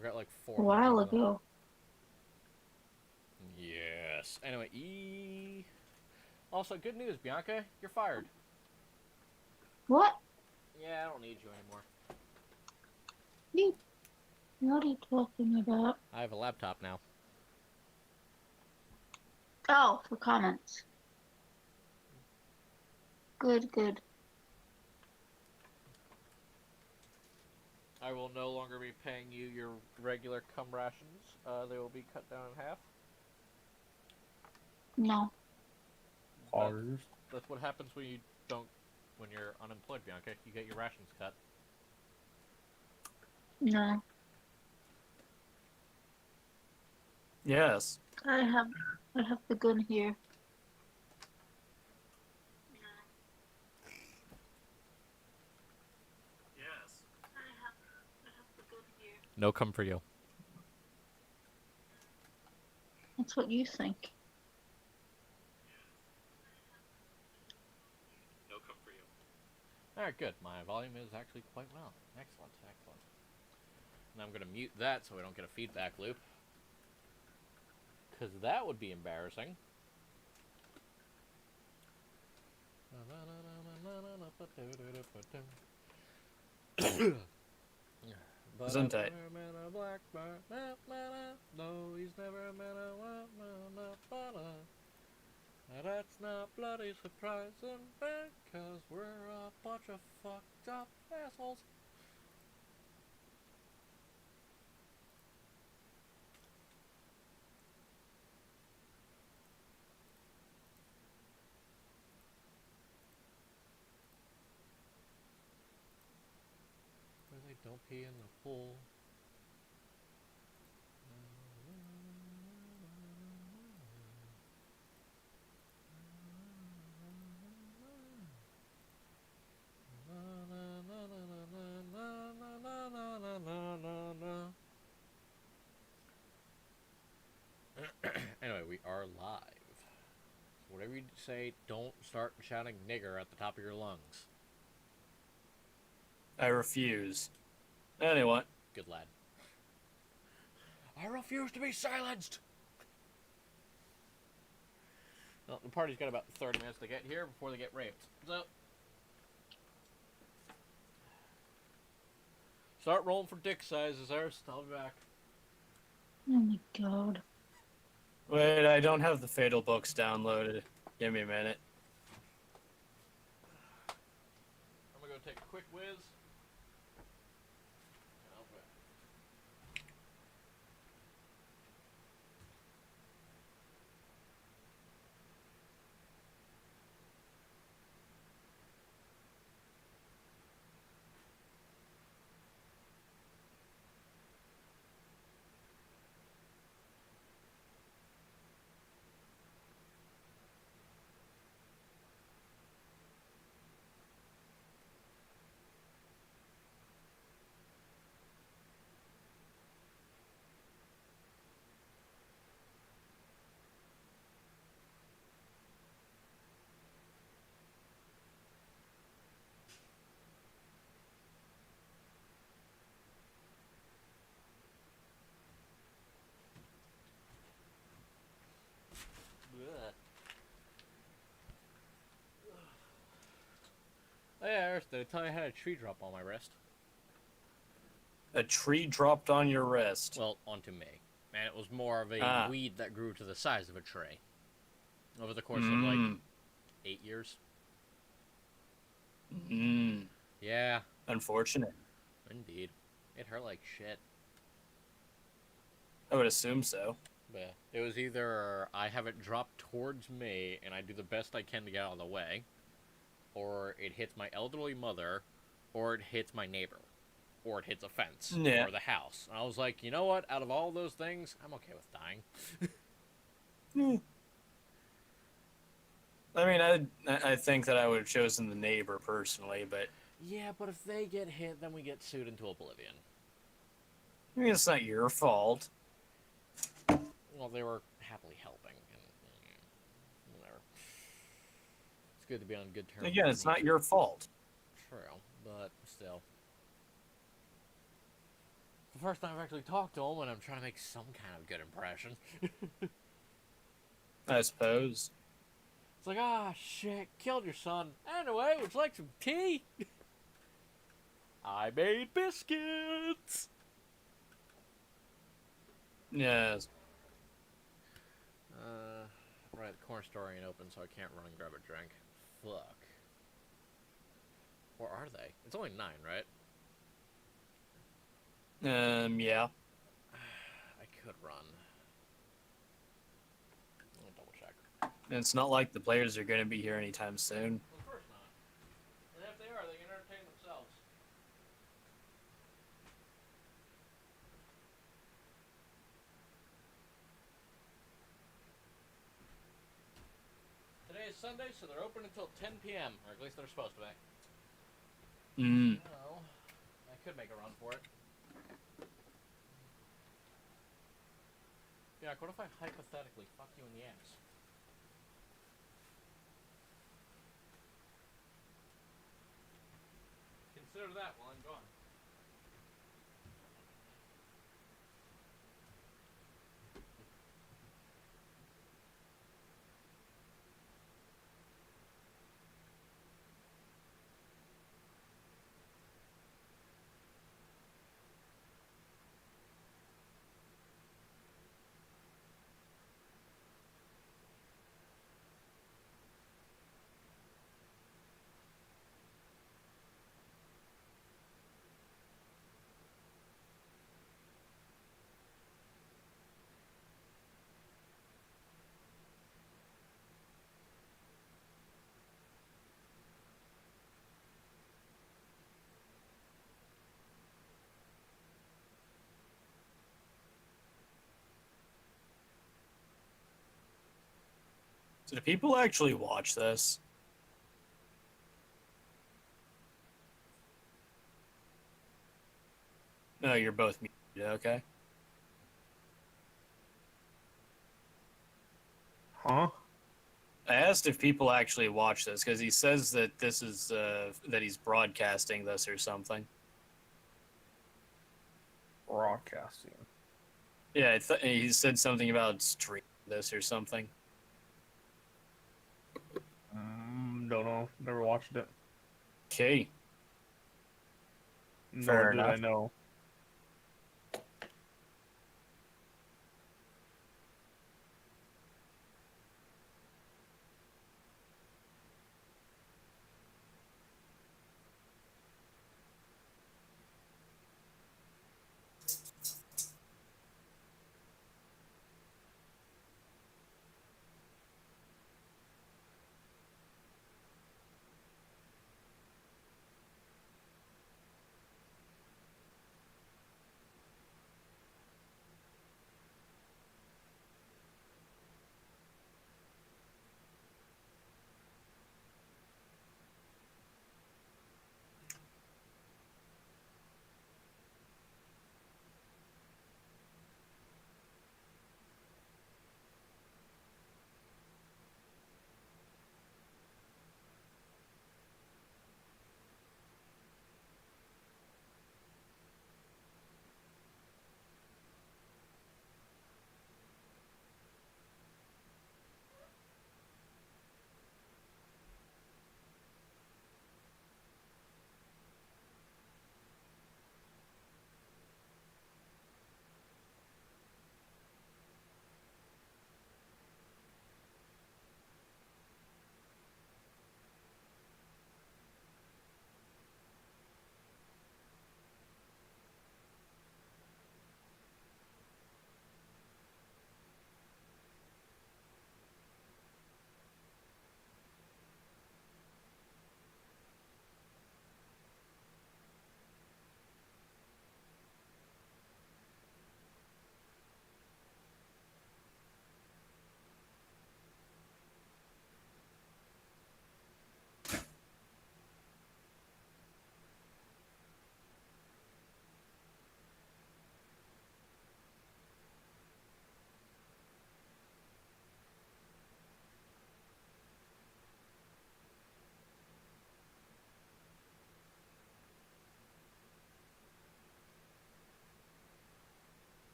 We got like A 400 while people now. ago. Yes. Anyway, Also, good news, Bianca. You're fired. What? Yeah, I don't need you anymore. You, what are you talking about? I have a laptop now. Oh, for comments. Good, good. I will no longer be paying you your regular cum rations. They will be cut down in half. No, That's, Hard. that's what happens when you don't, when you're unemployed, Bianca. You get your rations cut. no. Yes. I have, I have the gun here. Yes. I have the gun here. No cum for you. That's what you think. No cum for you. Alright, good. My volume is actually quite well. Excellent, excellent. And I'm going to mute that so we don't get a feedback loop. Because that would be embarrassing. But I've Gesundheit. never met a blackbird. No, he's never met a that's not bloody surprising because we're a bunch of fucked up assholes. Where they don't pee in the pool. Anyway, we are live. So whatever you say, don't start shouting nigger at the top of your lungs. I refuse. Anyway. Good lad. I refuse to be silenced! Well, the party's got about 30 minutes to get here before they get raped. So, start rolling for dick sizes, Ernst. I'll be back. Oh my god. Wait, I don't have the Fatal books downloaded. Give me a minute. I'm gonna go take a quick whiz. And I'll be back. Oh yeah, Ernst, did I tell you I had a tree drop on my wrist? A tree dropped on your wrist. Well, onto me. And it was more of a weed that grew to the size of a tree. Over the course of, like, 8 years. Yeah. Unfortunate. Indeed. It hurt like shit. I would assume so. But it was either I have it drop towards me and I do the best I can to get out of the way, or it hits my elderly mother, or it hits my neighbor, or it hits a fence, or the house. And I was like, you know what? Out of all those things, I'm okay with dying. I mean, I think that I would have chosen the neighbor personally, but... Yeah, but if they get hit, then we get sued into oblivion. I mean, it's not your fault. Well, they were happily helping, and whatever. It's good to be on good terms. Again, it's not your fault. True, but still. the first time I've actually talked to him, and I'm trying to make some kind of good impression. I suppose. It's like, ah, shit, killed your son. Anyway, would you like some tea? I made biscuits. Yes. Right, the corner store ain't open, so I can't run and grab a drink. Fuck. Or are they? It's only 9, right? Yeah. I could run. Let me double check. And it's not like the players are going to be here anytime soon. Of course not. And if they are, they can entertain themselves. Today is Sunday, so they're open until 10 p.m. Or at least they're supposed to be. So, I could make a run for it. Yeah, what if I hypothetically fuck you in the ass? Consider that while I'm gone. So do people actually watch this? No, you're both muted, okay? Huh? I asked if people actually watch this because he says that this is that he's broadcasting this or something. Broadcasting. Yeah, he said something about stream this or something. Don't know. Never watched it. Okay. Nor did I know.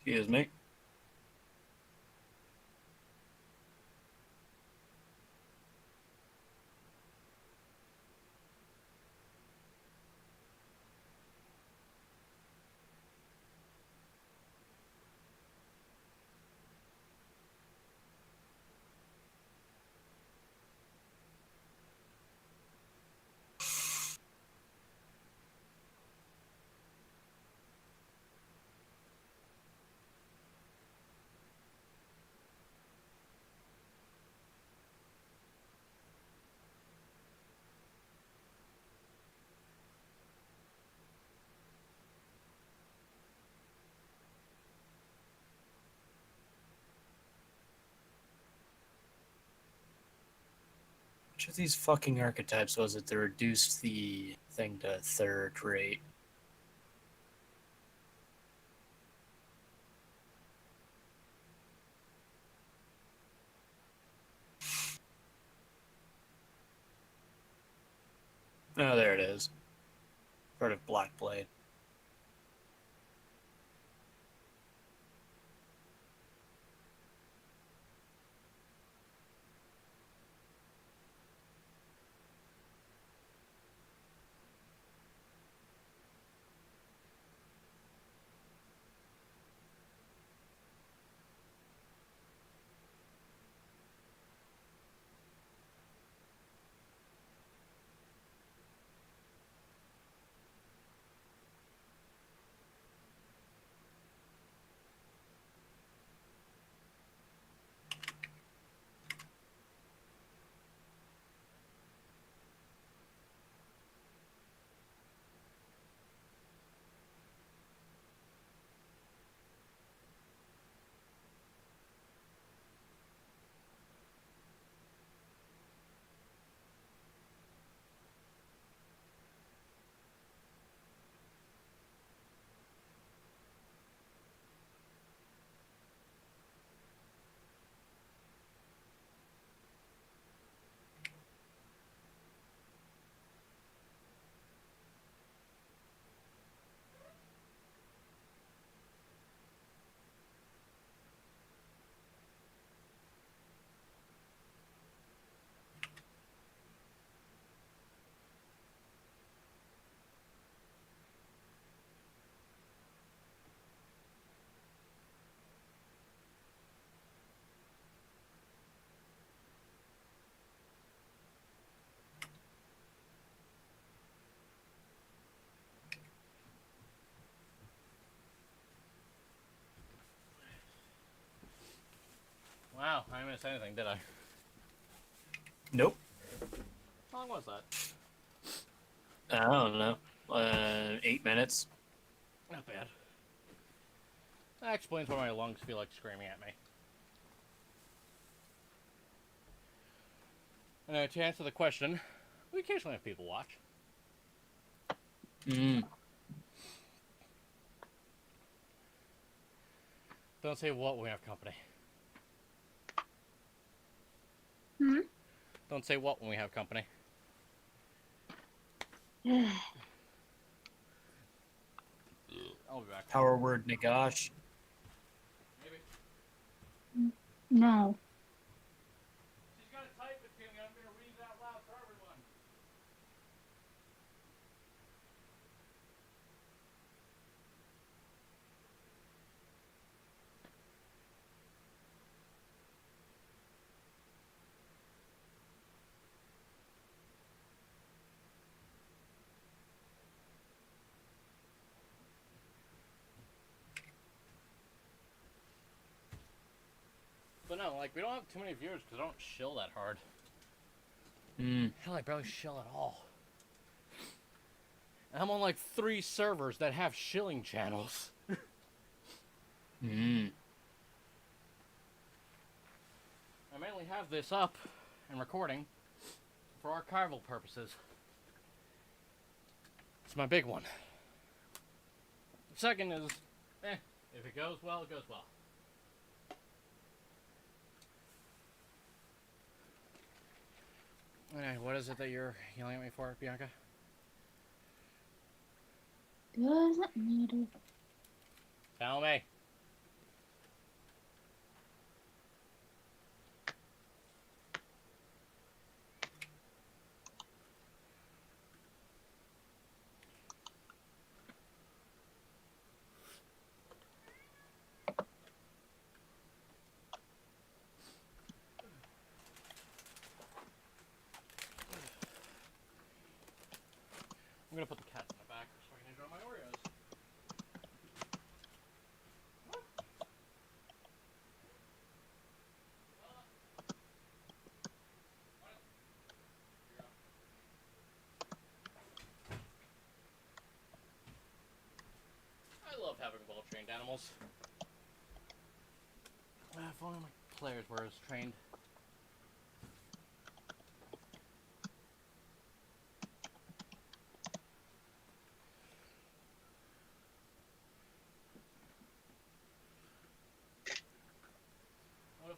Excuse me. Which of these fucking archetypes was it that reduced the thing to third rate? Oh, there it is. Part of Black Blade. Wow, I didn't miss anything, did I? Nope. How long was that? I don't know. 8 minutes. Not bad. That explains why my lungs feel like screaming at me. And to answer the question, we occasionally have people watch. Mm. Don't say what when we have company. Hmm? Don't say what when we have company. I'll be back. Power word Nagash. Maybe. No. She's gonna type it to me. I'm gonna read it out loud for everyone. But no, like, we don't have too many viewers because I don't shill that hard. Mm. Hell, I barely shill at all. And I'm on like 3 servers that have shilling channels. Mm. I mainly have this up and recording for archival purposes. It's my big one. The second is, if it goes well, it goes well. Alright, what is it that you're yelling at me for, Bianca? Doesn't matter. Tell me. trained animals. If only my players were as trained.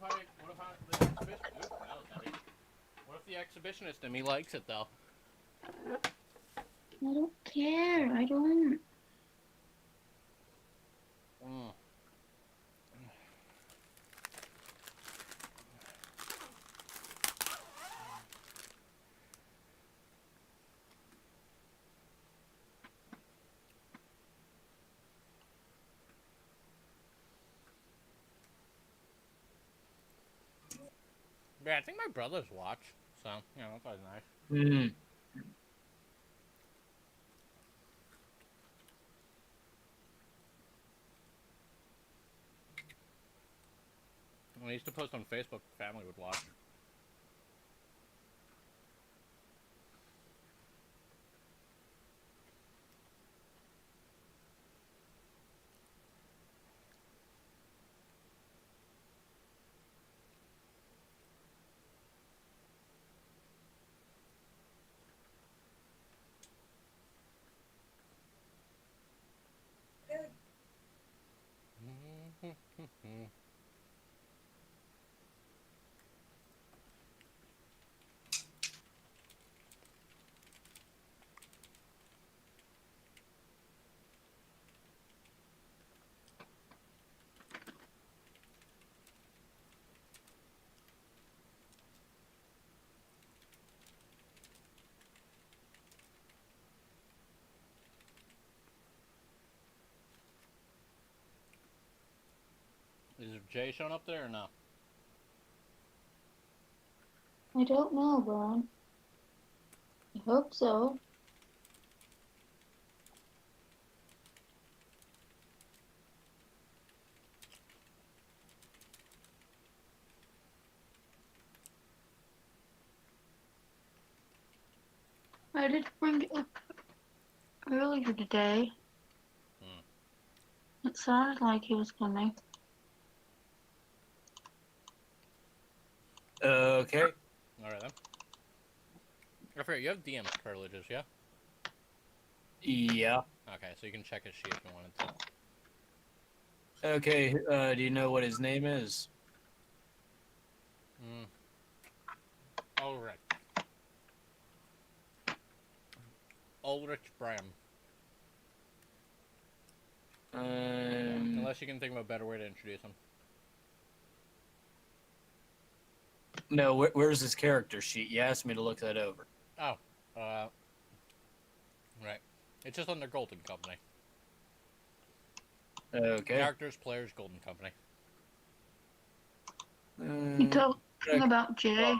The exhibition? Oop, that was heavy. What if the exhibitionist in me likes it though? I don't care. I don't. Mm. Yeah, I think my brothers watch, so yeah, that's always nice. Hmm. When I used to post on Facebook, family would watch. Is Jay showing up there or no? I don't know, Brian. I hope so. I did bring it up earlier today. It sounded like he was coming. Okay. Alright then. I forget, you have DM privileges, yeah? Yeah. Okay, so you can check his sheet if you wanted to. Okay. Do you know what his name is? Ulrich. Ulrich Bram. Unless you can think of a better way to introduce him. No. Where's his character sheet? You asked me to look that over. Oh, right. It's just under Golden Company. Okay. Characters, players, Golden Company. You talking about Jay?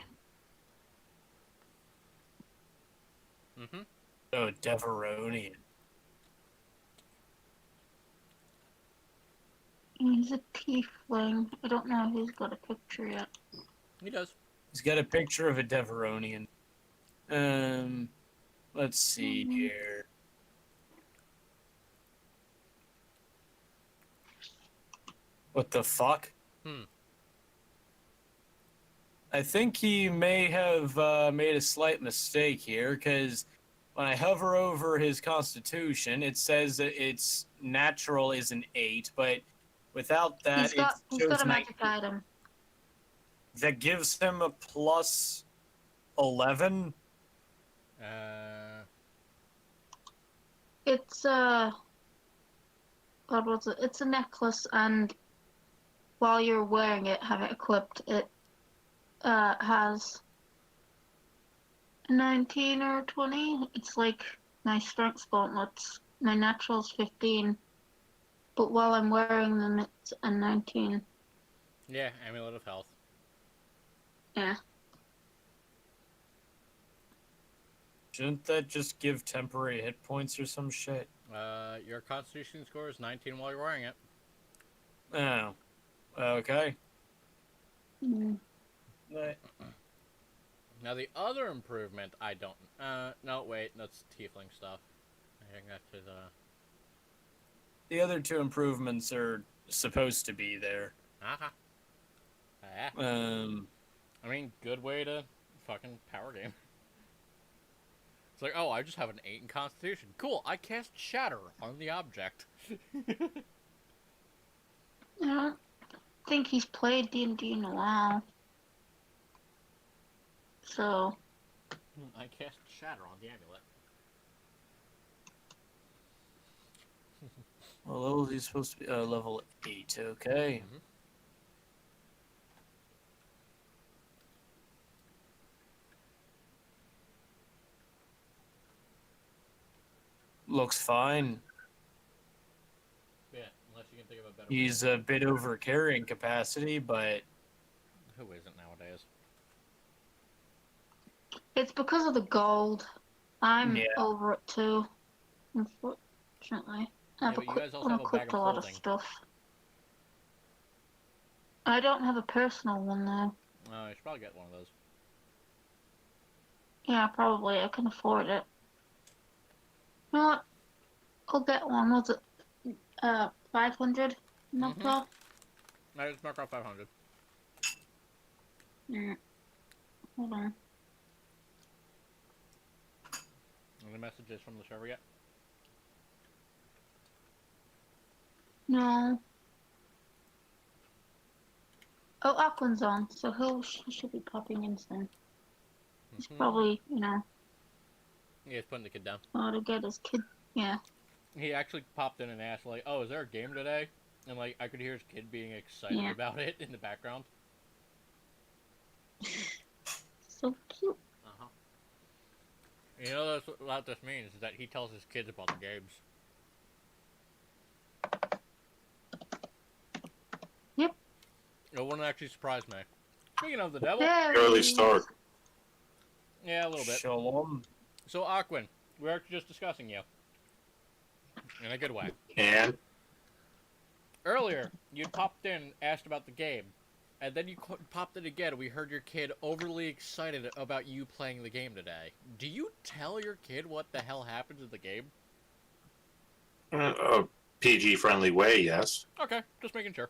Mm-hmm. Oh, Deveronian. He's a tiefling. I don't know if he's got a picture yet. He does. He's got a picture of a Deveronian. Let's see here. What the fuck? I think he may have made a slight mistake here, because when I hover over his constitution, it says that its natural is an 8, but without that, He's got a 19. magic item. That gives him a plus 11. It's what was it? It's a necklace, and while you're wearing it, have it equipped, it has a 19 or 20. It's like my strength gauntlets. My natural's 15, but while I'm wearing them, it's a 19. Yeah, Amulet of Health. Yeah. Shouldn't that just give temporary hit points or some shit? Your Constitution score is 19 while you're wearing it. Oh. Okay. Mm. Now the other improvement, I don't. No, wait, that's Tiefling stuff. I think that's his. the other two improvements are supposed to be there. Uh-huh. Yeah. I mean, good way to fucking power game. It's like, oh, I just have an 8 in Constitution. Cool, I cast Shatter on the object. I don't think he's played D&D in a while. So, I cast Shatter on the amulet. What level is he supposed to be? Level 8, okay. Mm-hmm. Looks fine. Yeah, unless you can think of a better He's a bit over carrying capacity, but Who isn't nowadays? it's because of the gold. I'm Yeah. over it too, unfortunately. I've but you guys also have a bag equipped of a lot of clothing. stuff. I don't have a personal one though. Oh, you should probably get one of those. Yeah, probably. I can afford it. You know what? I'll get one. Was it 500 knocked Mhm. off? I just knock off 500. Yeah. Hold on. Any messages from the server yet? No. Oh, Aquan's on, so he should be popping in soon. He's probably, Yeah, he's putting the kid down. to get his kid. Yeah. He actually popped in and asked, like, oh, is there a game today? And, like, I could hear his kid being excited Yeah. about it in the background. So cute. Uh-huh. You know that's what this means, is that he tells his kids about the games. Yep. It wouldn't actually surprise me. Speaking of the devil, There Early he is. start. yeah, a little bit. Shalom. So, Aquin, we were actually just discussing you. In a good way. And Earlier, you popped in, asked about the game, and then you popped in again. We heard your kid overly excited about you playing the game today. Do you tell your kid what the hell happens in the game? a PG friendly way, yes. Okay, just making sure.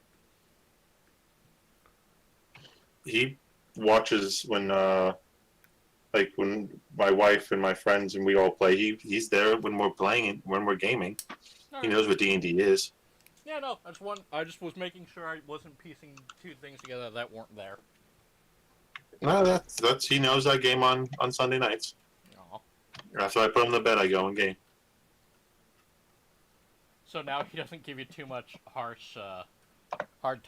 He watches when like when my wife and my friends and we all play, he's there when we're playing it, when we're gaming. He Alright. knows what D&D is. Yeah, no, that's one. I just was making sure I wasn't piecing two things together that weren't there. No, that's he knows I game on Sunday nights. Aw. After I put him to bed, I go and game. So now he doesn't give you too much hard time.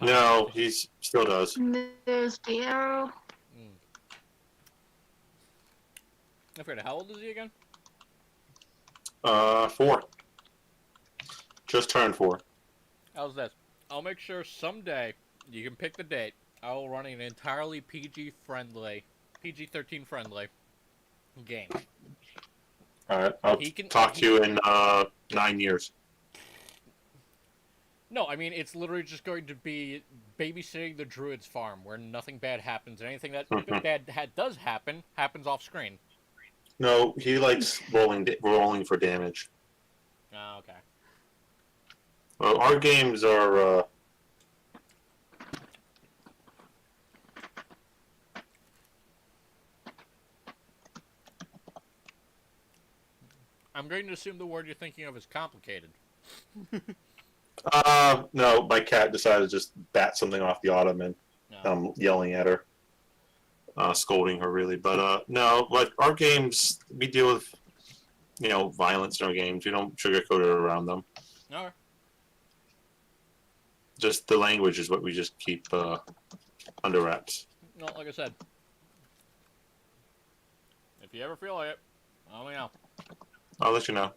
No, he still does. And there's the arrow. I forget, how old is he again? 4. Just turned 4. How's this? I'll make sure someday, you can pick the date, I will run an entirely PG-13 friendly game. All right, I'll He can- talk he- to you in 9 years. No, I mean, it's literally just going to be babysitting the druid's farm, where nothing bad happens, and anything that does happen, happens off-screen. No, he likes rolling for damage. Oh, okay. Well, our games are. I'm going to assume the word you're thinking of is complicated. No, my cat decided to just bat something off the ottoman. No. I'm yelling at her, scolding her really. But no, like our games, we deal with, violence in our games. We don't sugarcoat it around them. Okay. Just the language is what we just keep under wraps. No, like I said, if you ever feel like it, let me know. I'll let you know.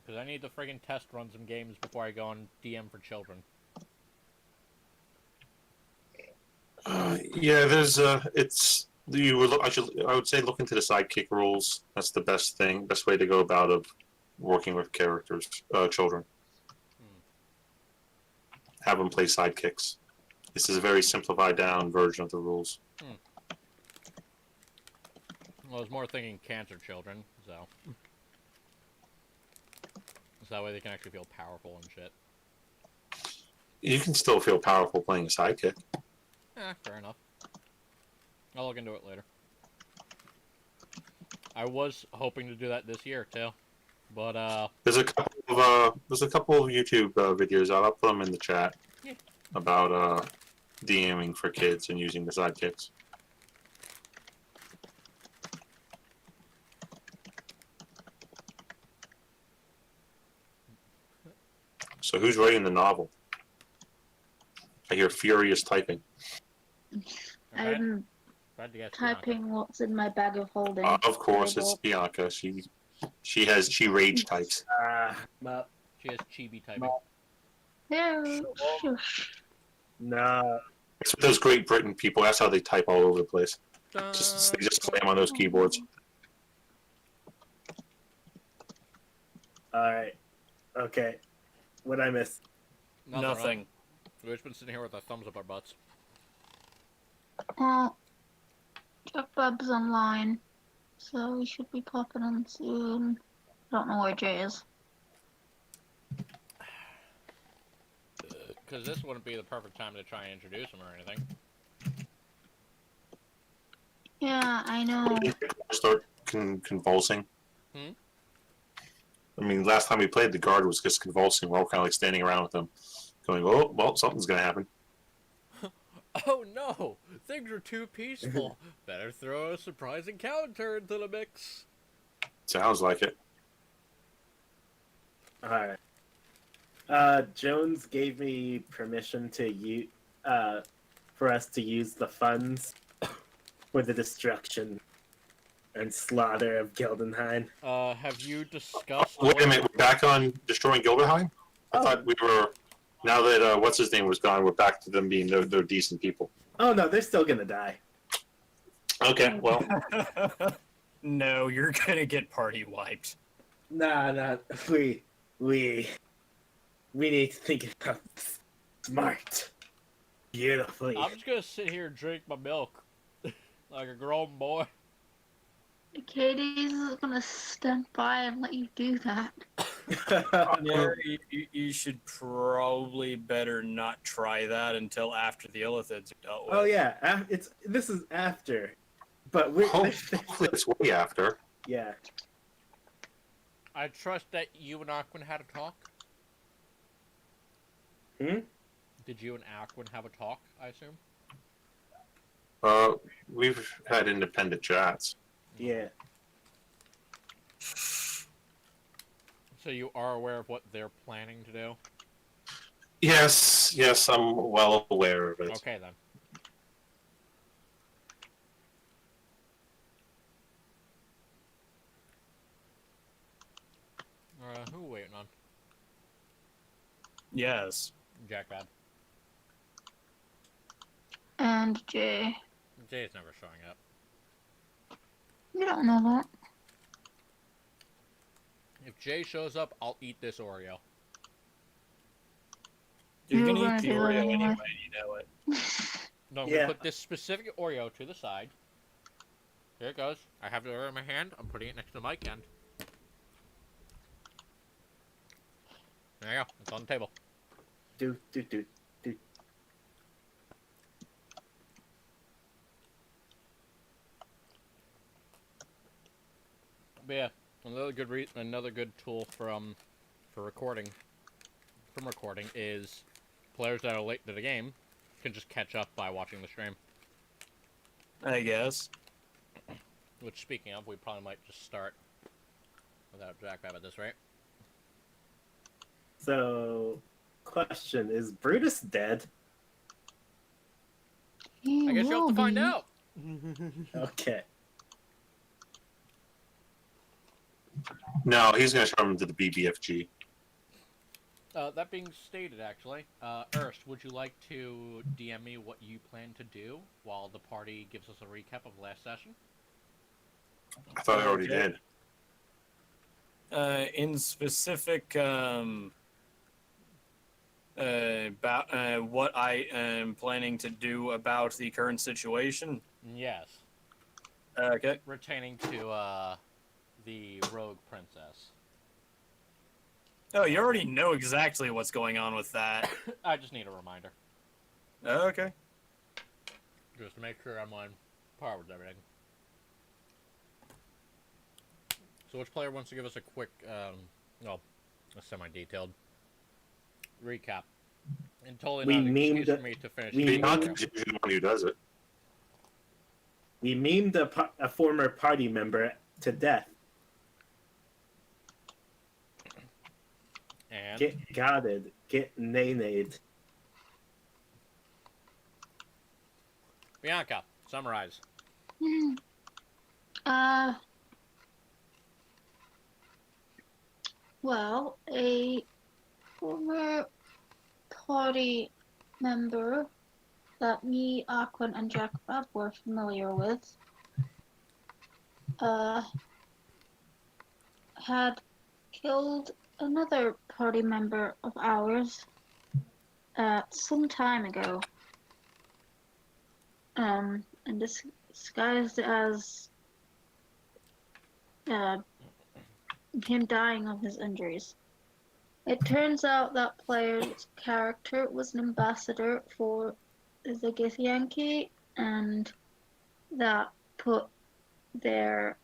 Because I need to friggin' test run some games before I go on DM for children. Yeah, there's I would say look into the sidekick rules. That's the best way to go about of working with characters, children. Have them play sidekicks. This is a very simplified down version of the rules. Well, I was more thinking cancer children, so. So that way they can actually feel powerful and shit. You can still feel powerful playing a sidekick. Fair enough. I'll look into it later. I was hoping to do that this year too, but There's a couple of YouTube videos out. I'll put them in the chat about DMing for kids and using the sidekicks. So who's writing the novel? I hear furious typing. I'm glad to get typing what's in my bag of holding. Of course, it's Bianca. She rage types. No. She has chibi typing. No. Yeah, shush. No. It's with those Great Britain people. That's how they type all over the place. They just slam on those keyboards. Alright. Okay. What'd I miss? Nothing. We've just been sitting here with our thumbs up our butts. Bub's online, so he should be popping in soon. Don't know where Jay is. Because this wouldn't be the perfect time to try and introduce him or anything. Yeah, I know. Start convulsing. Hmm? I mean, last time we played, the guard was just convulsing. We're all kind of like standing around with him, going, "Oh, well, something's gonna happen." Oh no! Things are too peaceful. Better throw a surprise encounter into the mix. Sounds like it. Alright. Jones gave me permission to for us to use the funds for the destruction and slaughter of Geldenheim. Have you discussed... Wait a minute, we're back on destroying Gilbertheim? I thought we were... Now that, what's-his-name was gone, we're back to them being they're decent people. Oh no, they're still gonna die. Okay, well... No, you're gonna get party wiped. Nah, we need to think about this smart, beautifully. I'm just gonna sit here and drink my milk. Like a grown boy. Katie's gonna stand by and let you do that. Yeah, you should probably better not try that until after the Illithids are dealt with. Oh yeah, this is after, but we're Hopefully it's way after. yeah. I trust that you and Aquin had a talk. Did you and Aquin have a talk, I assume? We've had independent chats. Yeah. So you are aware of what they're planning to do? Yes, I'm well aware of it. Okay, then. Who are we waiting on? Yes. Jack Bad. And Jay. Jay's never showing up. You don't know that. If Jay shows up, I'll eat this Oreo. You're You gonna were eat the gonna do Oreo that anyway, anyway. you know it. No, I'm Yeah. gonna put this specific Oreo to the side. Here it goes. I have the Oreo in my hand. I'm putting it next to the mic end. There you go. It's on the table. Do. But yeah, another good tool for recording is players that are late to the game can just catch up by watching the stream. I guess. Which, speaking of, we probably might just start without Jack Rabbit at this rate. So, question: is Brutus dead? He I guess you'll have to will find be. out. Okay. No, he's going to show him to the BBFG. That being stated, actually, Erst, would you like to DM me what you plan to do while the party gives us a recap of last session? I thought I already did. In specific, about what I am planning to do about the current situation. Yes. Okay. Retaining to, the rogue princess. Oh, you already know exactly what's going on with that. I just need a reminder. Okay. Just to make sure I'm on par with everything. So which player wants to give us a quick, a semi-detailed recap? And totally We not an excuse memed- for me to finish. we the Not program. usually the one who does it. We memed a former party member to death. And Get gotted. Get nay-nayed. Bianca, summarize. Uh, well, a former party member that me, Aquan, and Jack Bob were familiar with, had killed another party member of ours, some time ago. And disguised as, him dying of his injuries. It turns out that player's character was an ambassador for the Githyanki, and that put their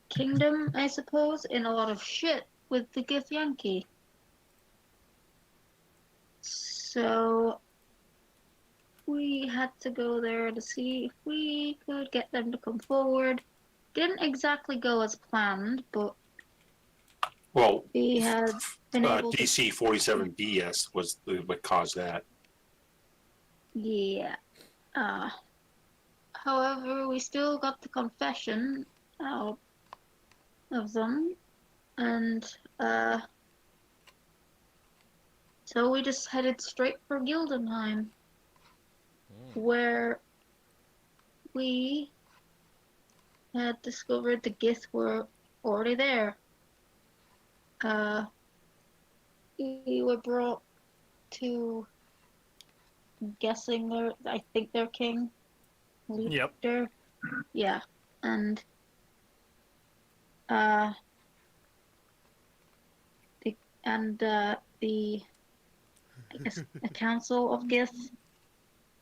kingdom, I suppose, in a lot of shit with the Githyanki. So we had to go there to see if we could get them to come forward. Didn't exactly go as planned, but Well, we had been able to. DC 47BS was what caused that. Yeah. However, we still got the confession out of them, and so we just headed straight for Gildenheim, where we had discovered the Gith were already there. We were brought to, I'm guessing I think their king. Yep. Leader. Yeah, and the I guess a council of Gith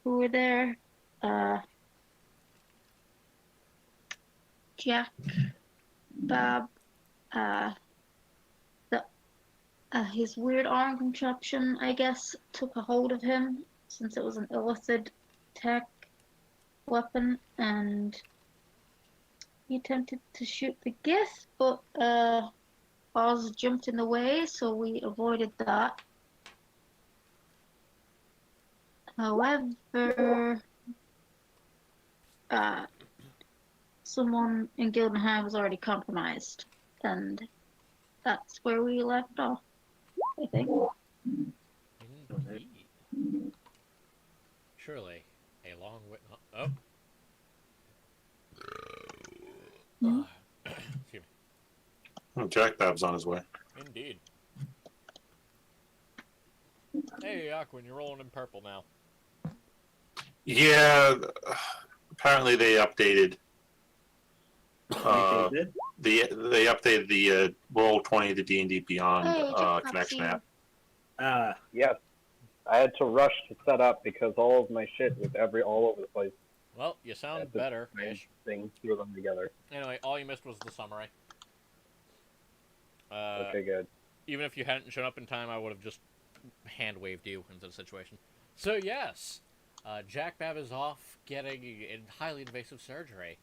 who were there. Jack, Bob, his weird arm contraption, I guess, took a hold of him since it was an illicit tech weapon, and he attempted to shoot the Gith, but Oz jumped in the way, so we avoided that. However, someone in Gildenheim was already compromised, and that's where we left off, I think. Indeed. Surely, a long way. Oh. Excuse me. Oh, Jack Bab's on his way. Indeed. Hey, Aquin, you're rolling in purple now. Yeah, apparently they updated. They updated the Roll20, the D&D Beyond connection app. Yes. I had to rush to set up because all of my shit was all over the place. Well, you sound better-ish. Things threw them together. Anyway, all you missed was the summary. Okay, good. Even if you hadn't shown up in time, I would have just hand-waved you into the situation. So, yes, Jack Bab is off getting a highly invasive surgery.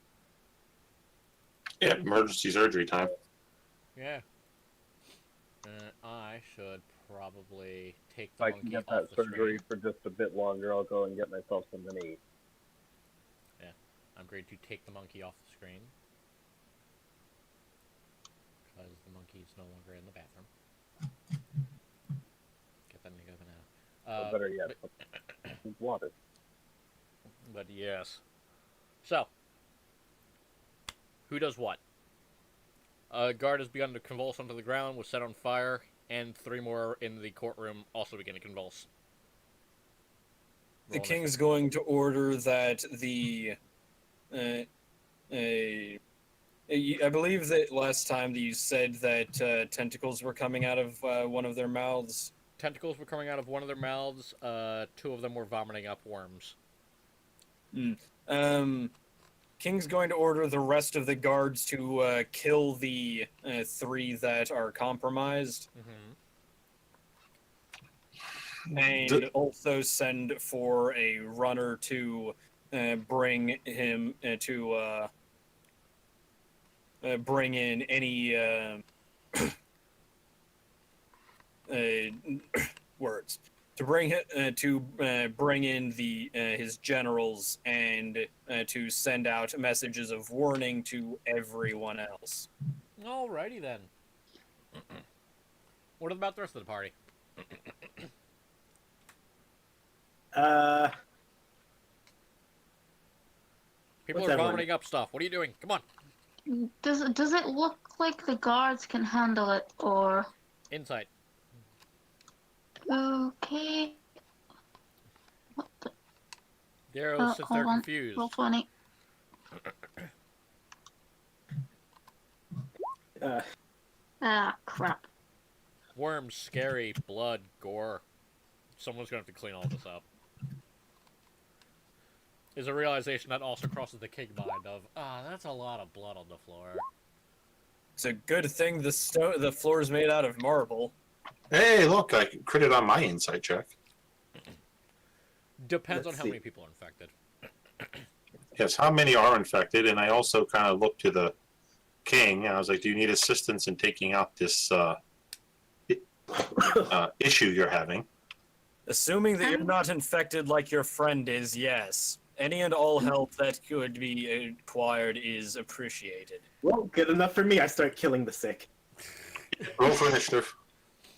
Yeah, emergency surgery time. Yeah. I should probably take If the I monkey can get off that the surgery screen. for just a bit longer, I'll go and get myself something to eat. I'm going to take the monkey off the screen. Because the monkey is no longer in the bathroom. Get that nigga banana. Or better yet, water. But yes. So, who does what? A guard has begun to convulse onto the ground, was set on fire, and 3 more in the courtroom also begin to convulse. The king's going to order that the I believe that last time that you said that tentacles were coming out of one of their mouths. Tentacles were coming out of one of their mouths. 2 of them were vomiting up worms. King's going to order the rest of the guards to kill the 3 that are compromised, and also send for a runner to bring him to bring in any words to bring bring in the his generals and to send out messages of warning to everyone else. Alrighty then. What about the rest of the party? People are vomiting up stuff. What are you doing? Come on. Does it look like the guards can handle it, or? Insight. Okay. What the? Darrow sits there confused. Roll 20. Crap. Worms, scary, blood, gore. Someone's going to have to clean all this up. Is a realization that also crosses the king mind of, that's a lot of blood on the floor. It's a good thing the floor is made out of marble. Hey, look, I critted on my insight check. Depends on how many people are infected. Yes, how many are infected? And I also kind of looked to the king, and I was like, do you need assistance in taking out this issue you're having? Assuming that you're not infected like your friend is, yes. Any and all help that could be acquired is appreciated. Well, good enough for me. I start killing the sick. Roll for initiative.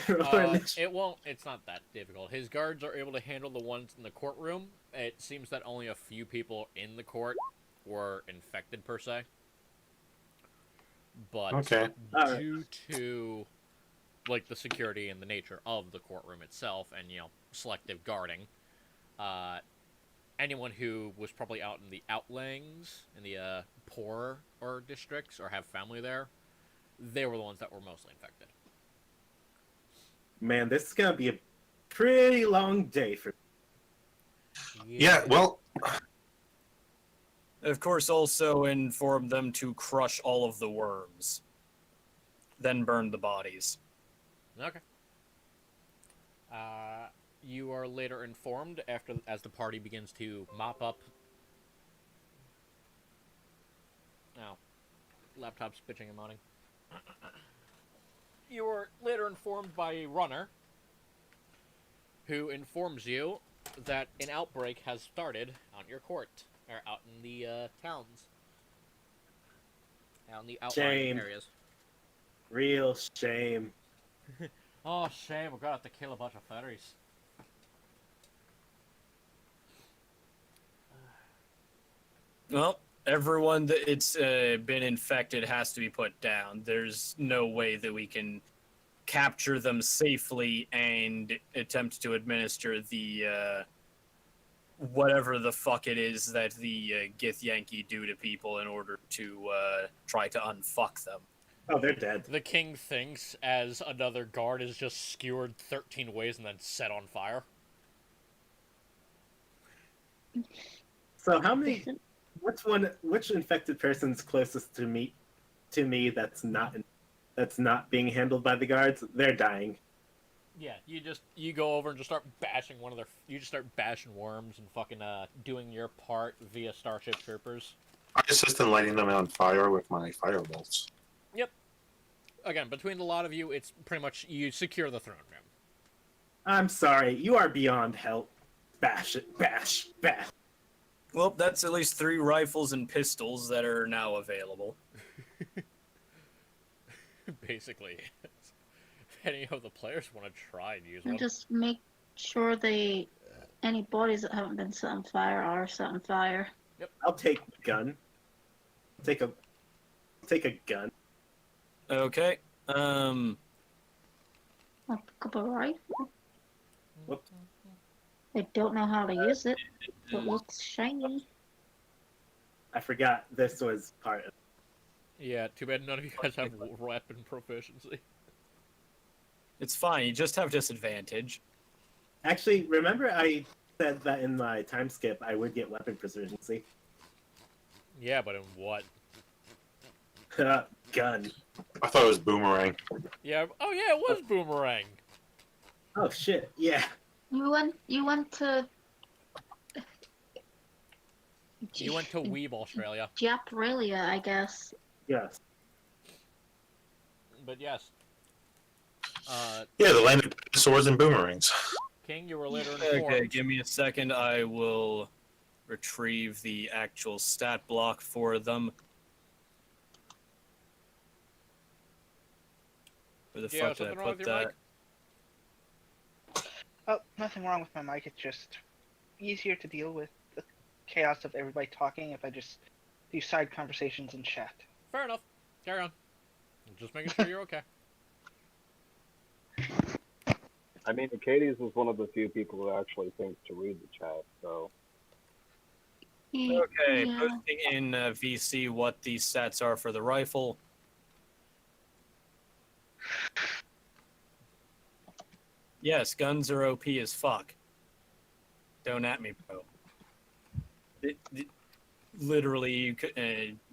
It's not that difficult. His guards are able to handle the ones in the courtroom. It seems that only a few people in the court were infected, per se. But okay. Due to like the security and the nature of the courtroom itself and, selective guarding, anyone who was probably out in the outlyings, in the poorer districts or have family there, they were the ones that were mostly infected. Man, this is gonna be a pretty long day for me. Yeah, well... Of course, also inform them to crush all of the worms. Then burn the bodies. Okay. You are later informed as the party begins to mop up. Oh, laptop's bitching and moaning. You are later informed by a runner who informs you that an outbreak has started on your court, or out in the towns, out in the outlying areas. Real shame. Oh, shame! We're gonna have to kill a bunch of fairies. Well, everyone that it's been infected has to be put down. There's no way that we can capture them safely and attempt to administer the whatever the fuck it is that the Githyanki do to people in order to try to unfuck them. Oh, they're dead. The king thinks as another guard is just skewered 13 ways and then set on fire. So how many... Which infected person's closest to me that's not being handled by the guards? They're dying. Yeah, you go over and just start bashing you just start bashing worms and fucking doing your part via Starship Troopers. I assist in lighting them on fire with my firebolts. Yep. Again, between the lot of you, it's pretty much you secure the throne room. I'm sorry, you are beyond help. Bash it, bash, bash. Well, that's at least 3 rifles and pistols that are now available. Basically, if any of the players want to try and use And one. just make sure any bodies that haven't been set on fire are set on fire. Yep. I'll take a gun. Take a gun. Okay. I'll pick up a rifle. Whoops. I don't know how to use it. It looks shiny. I forgot this was part of Yeah, too bad none of you guys have weapon proficiency. It's fine. You just have disadvantage. Actually, remember I said that in my time skip I would get weapon proficiency. Yeah, but in what? Gun. I thought it was boomerang. Yeah. Oh yeah, it was boomerang. Oh shit! Yeah. You went to You went to Weeb, Australia. Japralia, I guess. Yes. But yes. Yeah, the land of swords and boomerangs. King, you were later informed. Okay, give me a second. I will retrieve the actual stat block for them. Where the Yeah, fuck did I something wrong with put your that? mic? Oh, nothing wrong with my mic. It's just easier to deal with the chaos of everybody talking if I just do side conversations in chat. Fair enough. Carry on. Just making sure you're okay. I mean, Acades was one of the few people who actually thinks to read the chat, so. Okay, Yeah. posting in VC what the stats are for the rifle. Yes, guns are OP as fuck. Don't at me, bro. Literally, you could,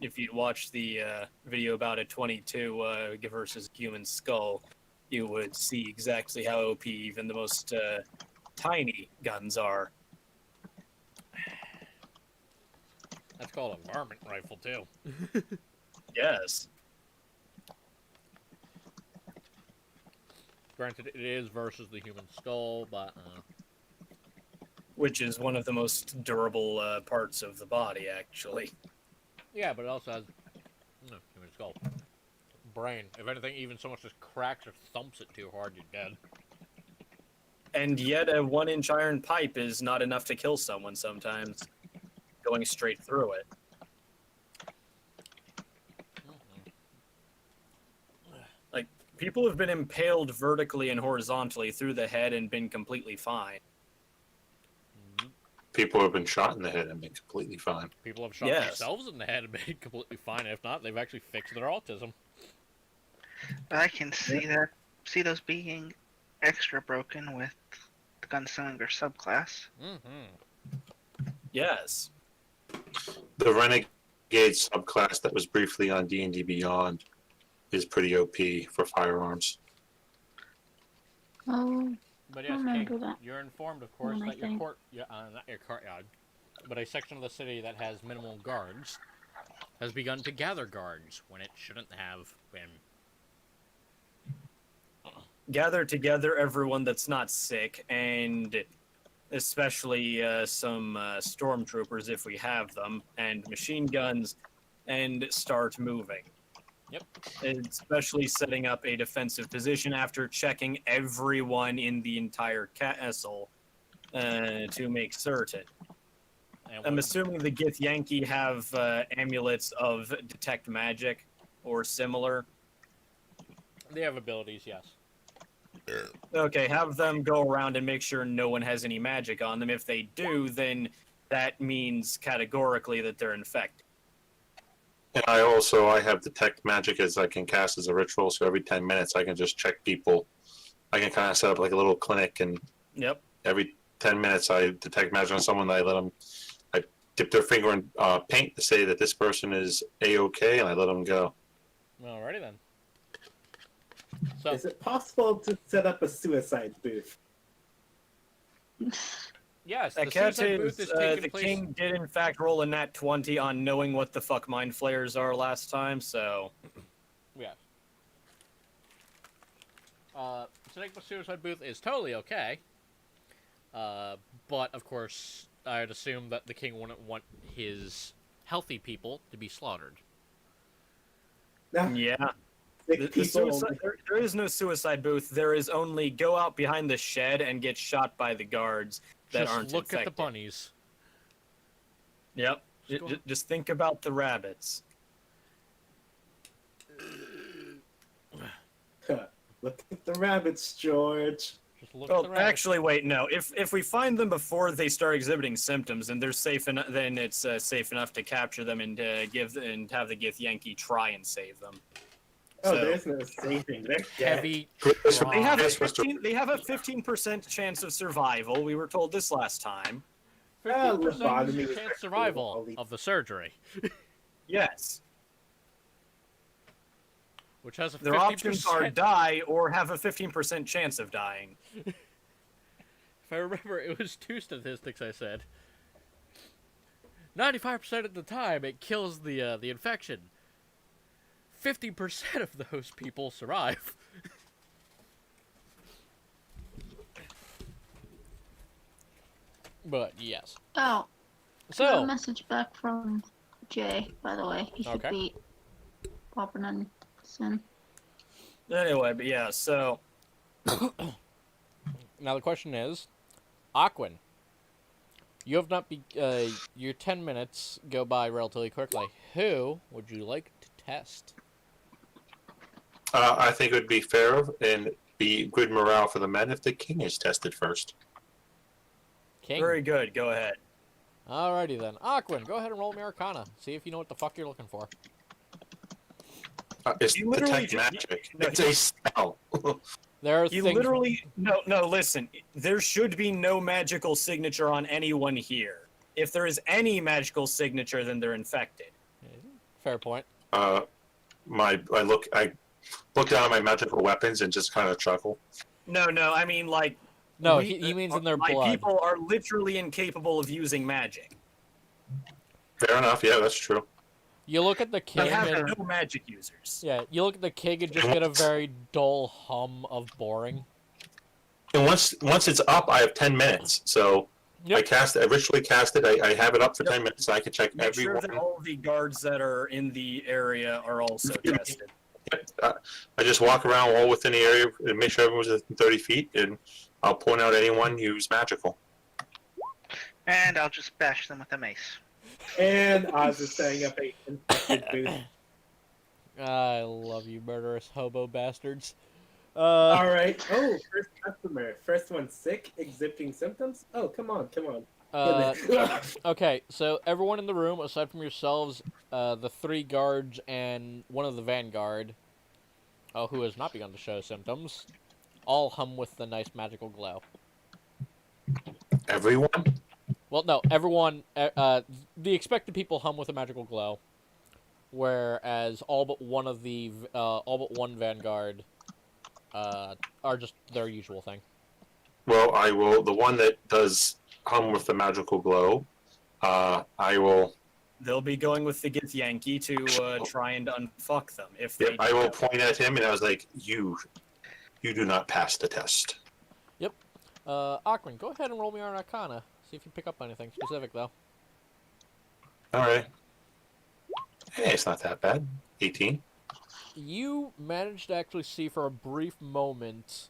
if you watch the video about a 22 versus human skull, you would see exactly how OP even the most tiny guns are. That's called a varmint rifle too. Yes. Granted, it is versus the human skull, but Which is one of the most durable parts of the body, actually. yeah, but it also has human skull. Brain. If anything, even so much as cracks or thumps it too hard, you're dead. And yet, a 1-inch iron pipe is not enough to kill someone sometimes. Going straight through it. Like, people have been impaled vertically and horizontally through the head and been completely fine. People have been shot in the head and been completely fine. People have shot Yes. themselves in the head and been completely fine. If not, they've actually fixed their autism. I can see those being extra broken with the gunslinger subclass. Mm-hmm. Yes. The renegade subclass that was briefly on D&D Beyond is pretty OP for firearms. Oh, But I yes, remember King, that you're informed, of course, one, I that your think. not your courtyard, but a section of the city that has minimal guards has begun to gather guards when it shouldn't have been. Gather together everyone that's not sick, and especially some stormtroopers if we have them, and machine guns, and start moving. Yep. Especially setting up a defensive position after checking everyone in the entire castle to make certain. And I'm what- assuming the Githyanki have amulets of detect magic or similar. they have abilities, yes. Okay, have them go around and make sure no one has any magic on them. If they do, then that means categorically that they're infected. And I have detect magic as I can cast as a ritual, so every 10 minutes I can just check people. I can kind of set up like a little clinic, and Yep. every 10 minutes I detect magic on someone. I dip their finger in paint to say that this person is A-OK, and I let them go. Alrighty then. So, Is it possible to set up a suicide booth? yes, the That cat suicide booth is, is taking the place. king did in fact roll a nat 20 on knowing what the fuck mind flayers are last time, so... Yes. Setting up a suicide booth is totally okay. But, of course, I'd assume that the king wouldn't want his healthy people to be slaughtered. Yeah. Sick The people. there is no suicide booth. There is only go out behind the shed and get shot by the guards that Just aren't look infected. at the bunnies. Yep. Just go- Just think about the rabbits. Look at the rabbits, George. Just look Well, at the rabbit. actually, wait, no. If we find them before they start exhibiting symptoms, then they're then it's safe enough to capture them and have the Githyanki try and save them. Oh, So- there's no saving. They're dead. Heavy. They have a Yes, Mr. 15% chance of survival. We were told this last time. 50% lobotomy was chance actually survival all the- of the surgery, Yes. which has a 50%. Their options are die or have a 15% chance of dying. If I remember, it was 2 statistics I said. 95% of the time, it kills the infection. 50% of those people survive. But yes. Oh, got a So, message back from Jay, by the way. He should Okay. be popping in soon. Anyway, but yeah, so now the question is, Aquin, you have not your 10 minutes go by relatively quickly. Who would you like to test? I think it would be fair and be good morale for the men if the king is tested first. King. very good. Go ahead. Alrighty then. Aquin, go ahead and roll me Arcana. See if you know what the fuck you're looking for. It's You literally detect just- magic. no, It's a spell. There are You things... literally no. Listen, there should be no magical signature on anyone here. If there is any magical signature, then they're infected. Fair point. I look down at my magical weapons and just kind of chuckle. No. I mean, like, No, he means in their my blood. people are literally incapable of using magic. Fair enough. Yeah, that's true. You look at the They king have and... no magic users. Yeah, you look at the king and just get a very dull hum of boring. And once it's up, I have 10 minutes. So Yep. I ritually cast it. I have it up for 10 minutes. So I can check Make sure everyone. that all the guards that are in the area are also tested. I just walk around all within the area and make sure everyone's within 30 feet, and I'll point out anyone who's magical. And I'll just bash them with a mace. And Oz is setting up a infected booth. I love you, murderous hobo bastards. All right. Oh, first customer. First one sick, exhibiting symptoms. Oh, come on. Okay, so everyone in the room, aside from yourselves, the 3 guards and one of the vanguard, who has not begun to show symptoms, all hum with the nice magical glow. Everyone? Well, no, everyone, the expected people hum with a magical glow, whereas all but one vanguard, are just their usual thing. Well, I will. The one that does hum with the magical glow, I will. They'll be going with the Githyanki to try and unfuck them if they. I will point at him, and I was like, "You do not pass the test." Aquin, go ahead and roll me on Arcana. See if you pick up anything specific, though. All right. Hey, it's not that bad. 18. You managed to actually see for a brief moment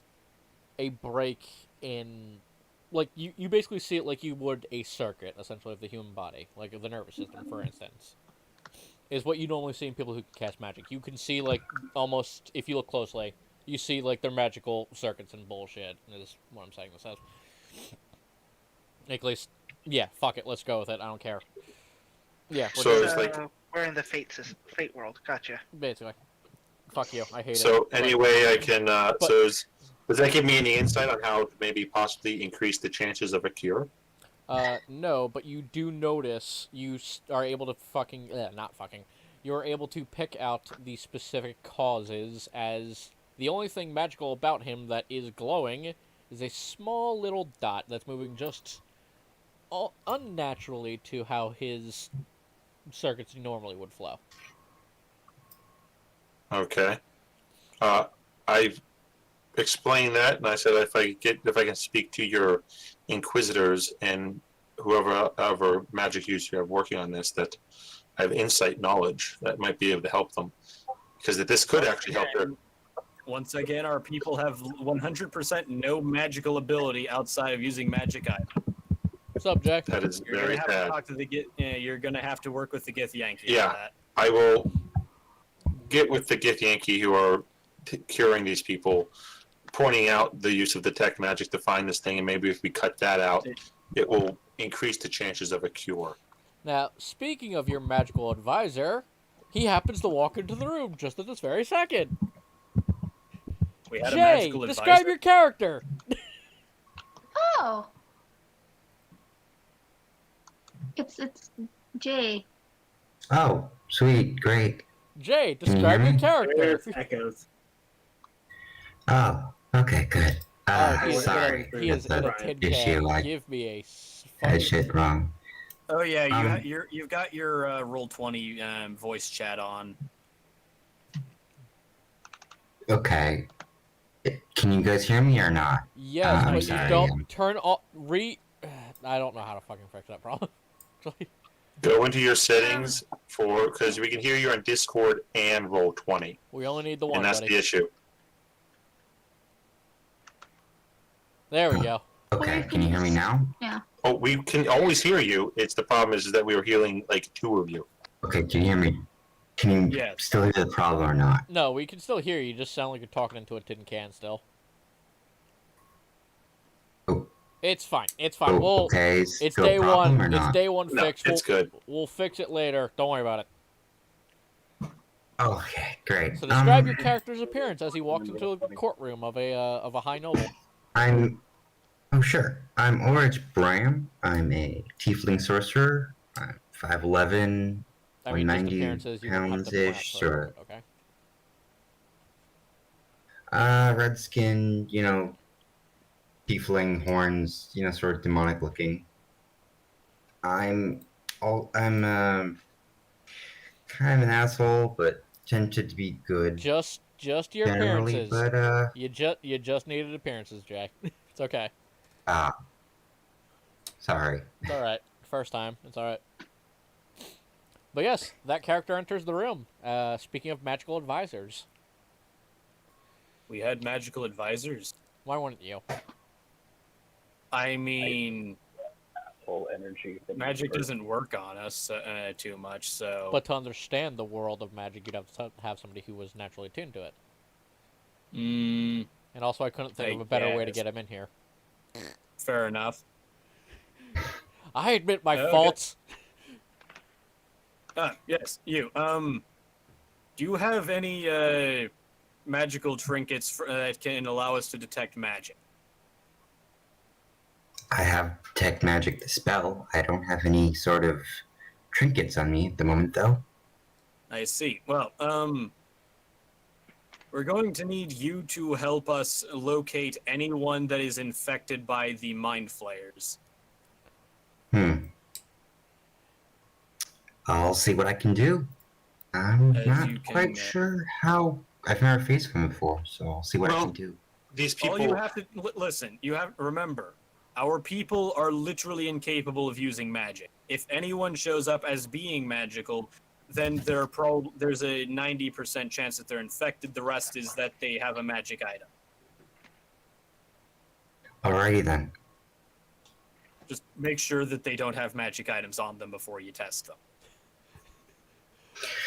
a break in... Like, you basically see it like you would a circuit, essentially, of the human body. Like, of the nervous system, for instance. Is what you normally see in people who cast magic. You can see, like, almost, if you look closely, you see, like, their magical circuits and bullshit, is what I'm saying this as. At least, yeah, fuck it, let's go with it, I don't care. Yeah, we're So doing it's like- We're in the fate world. Gotcha. basically. Fuck you, I hate it. So Like, anyway, I can. Does that give me any insight on how to maybe possibly increase the chances of a cure? No, but you do notice are able to you're able to pick out the specific causes, as the only thing magical about him that is glowing is a small little dot that's moving just unnaturally to how his circuits normally would flow. Okay. I explained that, and I said if I can speak to your inquisitors and whoever magic user you have working on this, that I have insight knowledge that might be able to help them, because this could actually help their. Once again, our people have 100% no magical ability outside of using magic items. Subject. That is You're very gonna have bad. to talk to the you're gonna have to work with the Githyanki. Yeah. On that. I will get with the Githyanki who are curing these people, pointing out the use of detect magic to find this thing, and maybe if we cut that out, it will increase the chances of a cure. Now, speaking of your magical advisor, he happens to walk into the room just at this very second. We had a Jay, magical describe advisor. your character. Oh. It's Jay. Oh, sweet, great. Jay, Can you describe hear your me? character. There's echoes. Oh, okay, good. Oh, he is Sorry. in a, he is in a That's tin the issue. can. I Give me a had fucking... shit wrong. Oh yeah, Um, you've got your Roll20 voice chat on. Okay. Can you guys hear me or not? Yes, I'm but sorry, you don't turn off... I don't know how to fucking fix that problem. Go into your settings because we can hear you on Discord and Roll20, We only need the one, and that's buddy. the issue. There we go. Okay, can you hear me now? Oh, we can always hear you. It's the problem is that we were hearing like two of you. Okay, can you hear me? Can you Yes. still hear the problem or not? No, we can still hear you. You just sound like you're talking into a tin can still. Oh. It's fine. It's fine. Oh, okay, It's still day a problem one. or It's not? day one No, fix. it's good. We'll fix it later. Don't worry about it. Okay, great. So describe your character's appearance as he walks into the courtroom of a high noble. Oh, sure. I'm Orage Bram. I'm a tiefling sorcerer. I'm 5'11", I mean, just 190 appearances. You don't have to pronounce pounds-ish, those, or okay. red skin, tiefling horns, sort of demonic looking. I'm kind of an asshole, but tempted to be good Just your generally. appearances. But You just needed appearances, Jack. It's okay. Sorry. It's all right. First time. It's all right. But yes, that character enters the room. Speaking of magical advisors, We had magical advisors. why wouldn't you? I mean, Full energy. from magic the doesn't work on us too much, so. But to understand the world of magic, you'd have to have somebody who was naturally attuned to it. Mm, And also, I couldn't think I of a better way to guess. get him in here. fair enough. I admit my Okay. faults. Yes, you. Do you have any magical trinkets that can allow us to detect magic? I have detect magic the spell. I don't have any sort of trinkets on me at the moment, though. I see. Well, we're going to need you to help us locate anyone that is infected by the mind flayers. I'll see what I can do. I'm As not you can, quite sure how. I've never faced them before, so I'll see what I Well, can do. These people. All you have to listen. You have remember, our people are literally incapable of using magic. If anyone shows up as being magical, then there's a 90% chance that they're infected. The rest is that they have a magic item. Alrighty then. Just make sure that they don't have magic items on them before you test them.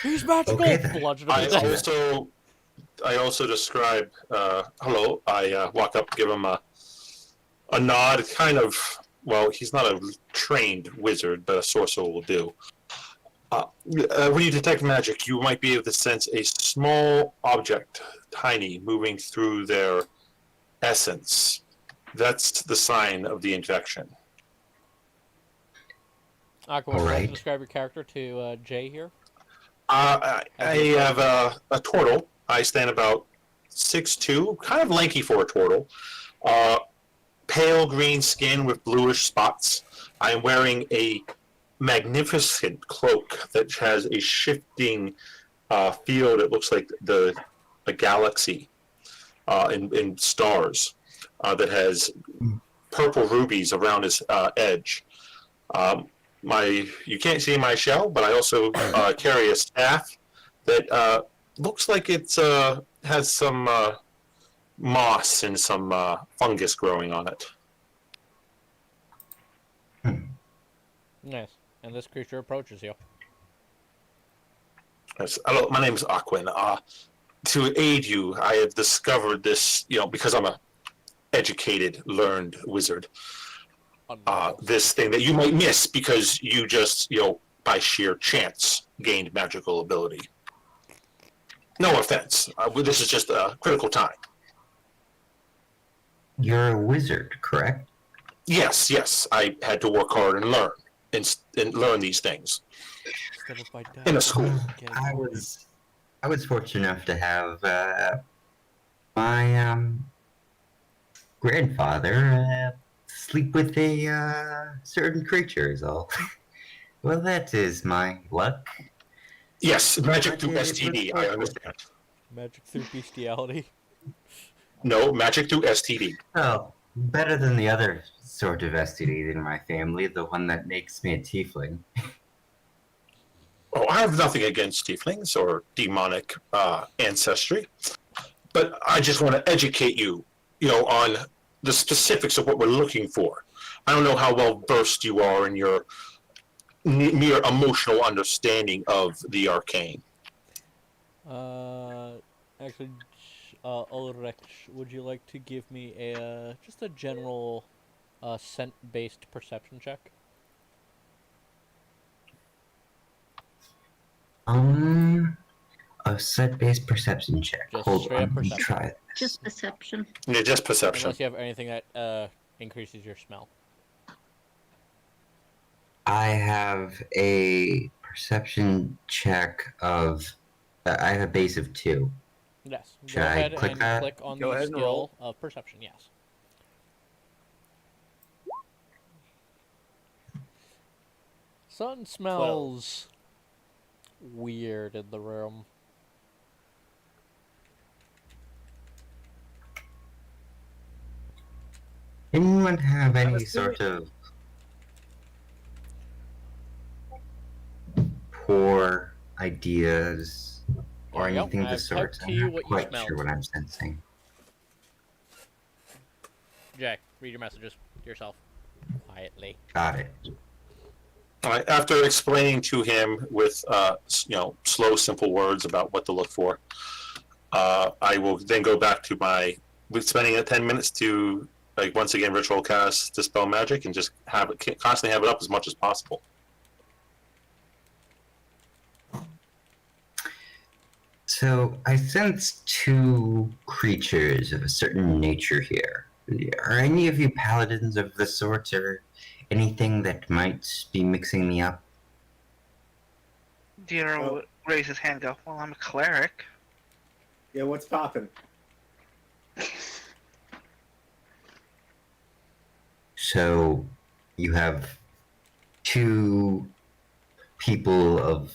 He's magical. Okay, then. Bludgeon him I to death. also describe. Hello. I walk up, give him a nod. Kind of. Well, he's not a trained wizard, but a sorcerer will do. When you detect magic, you might be able to sense a small object, tiny, moving through their essence. That's the sign of the infection. Aqua, would you like Alright. to describe your character to Jay here? I have a turtle. I stand about 6'2", kind of lanky for a turtle. Pale green skin with bluish spots. I am wearing a magnificent cloak that has a shifting field. It looks like a galaxy in stars that has purple rubies around its edge. You can't see my shell, but I also carry a staff that looks like it has some moss and some fungus growing on it. Yes. And this creature approaches you. Yes. Hello, my name is Aquin. to aid you, I have discovered this, because I'm a educated, learned wizard. This thing that you might miss because you just, by sheer chance, gained magical ability. No offense. This is just a critical time. You're a wizard, correct? Yes. I had to work hard and learn and learn these things in a school. I was fortunate enough to have my grandfather sleep with a certain creature is all. Well, that is my luck. Yes, magic through STD, I understand. Magic through bestiality. No, magic through STD. Well, better than the other sort of STD in my family, the one that makes me a tiefling. Oh, I have nothing against tieflings or demonic ancestry, but I just want to educate you, on the specifics of what we're looking for. I don't know how well versed you are in your mere emotional understanding of the arcane. Actually, Ulrich, would you like to give me just a general scent-based perception check? A set-based perception check. Just Hold straight up on, let me perception. try this. Just perception. Yeah, just perception. Unless you have anything that increases your smell. I have a perception check of. I have a base of 2. Yes. Should Go I ahead click and that? click on Go the ahead and skill roll. of perception, yes. Something smells weird in the room. Anyone have any Honestly- sort of poor ideas or There you go. anything of the I've sort? typed I'm to you not what you quite smelled. sure what I'm sensing. Jack, read your messages yourself. Quietly. Got it. All right, after explaining to him with, slow, simple words about what to look for, I will then go back to with spending 10 minutes to, once again, ritual cast Dispel Magic and just constantly have it up as much as possible. So I sense 2 creatures of a certain nature here. Are any of you paladins of the sort, or anything that might be mixing me up? Diro would raise his hand and go, well, I'm a cleric. Yeah, what's poppin'? So you have 2 people of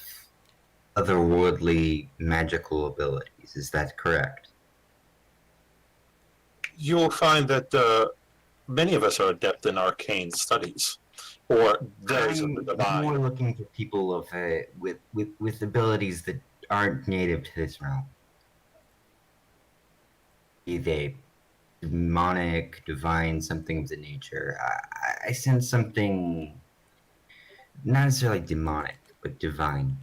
otherworldly magical abilities. Is that correct? You'll find that many of us are adept in arcane studies, or those of the I'm divine. more looking for people of with abilities that aren't native to this realm. Be they demonic, divine, something of the nature. I sense something not necessarily demonic, but divine.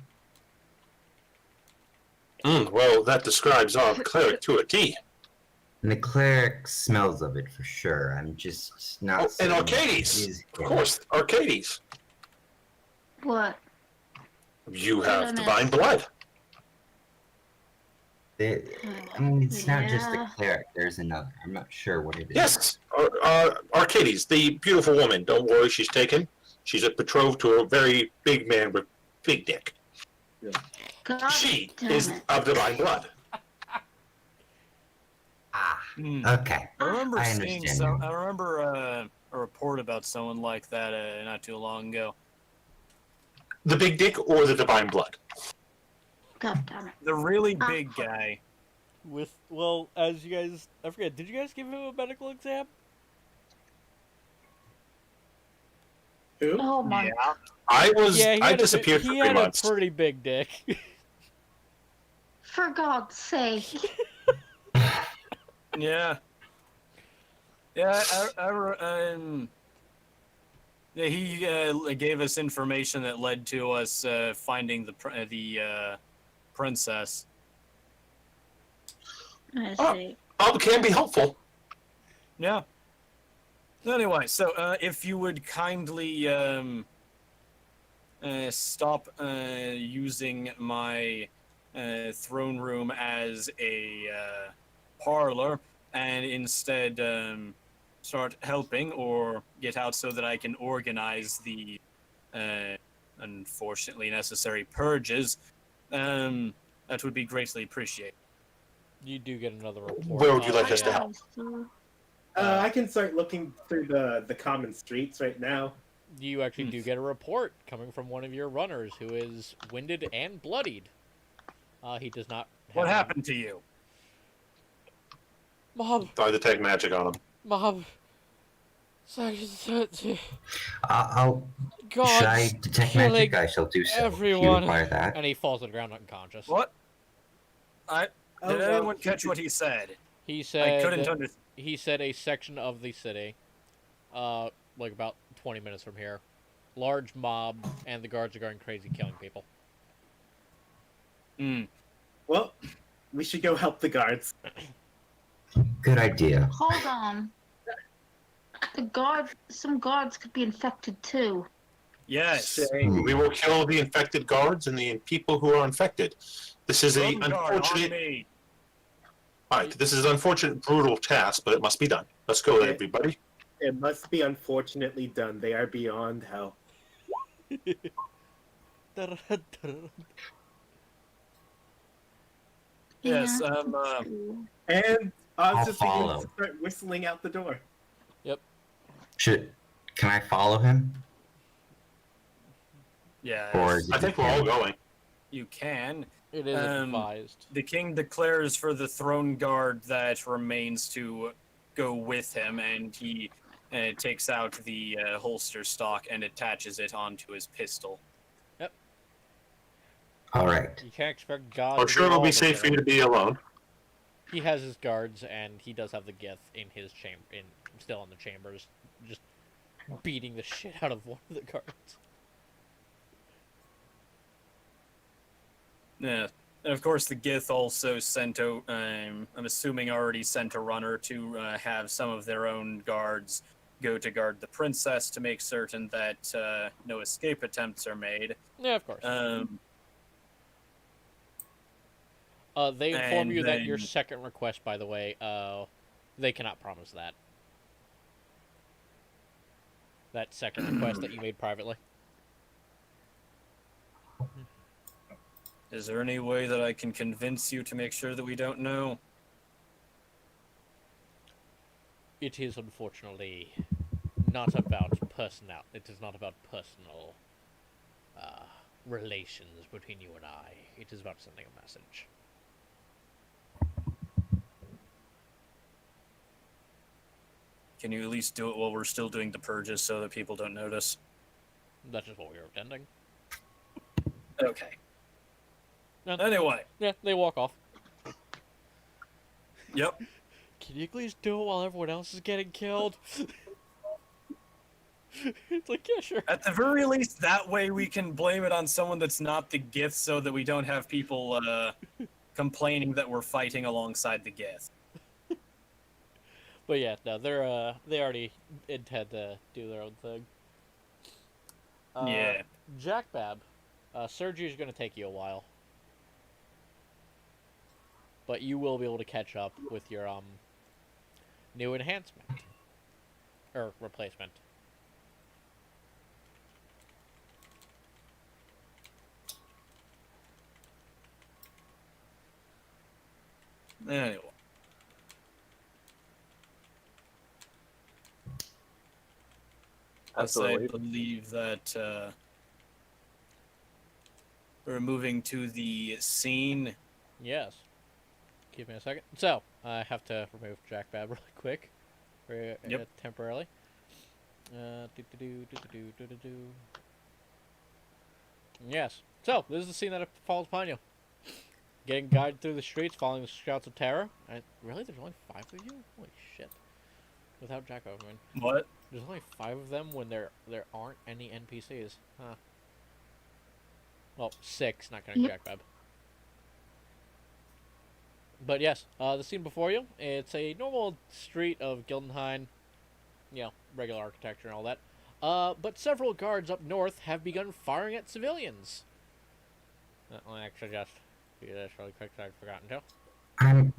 Well, that describes our cleric to a T. And the cleric smells of it for sure. I'm just not. And certain Arcades, it is of him. course, Arcades. What? You have Wait a divine minute. blood. I mean, it's not just the Yeah. cleric. There's another. I'm not sure what it is. Yes, Arcades, the beautiful woman. Don't worry, she's taken. She's betrothed to a very big man with big dick. God She damn is it. of divine blood. Ah, Hmm. okay. I remember I seeing understand some. now. I remember a report about someone like that not too long ago. The big dick or the divine blood? God damn it. The really big guy. As you guys, I forget, did you guys give him a medical exam? Who? Oh my. Yeah. I disappeared for 3 months. He had a pretty big dick. For God's sake. Yeah. Yeah. Yeah, he gave us information that led to us finding the princess. I Oh. see. Can be helpful. Yeah. Anyway, so if you would kindly stop using my throne room as a parlor and instead start helping or get out so that I can organize the unfortunately necessary purges, that would be greatly appreciated. You do get another report. Where would you like us to yeah. help? I can start looking through the common streets right now. You actually do get a report coming from one of your runners who is winded and bloodied. He does not have What happened to you? Mom, I detect magic on him. Mom. I'll. God, Should I detect magic? I shall do so. everyone. You require that. And he falls to the ground unconscious. What? Did well, anyone catch what he said? He said I couldn't understand. he said a section of the city, like about 20 minutes from here, large mob, and the guards are going crazy killing people. Well, we should go help the guards. Good idea. Hold on. Some guards could be infected too. Yes. We will kill the infected guards and the people who are infected. This is a Throne guard on unfortunate. me. Alright, this is an unfortunate, brutal task, but it must be done. Let's go, Yeah. everybody. It must be unfortunately done. They are beyond hell. Yes, Yeah, true. And I'll Oz just begins follow. to start whistling out the door. Can I follow him? Yeah. Or I think we're all going. You can. It is advised. The king declares for the throne guard that remains to go with him, and he takes out the holster stock and attaches it onto his pistol. All right. You can't expect God. I'm to sure do it'll all be of safe for it. you to be alone. He has his guards, and he does have the Gith in his still in the chambers, just beating the shit out of one of the guards. Yeah. And of course, the Gith also sent I'm assuming already sent a runner to have some of their own guards go to guard the princess to make certain that no escape attempts are made. Yeah, of course. They inform and you that your then- second request, by the way, they cannot promise that. That second request that you made privately. Is there any way that I can convince you to make sure that we don't know? It is unfortunately not about personal. It is not about personal relations between you and I. It is about sending a message. Can you at least do it while we're still doing the purges so that people don't notice? That's just what we were intending. Okay. No. Anyway. Yeah, they walk off. Yep. Can you please do it while everyone else is getting killed? It's like, yeah, sure. At the very least, that way we can blame it on someone that's not the Gith so that we don't have people complaining that we're fighting alongside the Gith. But yeah, no, they already intend to do their own thing. Yeah. Jack Bab, surgery is going to take you a while, but you will be able to catch up with your new enhancement or replacement. Anyway. As I Absolutely. believe that we're moving to the scene. Yes. Give me a second. So, I have to remove Jack Bab really quick. Yep. Temporarily. Yes. So, this is the scene that falls upon you. Getting guided through the streets, following the shouts of terror. Really? There's only 5 of you? Holy shit. Without Jack Overman. What? There's only 5 of them when there aren't any NPCs. Huh. Well, 6, not counting Yep. Jack Bab. But yes, the scene before you, it's a normal street of Gildenheim, regular architecture and all that. But several guards up north have begun firing at civilians. Let me actually just do this really quick, so I've forgotten to.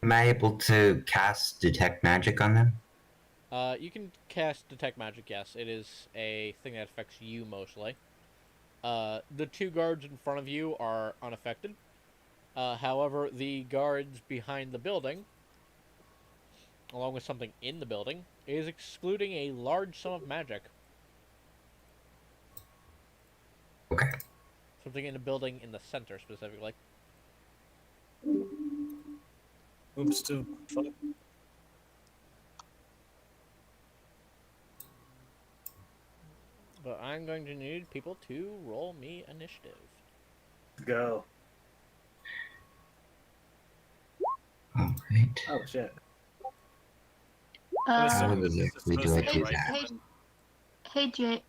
Am I able to cast Detect Magic on them? You can cast Detect Magic, yes. It is a thing that affects you mostly. The two guards in front of you are unaffected. However, the guards behind the building, along with something in the building, is excluding a large sum of magic. Okay. Something in the building in the center, specifically. Oops, to fuck. But I'm going to need people to roll me initiative. Go. Alright. Oh shit. How Listen, exactly do I do Hey, that? hey, Jay.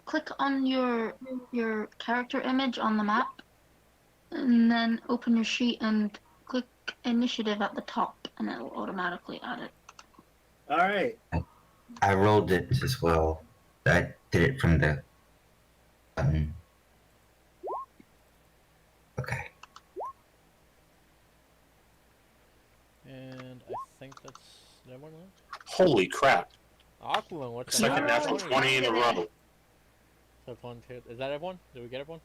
Click on your character image on the map, and then open your sheet and click initiative at the top, and it will automatically add it. All right. I rolled it as well. I did it from the button. Okay. And I think that's everyone. Holy crap! Aquilin, what's the Second Yeah. natural 20 in a row. So 1, 2. Is that everyone? Did we get everyone?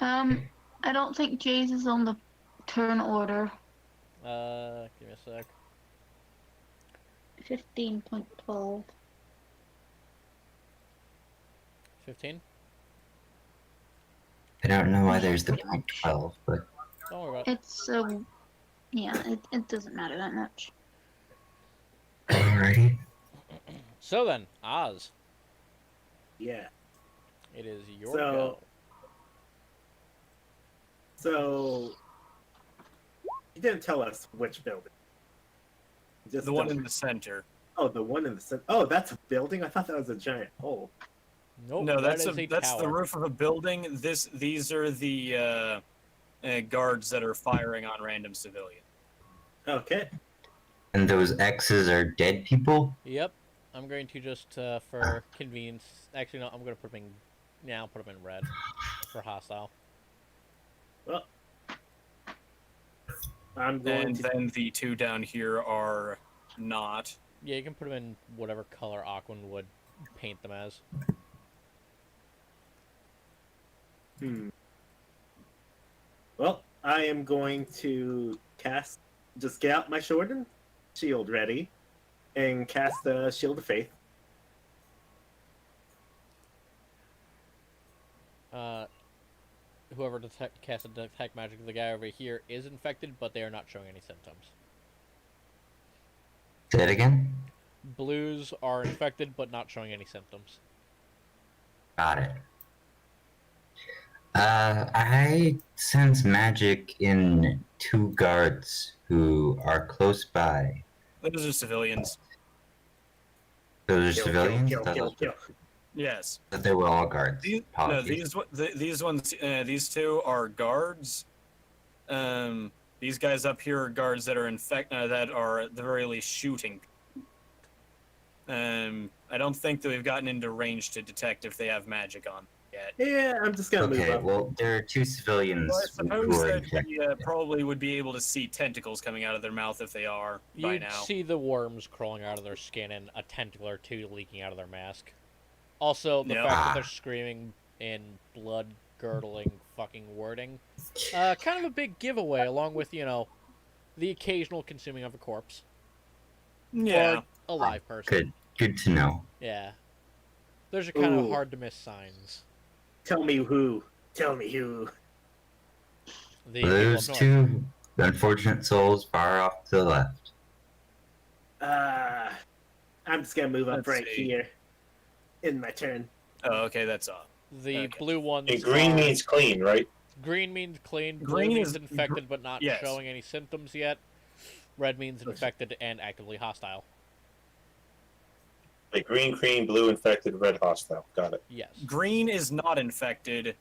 I don't think Jay's is on the turn order. Give me a sec. 15.12. 15? I don't know why there's the point 12, but Don't worry about it. It's yeah, it doesn't matter that much. alrighty. So then, Oz, Yeah. it is your So- go. So you didn't tell us which building. Just The one in the center. Oh, the one in the center. Oh, that's a building. I thought that was a giant hole. Nope, No, that that's is a that's the tower. roof of a building. These are the guards that are firing on random civilians. Okay. And those X's are dead people? Yep. I'm going to just, for convenience... Actually, no, I'm going to put them in... Yeah, I'll put them in red. For hostile. Well, I'm going And to. then the two down here are not. Yeah, you can put them in whatever color Aquin would paint them as. Well, I am going to cast. Just get out my sword and shield ready, and cast the Shield of Faith. Whoever casted detect magic, the guy over here, is infected, but they are not showing any symptoms. Say it again? Blues are infected, but not showing any symptoms. Got it. I sense magic in two guards who are close by. Those are civilians. Those are Kill, civilians? Kill, kill, kill, kill. Yes. That they were all guards. No, Apologies. these ones, these two are guards. These guys up here are guards that are that are at the very least shooting. I don't think that we've gotten into range to detect if they have magic on yet. Yeah, I'm just gonna move Okay, up. well, there are two civilians Well, I who suppose are that infected. we probably would be able to see tentacles coming out of their mouth if they are by You'd now. see the worms crawling out of their skin and a tentacle or two leaking out of their mask. Also, the Yeah. fact that they're screaming in blood-girdling fucking wording. Kind of a big giveaway, along with, the occasional consuming of a corpse. Yeah. Or a live person. Good to know. Yeah. Those are kind of Ooh. hard to miss signs. Tell me who. Tell me who. The people Those up north. two unfortunate souls far off to the left. I'm just gonna move up Let's right see. here. In my turn. Oh, okay, that's all. The Okay. blue ones And green are- means clean, right? Green means clean, blue Green means is- infected but not yes. showing any symptoms yet. Red means infected and actively hostile. Like green, blue, infected, red, hostile. Got it. Yes. Green is not infected.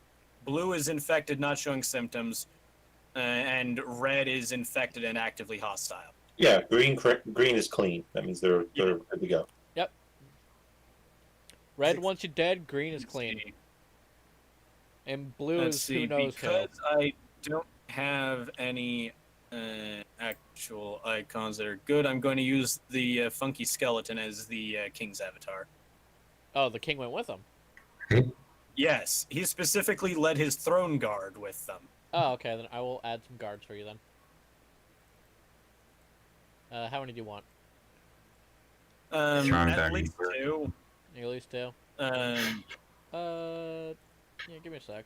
Blue is infected, not showing symptoms. and red is infected and actively hostile. Yeah, green is clean. That means they're good to go. Yep. Red once you're dead, green is Let's clean. see. And blue Let's is see, who knows because I don't have any actual icons that are good, I'm going to use the funky skeleton as the king's avatar. who. Oh, the king went with them. Yes, he specifically led his throne guard with them. Oh, okay, then I will add some guards for you then. How many do you want? Strong At guard. least 2. At least 2. Yeah, give me a sec.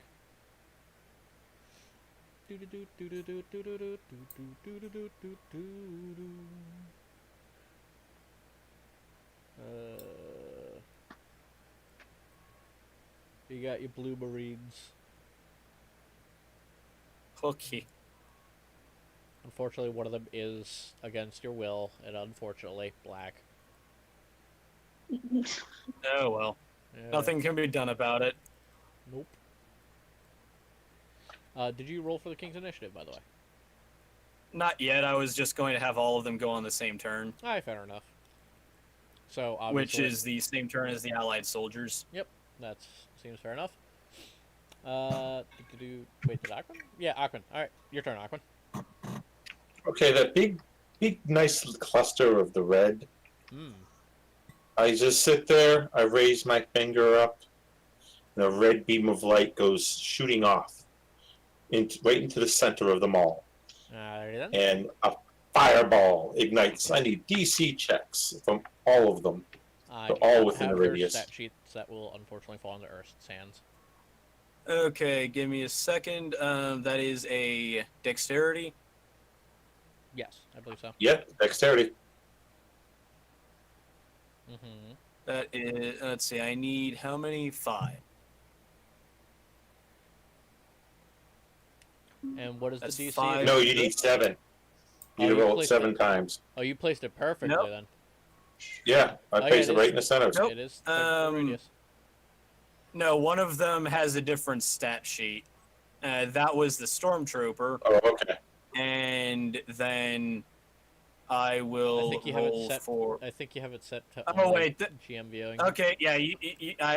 You got your blue marines. Okay. Unfortunately, one of them is against your will, and unfortunately, black. Oh well. Yeah. Nothing can be done about it. Nope. Did you roll for the king's initiative, by the way? Not yet. I was just going to have all of them go on the same turn, Alright, fair enough. So, which obviously, is the same turn as the allied soldiers. that seems fair enough. Wait, did Aquan? Yeah, Aquan. Alright, your turn, Aquan. Okay, that big, nice cluster of the red. Hmm. I just sit there. I raise my finger up. And a red beam of light goes shooting off, right into the center of them all. Alrighty then. And a fireball ignites. I need DC checks from all of them. I They're do all not within have the their radius. stat sheets that will unfortunately fall into Earth's hands. Okay, give me a second. That is a dexterity. Yes, I believe so. Yep, dexterity. Mm-hmm. That is. Let's see. I need how many? 5. And what is That's the DC? 5. No, you need 7. You need to you roll it placed 7 it. times. Oh, you placed it perfectly Nope. then. Yeah, I yeah, placed it it right is. in the center. Nope. It is the radius. No, one of them has a different stat sheet. That was the stormtrooper, Oh, okay. and then I will I think you have it roll set for. I think you have it set to Oh, only wait, GM viewing. Okay, yeah,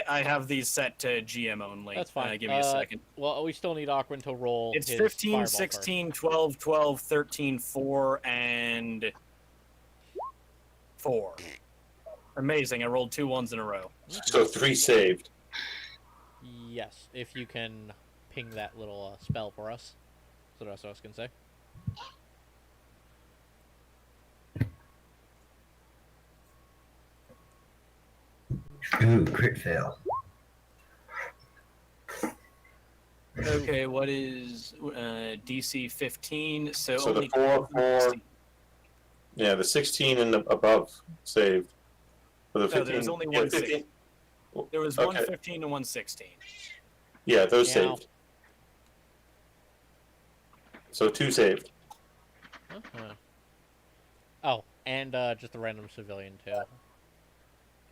I have these set to GM only. That's fine. Give me a second. Well, we still need Aquan to roll. It's his 15, fireball 16, 12, 12, 13, 4, and 4. Amazing, I rolled 2 1s in a row. first. So 3 saved. Yes, if you can ping that little spell for us. So that's what I was gonna say. Ooh, crit fail. Okay, what is DC 15? So So only the 4, 4. 16. Yeah, the 16 and the above saved. For the 15, No, there's only yeah, one 15. saved. There was Okay. 115 and 116. Yeah, those Now. saved. So 2 saved. Uh-huh. Oh, and just a random civilian too.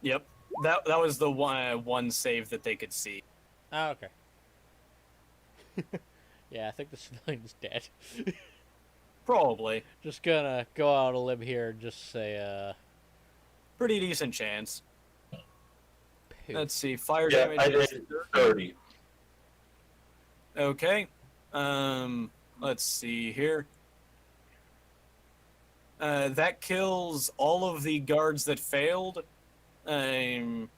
Yep, that was the one save that they could see. Oh, okay. Yeah, I think the civilian's dead. Probably. Just gonna go out on a limb here and just say, Pretty decent chance. poof. Let's see, fire Yeah, damage I is did 30. Okay. Let's see here. That kills all of the guards that failed, and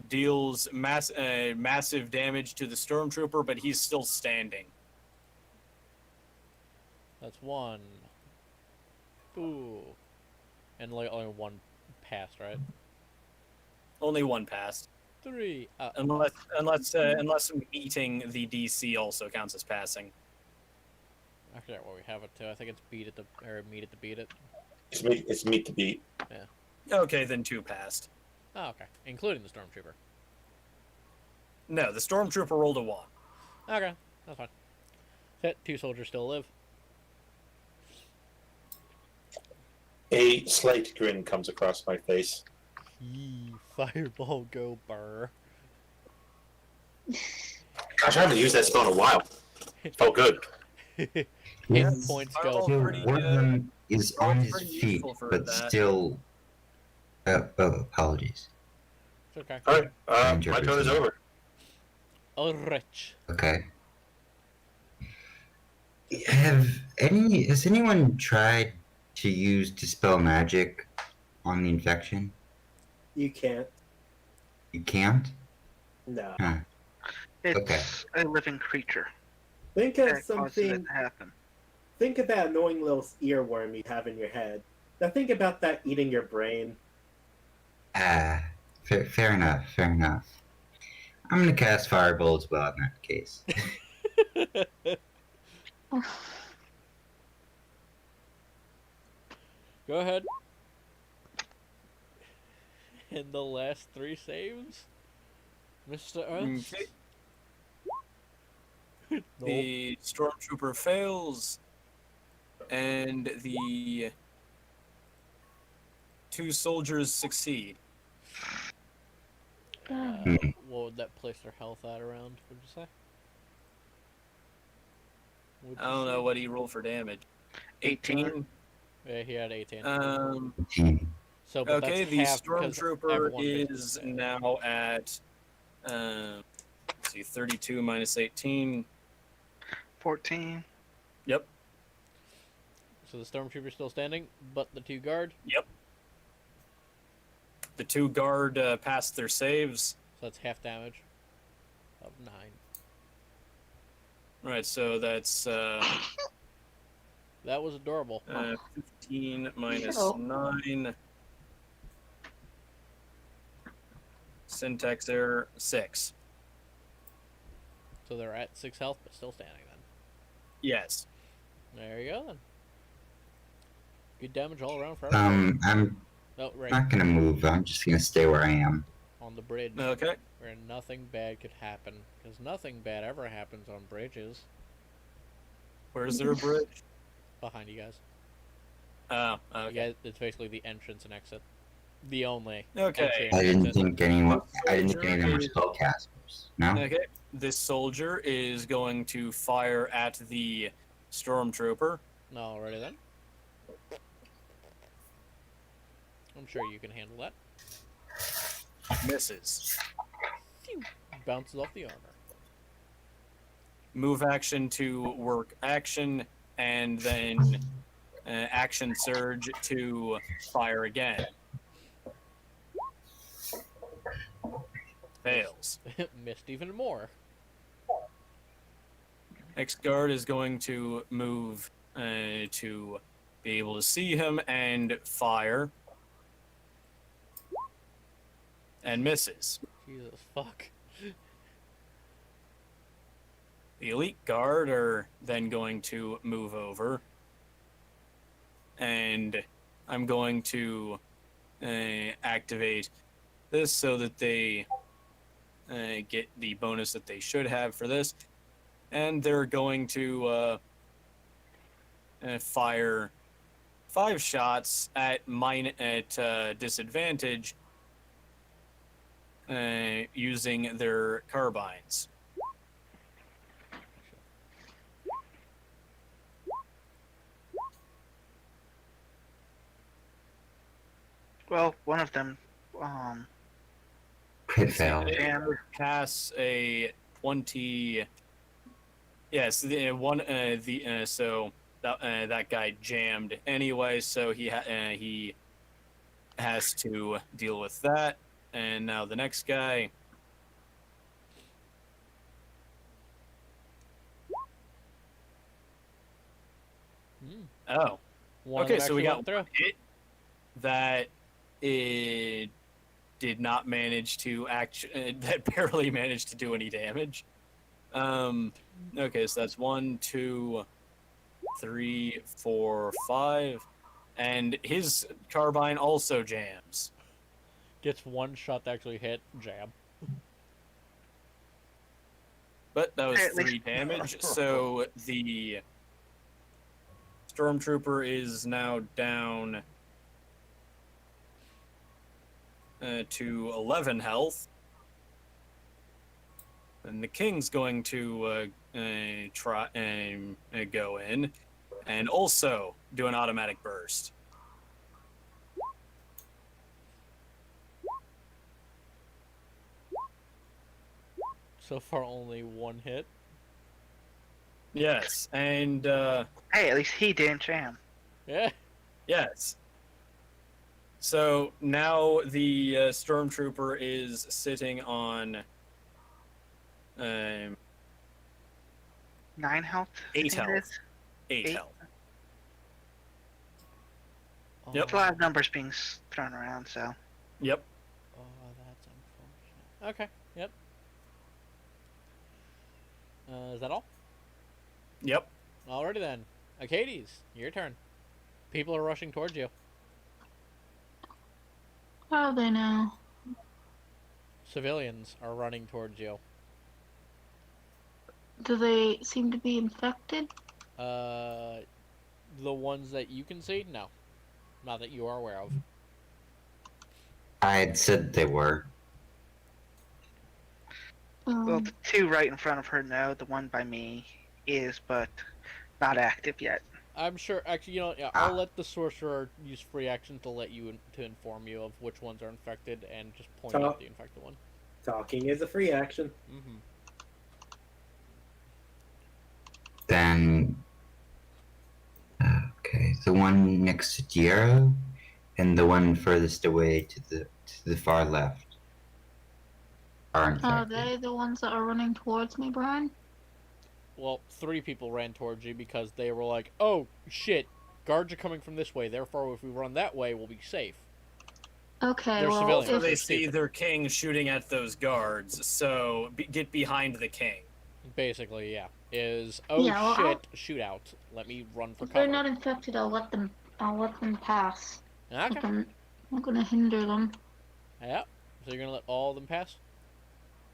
deals massive damage to the stormtrooper, but he's still standing. That's 1. Ooh. And like only 1 passed, right? Only 1 passed, 3. unless meeting the DC also counts as passing. I forget what we have it to. I think it's meet it to beat it. It's meat to beat. Okay, then 2 passed. Oh, okay. Including the stormtrooper. No, the stormtrooper rolled a 1. Okay, that's fine. Hit 2 soldiers still live. A slight grin comes across my face. Yee, fireball go burr. Gosh, I haven't used that spell in a while. Felt good. Hit Yes, points Fireball go. So pretty, one of them is on fireball's his pretty feet, useful for but that. still. Apologies. It's okay. All right, I my turn is interpreted. over. Oh, rich. Okay. Has anyone tried to use Dispel Magic on the infection? You can't. You can't? No. Huh. It's Okay. a living creature. Think of That causes something. it to happen. Think of that annoying little earworm you have in your head. Now think about that eating your brain. Fair enough, fair enough. I'm gonna cast Fireball as well in that case. Go ahead. And the last 3 saves? Mr. Ernst? Okay. Nope. The Stormtrooper fails, and the 2 soldiers succeed. What would that place their health at around, would you say? Would I you don't say? know what he rolled for damage. 18. Yeah, he had 18. So, but Okay, that's the half because Stormtrooper everyone is basically failed. now at, let's see, 32 minus 18. 14. Yep, So the stormtrooper's still standing, but the 2 guard. yep. The 2 guard passed their saves. So that's half damage of 9. Right, so that's That was adorable. 15 minus Ew. 9. Syntax error, 6. So they're at 6 health, but still standing then. Yes. There you go then. Good damage all around for everyone. I'm No, right. not gonna move. I'm just gonna stay where I am. On the bridge. Okay. Where nothing bad could happen. Because nothing bad ever happens on bridges. Where's their bridge? Behind you guys. Oh, You okay. guys, it's basically the entrance and exit. The only Okay. entry I and didn't exit. think anyone. I didn't think anyone were spellcasters. No. Okay. This soldier is going to fire at the Stormtrooper. Alrighty then. I'm sure you can handle that. Misses. Bounces off the armor. Move action to work action, and then action surge to fire again. Fails. Missed even more. Next guard is going to move to be able to see him and fire. And misses. Jesus fuck. The elite guard are then going to move over. And I'm going to activate this so that they get the bonus that they should have for this. And they're going to fire 5 shots at disadvantage using their carbines. Well, one of them, Crit fail. They pass a 20. Yes, the one so that guy jammed anyway, so he has to deal with that. And now the next guy. Oh, One okay. that So we actually got went one hit that it did not manage to that barely managed to do any damage. Okay, so that's 1, 2, 3, 4, 5, and his carbine also jams. Gets one shot to actually hit. Jab. But that was At 3 least- damage, so the Stormtrooper is now down to 11 health. Then the king's going to try and go in, and also do an automatic burst. So far, only one hit. Yes, and Hey, at least he didn't jam. Yeah. yes. So now the stormtrooper is sitting on 9 health. I 8 think it health. is. 8 Eight. health. Yep. There's a lot of numbers being thrown around, so. Yep. Oh, that's unfortunate. Okay. Yep. Is that all? Yep. Alrighty then. Arcades, your turn. People are rushing towards you. How are they now? Civilians are running towards you. Do they seem to be infected? The ones that you can see? No. Not that you are aware of. I had said they were. Well, the 2 right in front of her, no. The 1 by me is, but not active yet. I'm sure, actually, you know, yeah, I'll let the sorcerer use free action to let you, to inform you of which ones are infected and just point out the infected one. Talking is a free action. Mm-hmm. Then, okay, the one next to Diero, and the one furthest away to the far left are infected. Are they the ones that are running towards me, Brian? Well, 3 people ran towards you because they were like, oh, shit, guards are coming from this way, therefore if we run that way, we'll be safe. Okay, They're well, civilians. So if, they see their king shooting at those guards, so get behind the king. Basically, yeah. Oh Yeah, well, shit, shootout. Let me run for if they're cover. not infected, I'll let them pass. Okay. I'm not gonna hinder them. Yeah. So you're gonna let all of them pass?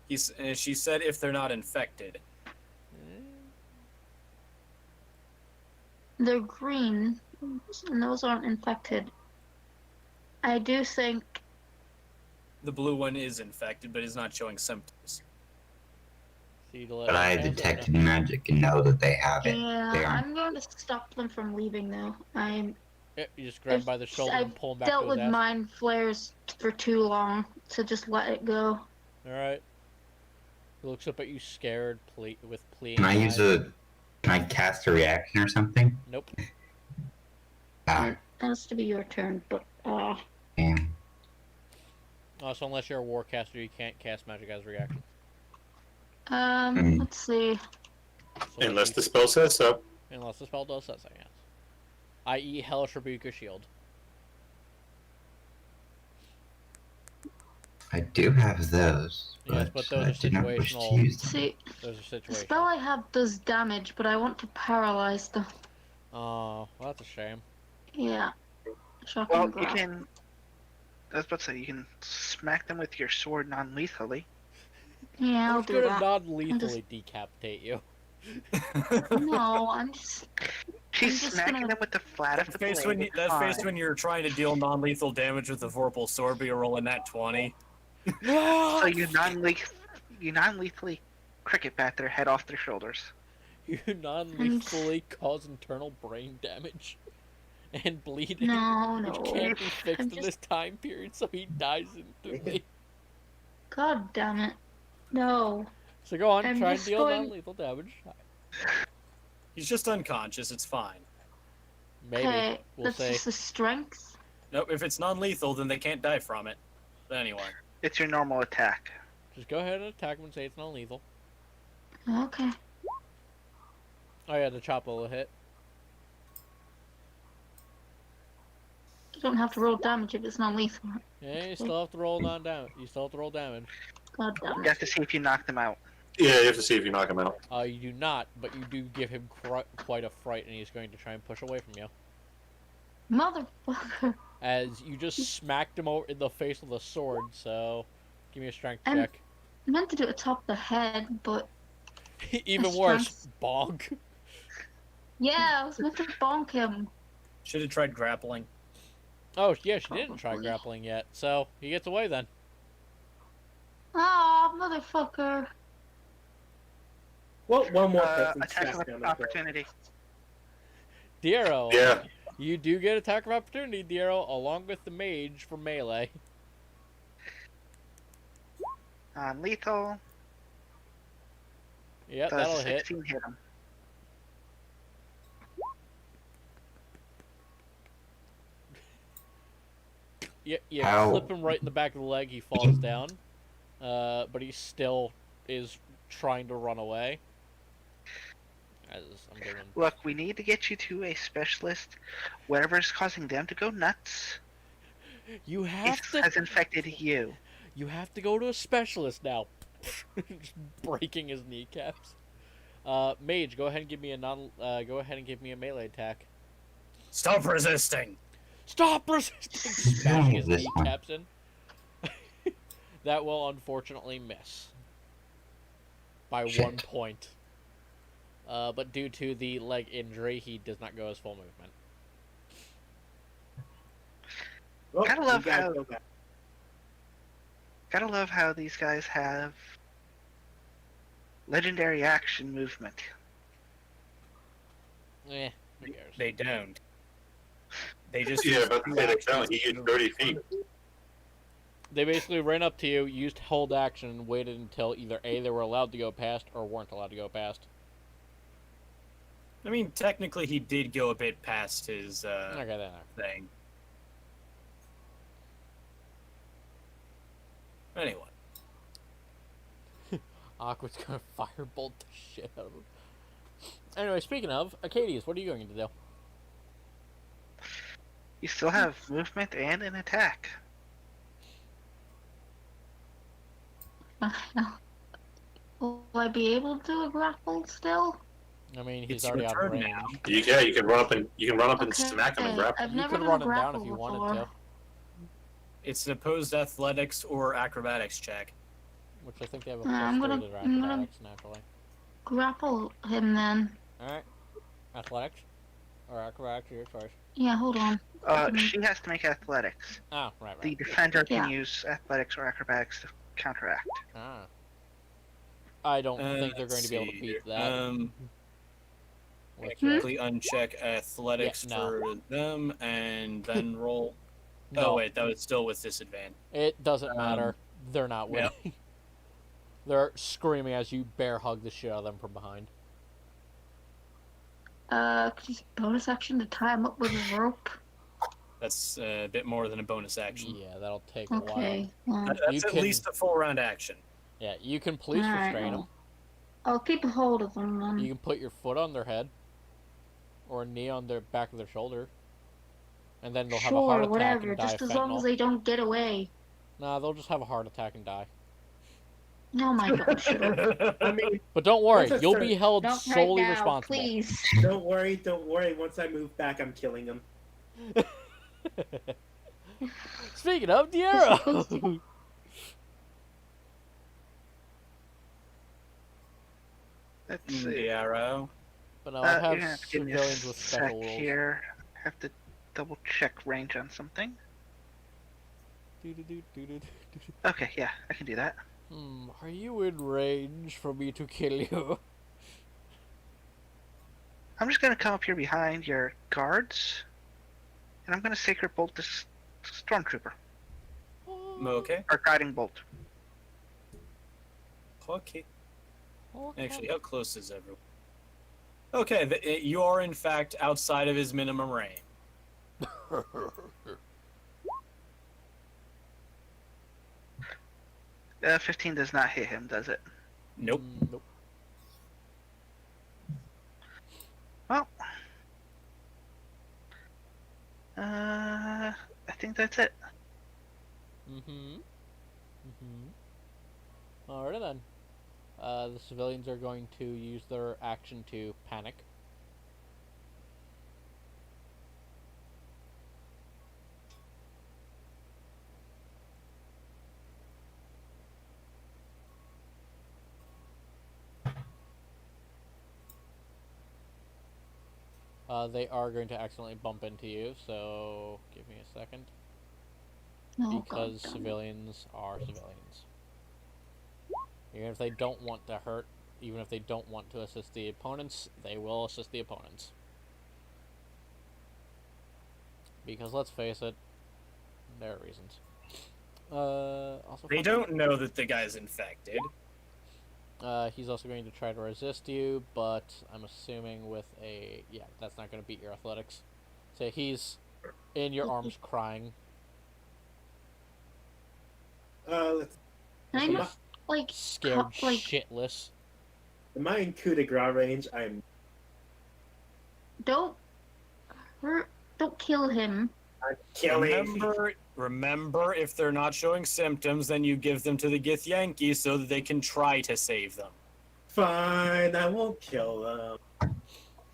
She said if they're not infected. They're green, and those aren't infected. I do think. The blue one is infected, but is not showing symptoms. But I detected magic and know that they have it. Yeah, They aren't. I'm going to stop them from leaving though. Yeah, you just grab him by the shoulder and pull him back dealt to his with ass. mind flares for too long to just let it go. Alright. He looks up at you scared, with pleading Can I eyes. can I cast a reaction or something? Nope. Ah, It has to be your turn, but damn. So unless you're a warcaster, you can't cast magic as a reaction. let's see. So Unless the spell says so. Unless the spell does that, yes. I.e. Hellish Rebuke or Shield. I do have those, Yes, but, but those I are did not wish to situational. use them. See, Those are the situational. spell I have does damage, but I want to paralyze them. Oh, well, that's a shame. Yeah. Shock Well, and you grasp. can. I was about to say, you can smack them with your sword non lethally. Yeah, I'll I'm do gonna that. non-lethally decapitate you. No, I'm just. She's just smacking gonna- them with the flat of the blade. That face when you're trying to deal non-lethal damage with a vorpal sword, but you're rolling that 20. So you non-lethally cricket bat their head off their shoulders. You non-lethally cause internal brain damage and bleeding, No, which no. can't be fixed I'm in just- this time period, so he dies instantly. God damn it. No. So go on, I'm try and just deal going- non-lethal damage. He's just unconscious, it's fine. Maybe. Okay, We'll that's say. just a strength. Nope, if it's non-lethal, then they can't die from it. But anyway. It's your normal attack. Just go ahead and attack him and say it's non-lethal. Okay. Oh yeah, the chop will hit. You don't have to roll damage if it's not lethal. Yeah, you still have to roll non-damage. You still have to roll damage. God damn You it. have to see if you knock them out. Yeah, you have to see if you knock him out. You do not, but you do give him quite a fright, and he's going to try and push away from you. Motherfucker. As you just smacked him over in the face with a sword, so give me a strength I'm- check. I meant to do it atop the head, but Even a worse, bonk. yeah, I was meant to bonk him. Should have tried grappling. Oh yeah, she didn't try Probably. grappling yet, so he gets away then. Ah, motherfucker. Well, one more person Attack smacked of down on the opportunity. Diero, Yeah. you do get attack of opportunity, Diero, along with the mage for melee. Lethal. Yep, Does that'll a hit. 16 hit him? You Ow. clip him right in the back of the leg, he falls down. But he still is trying to run away. As I'm doing. Look, we need to get you to a specialist. Whatever's causing them to go nuts You have to. has infected you. You have to go to a specialist now. Just breaking his kneecaps. Mage, go ahead and give me a go ahead and give me a melee attack. Stop resisting. Stop resisting! Smashing his This one. kneecaps in. That will unfortunately miss. By Shit. 1 point. But due to the leg injury, he does not go his full movement. Well, Gotta love you guys how- go back. Gotta love how these guys have legendary action movement. Who cares? They don't. They just Yeah, use but two they actions count. He to used move 30 forward. feet. They basically ran up to you, used hold action, and waited until either A, they were allowed to go past, or weren't allowed to go past. I mean, technically, he did go a bit past his Okay, there. thing. Anyway, Aqua's gonna firebolt the shit out of him. Anyway, speaking of, Acadius, what are you going to do? You still have movement and an attack. Will I be able to do a grapple still? I mean, he's it's already your out of turn range. now. You can run up and Okay, smack him and grapple. I've You never could done run a him down grapple if you before. wanted to, It's an opposed athletics or acrobatics check. which I think they have a I'm plus 3 gonna- to their I'm gonna- acrobatics, naturally. Grapple him then. Alright. Athletics? Or acrobatics, your choice. Yeah, hold on. She has to make athletics. Oh, right. The defender Yeah. can use athletics or acrobatics to counteract. Ah. I don't think they're Let's going to be able to see beat here. that. Which, Quickly uncheck athletics Yeah, no. for them and then roll. no, Oh wait, that was still with disadvantage. it doesn't matter. They're not yeah. winning. They're screaming as you bear hug the shit out of them from behind. Could you use bonus action to tie him up with a rope? That's a bit more than a bonus action. Yeah, that'll take a while. Okay. That's You at can- least a full round action. Yeah, you can police Alright, restrain them. well. I'll keep a hold of them then. You can put your foot on their head, or a knee on their back of their shoulder, and then they'll have a heart Sure, attack whatever. and die Just of as long as fentanyl. they don't get away. Nah, they'll just have a heart attack and die. Oh my gosh. I mean, But don't worry, Once I you'll start- be held Don't solely right now, responsible. please. don't worry. Once I move back, I'm killing him. Speaking of You're supposed Diero, Let's see. The arrow. but no, I You're have gonna have to give me a civilians with sec special rules. here. Have to double check range on something. Doo-doo-doo-doo-doo-doo. Okay, yeah, I can do that. Are you in range for me to kill you? I'm just gonna come up here behind your guards, and I'm gonna sacred bolt this stormtrooper Okay. or guiding bolt. Okay. Okay. Actually, how close is everyone? Okay, you are in fact outside of his minimum range. 15 does not hit him, does it? Nope. Nope. Well, I think that's it. Alright then. The civilians are going to use their action to panic. They are going to accidentally bump into you, so give me a second. Oh, Because God. civilians are civilians. Even if they don't want to hurt even if they don't want to assist the opponents, they will assist the opponents. Because let's face it, there are reasons. Also, They don't know that the guy's infected. he's also going to try to resist you, but I'm assuming with a... Yeah, that's not going to beat your athletics. So he's in your arms crying. Let's. Can I Am I- just, like, Scared like, shitless. Am I in coup de grace range? I'm don't kill him. killing. Remember, if they're not showing symptoms, then you give them to the Githyanki so that they can try to save them. Fine, I won't kill them.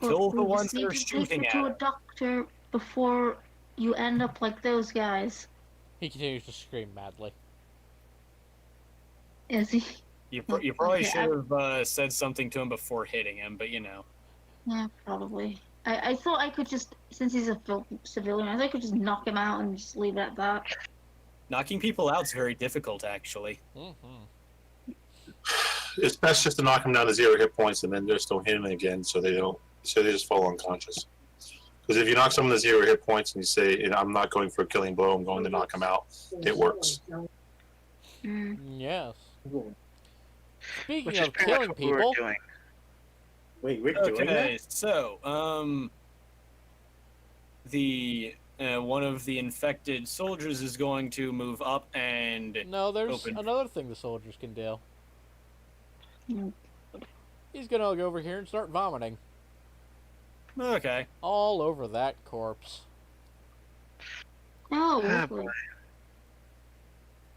Kill the We ones just that need are to take shooting you at to a him. doctor before you end up like those guys. He continues to scream madly. Is he? You probably Okay, should have said something to him before hitting him, but you know. Yeah, probably. I thought I could just, since he's a civilian, I thought I could just knock him out and just leave it at that. Knocking people out's very difficult, actually. Mm-hmm. It's best just to knock them down to 0 hit points, and then they're still hitting again, so they just fall unconscious. Because if you knock someone to 0 hit points and you say, "I'm not going for a killing blow, I'm going to knock him out," it works. Mm. Yes. Speaking Which is of pretty much killing what we were people, doing. Wait, we're doing Okay, that? so one of the infected soldiers is going to move up and no, there's open. another thing the soldiers can do. Mm. He's gonna go over here and start vomiting Okay. all over that corpse. Oh, Ah, lovely. boy.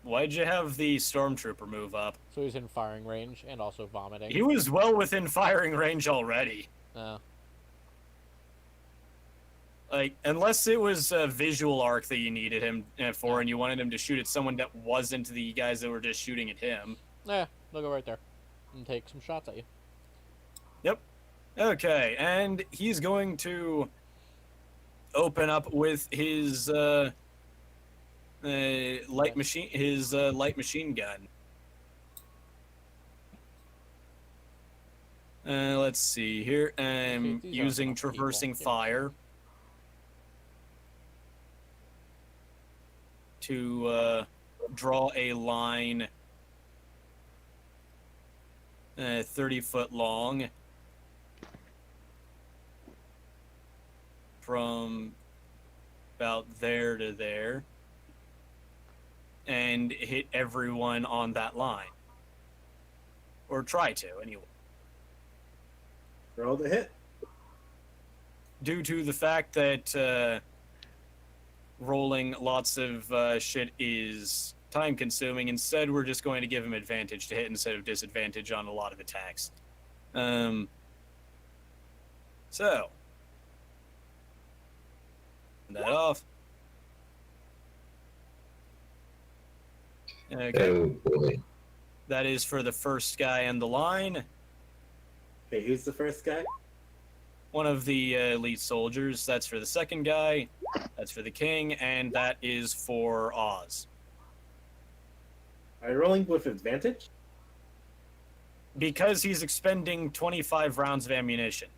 Why'd you have the stormtrooper move up? So he's in firing range and also vomiting. He was well within firing range already. Like, unless it was a visual arc that you needed him for, and you wanted him to shoot at someone that wasn't the guys that were just shooting at him. Yeah, they'll go right there and take some shots at you. Okay, and he's going to open up with his light machine gun. Let's see here. These aren't Using enough people. traversing Here. fire to draw a line 30 foot long from about there to there and hit everyone on that line. Or try to, anyway. Roll the hit. Due to the fact that rolling lots of shit is time consuming, instead we're just going to give him advantage to hit instead of disadvantage on a lot of attacks. So that off. Okay, Oh boy. that is for the first guy on the line. Okay, who's the first guy? One of the elite soldiers. That's for the second guy. That's for the king, and that is for Oz. Are you rolling with advantage? Because he's expending 25 rounds of ammunition.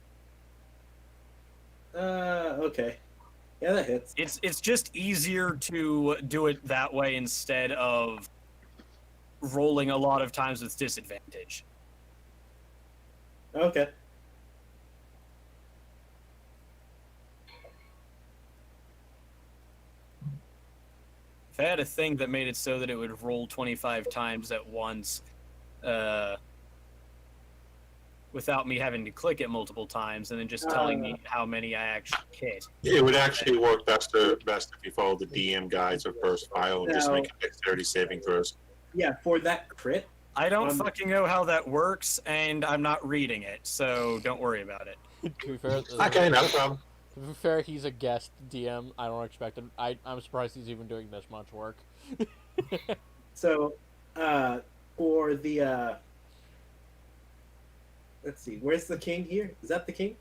Okay. Yeah, that hits. It's just easier to do it that way instead of rolling a lot of times with disadvantage. Okay. If I had a thing that made it so that it would roll 25 times at once, without me having to click it multiple times and then just telling me how many I actually hit. It would actually work best if you follow the DM guides or first file and just No. make dexterity saving throws. Yeah, for that crit. I don't fucking know how that works, and I'm not reading it, so don't worry about it. To be fair, Okay, not a problem. to be fair, he's a guest DM. I don't expect him. I'm surprised he's even doing this much work. So, for the let's see, where's the king here? Is that the king?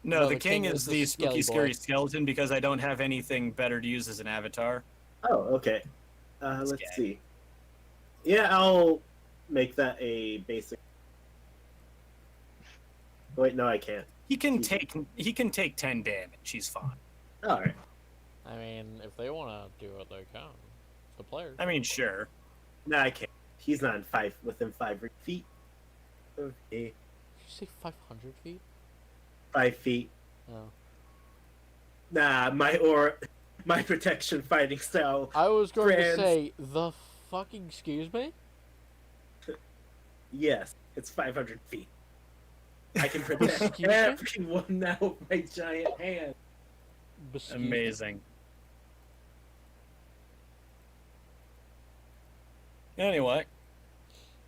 No, No, the the king king is is the the skelly spooky, scary boy. skeleton because I don't have anything better to use as an avatar. Oh, okay. Let's Okay. see. Yeah, I'll make that a basic. Wait, no, I can't. He can take 10 damage. He's fine. All right. I mean, if they want to do it, they can. The players. I mean, sure. No, I can't. He's not within 5 feet of me. Did you say 500 feet? 5 feet. Oh. Nah, my protection fighting style. I was going to Friends. say, the fucking excuse me? Yes, it's 500 feet. I can protect Excuse me? everyone now with my giant hand. Excuse me? Amazing. Anyway,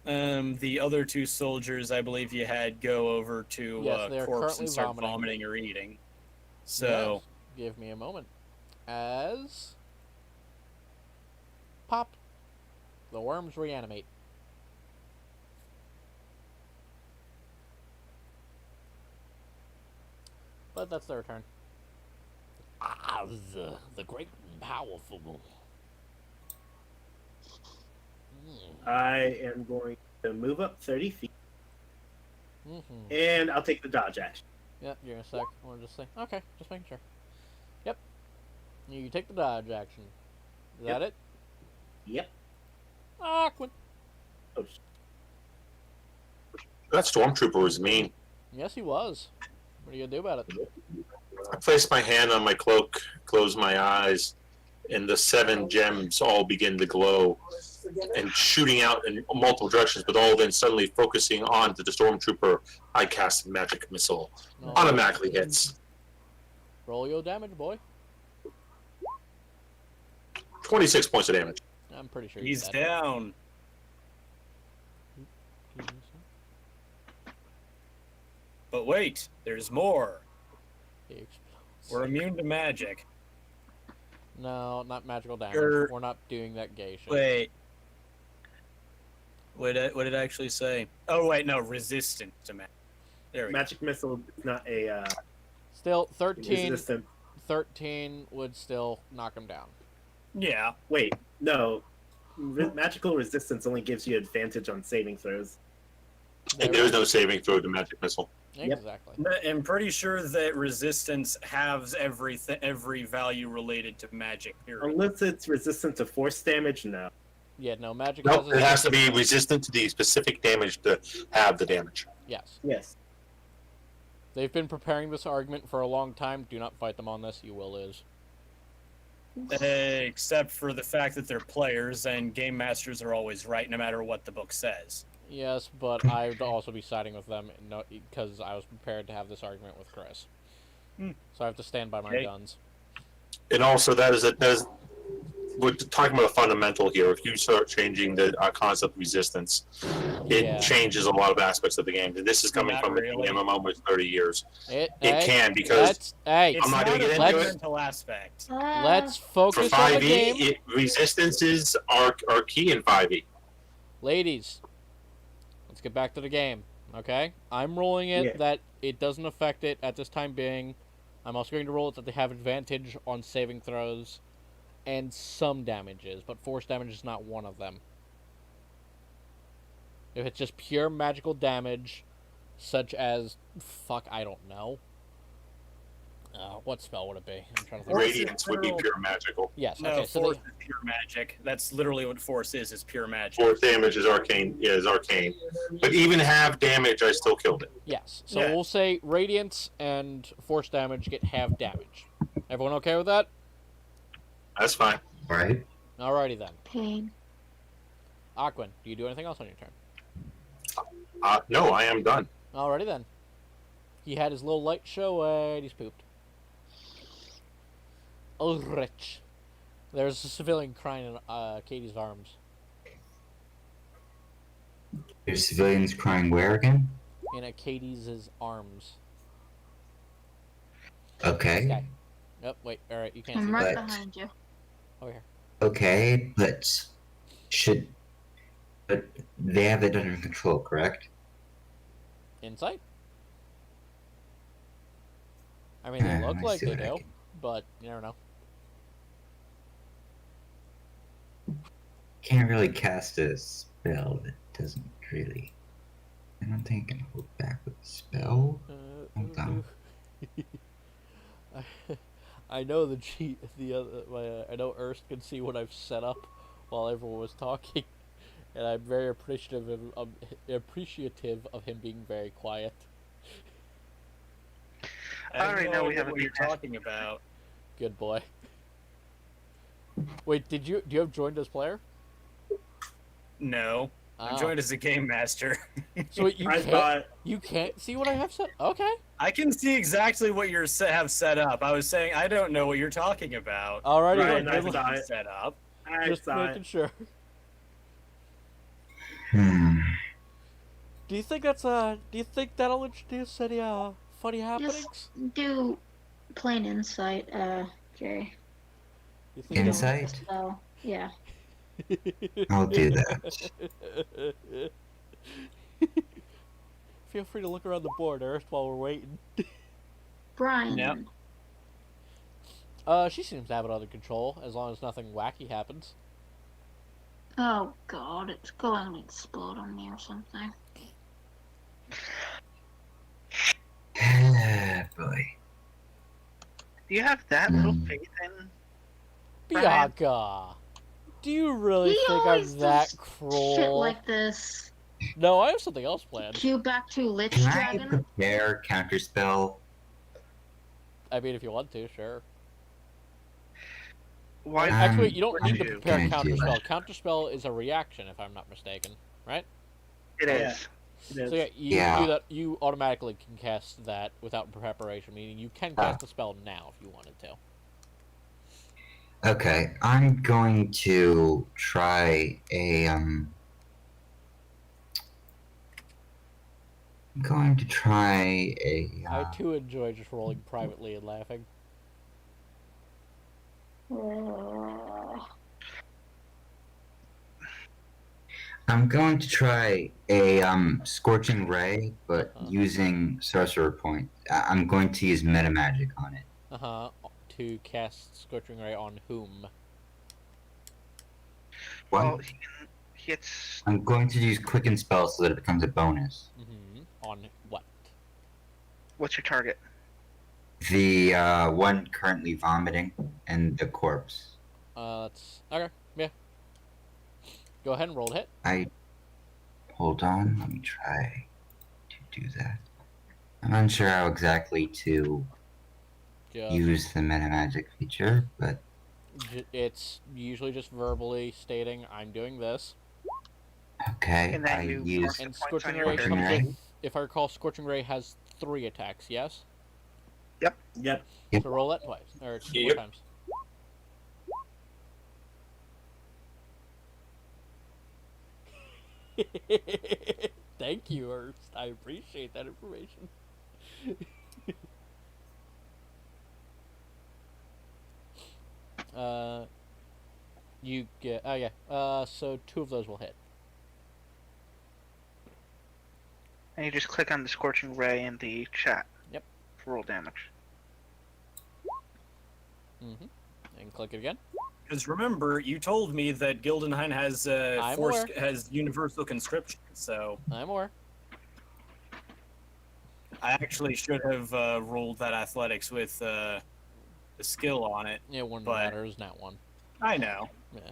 the other 2 soldiers, I believe you had go over to Yes, they are corpse currently and start vomiting. vomiting or eating. So, Yes, give me a moment. As pop, the worms reanimate. But that's their turn. The great and powerful. I am going to move up 30 feet, Mm-hmm. and I'll take the dodge action. Yep, you're in a sec. I want to just say, okay, just making sure. Yep. You take the dodge action. Is that it? Yep. Awkward. Oh, That stormtrooper was mean. Yes, he was. What are you gonna do about it? I placed my hand on my cloak, closed my eyes, and the 7 gems all begin to glow and shooting out in multiple directions, but all then suddenly focusing on to the stormtrooper. I cast a magic missile. No. Automatically hits. Roll your damage, boy. 26 points of damage. I'm pretty sure he's dead. down. But wait, there's more. He explodes. We're immune to magic. No, not magical damage. You're- We're not doing that gay shit. Wait. What did it actually say? Oh, wait, no, resistant to magic. There we go. Magic missile is not a Still, 13, resistant. 13 would still knock him down. Yeah. Wait, no. Magical resistance only gives you advantage on saving throws. And there's no saving throw to magic missile. Exactly. I'm pretty sure that resistance halves every value related to magic, period. Unless it's resistant to force damage, no. Yeah, no, magic Nope, a it has to be resistant to the specific damage to have the damage. Yes. Yes. They've been preparing this argument for a long time. Do not fight them on this. You will lose. Except for the fact that they're players and game masters are always right no matter what the book says. Yes, but I would also be siding with them because I was prepared to have this argument with Chris. So I have to stand by my Okay. guns. And also, we're talking about a fundamental here. If you start changing the concept of resistance, it Yeah. changes a lot of aspects of the game. And this is coming Not from really. the MMO with 30 years. It It can, because It's I'm not not gonna a get into it. fundamental aspect. let's for focus on the 5e, game. resistances are key in 5e. Ladies, let's get back to the game, okay? I'm rolling it Yeah. that it doesn't affect it at this time being. I'm also going to roll it that they have advantage on saving throws and some damages, but force damage is not one of them. If it's just pure magical damage, such as, fuck, I don't know. What spell would it be? I'm trying to think. Radiance would be pure magical. Yes, No, okay, so force they, is pure magic. That's literally what force is pure magic. Force damage is arcane. Yeah, is arcane. But even half damage, I still killed it. yes. So Yeah. we'll say Radiance and Force damage get half damage. Everyone okay with that? That's fine. Right? Alrighty then. Pain. Aquin, do you do anything else on your turn? No, I am done. Alrighty then. He had his little light show and he's pooped. Ulrich. There's a civilian crying in Katie's arms. There's civilians crying where again? In Katie's arms. Okay. Okay. Nope, wait, alright, you can't see I'm that. right But- behind you. Over here. Okay, but but they have it under control, correct? Insight? I mean, they Let look me like see they what I do, can- but you never know. Can't really cast a spell that doesn't really. I don't think I can hold back with a spell. Hold on. I know the cheat. I know Erst can see what I've set up while everyone was talking, and I'm very appreciative of him being very quiet. I have already no know we idea have a what new you're test. talking about. Good boy. Wait, do you have joined as player? No, I'm joined as a game master. So you I can't thought you can't see what I have set? Okay. I can see exactly what you have set up. I was saying I don't know what you're talking about. Alrighty, Ryan, then, I good saw luck. it. Set up. I Just saw making it. sure. Hmm. Do you think that'll introduce any funny happenings? Just do plain insight, Jay. You think You don't need Insight? the spell. Yeah. I'll do that. Feel free to look around the board, Earth, while we're waiting. Brian. Yep. She seems to have it under control, as long as nothing wacky happens. Oh god, it's going to explode on me or something. Boy. Do you have that little faith in? Brian? Bianca! Do you really He think always I'm that does cruel? shit like this. No, I have something else planned. Cue back to Lich Can I Dragon. prepare counterspell? I mean, if you want to, sure. Why? Actually, you don't what need do to you prepare gonna do counterspell. that? Counterspell is a reaction, if I'm not mistaken, right? It Yeah. is. It is. So yeah, you Yeah. do that. You automatically can cast that without preparation, meaning you can cast the spell now if you wanted to. Okay, I'm going to try I'm going to try I too enjoy just rolling privately and laughing. I'm going to try a scorching ray, but Uh-huh. using sorcerer point. I'm going to use meta magic on it. To cast Scorching Ray on whom? What? Well, he gets. I'm going to use quicken spell so that it becomes a bonus. On what? What's your target? The one currently vomiting and the corpse. That's okay. Yeah. Go ahead and roll to hit. Hold on, let me try to do that. I'm unsure how exactly to use the meta magic feature, but It's usually just verbally stating, "I'm doing this." okay. And then I you use And points Scorching on your Ray Scorching comes Ray. with, if I recall, Scorching Ray has 3 attacks. Yes. Yep. Yep. So roll that twice, or 2 more Yep. times. Thank you, Ernst. I appreciate that information. You get. Oh yeah. So 2 of those will hit. And you just click on the Scorching Ray in the chat. Yep. For roll damage. And click it again. Because remember, you told me that Gildenheim has I'm aware. has universal conscription, so I'm aware. I actually should have rolled that athletics with the skill on it. Yeah, one But- matters, not one. I know. Yeah.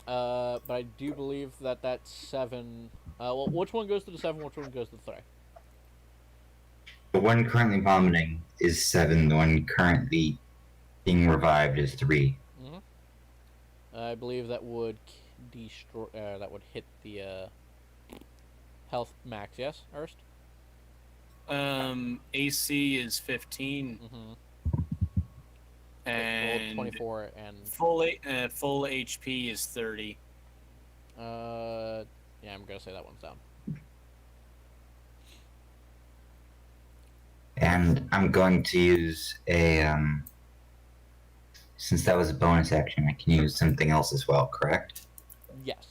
But I do believe that that's 7. Well, which one goes to the 7? Which one goes to the 3? The one currently vomiting is 7. The one currently being revived is 3. I believe that would destroy. That would hit the health max. Yes, Erst. AC is 15, and Roll 24 and. full HP is 30. Yeah, I'm gonna say that one's down. And I'm going to use a since that was a bonus action, I can use something else as well, correct? Yes,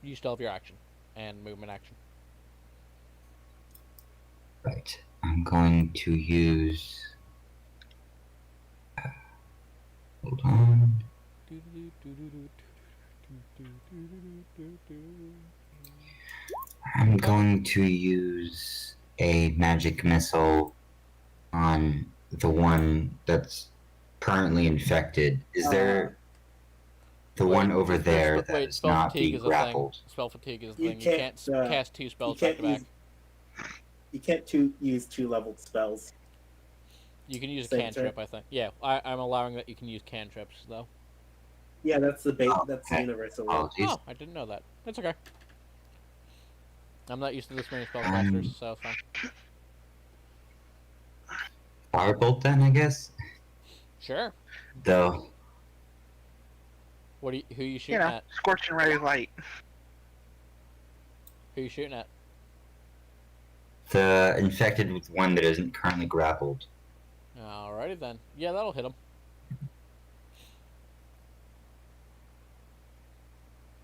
you still have your action and movement action. Right. I'm going to use hold on. I'm going to use a magic missile on the one that's currently infected. Is there the one over there that is spell not fatigue being is a thing. grappled? Spell fatigue is a You thing. You can't can't, cast 2 spells you back can't to back. You can't use 2-leveled spells. You can use a Same cantrip, turn. I think. Yeah, I'm allowing that you can use cantrips, though. Yeah, that's the Oh, that's okay. the universal one. Apologies. Oh, I didn't know that. That's okay. I'm not used to this many spellcasters, so it's fine. Firebolt then, I guess? Sure. Though, Who you You shooting know, at? scorching ray light. Who you shooting at? the infected with one that isn't currently grappled. Alrighty then. Yeah, that'll hit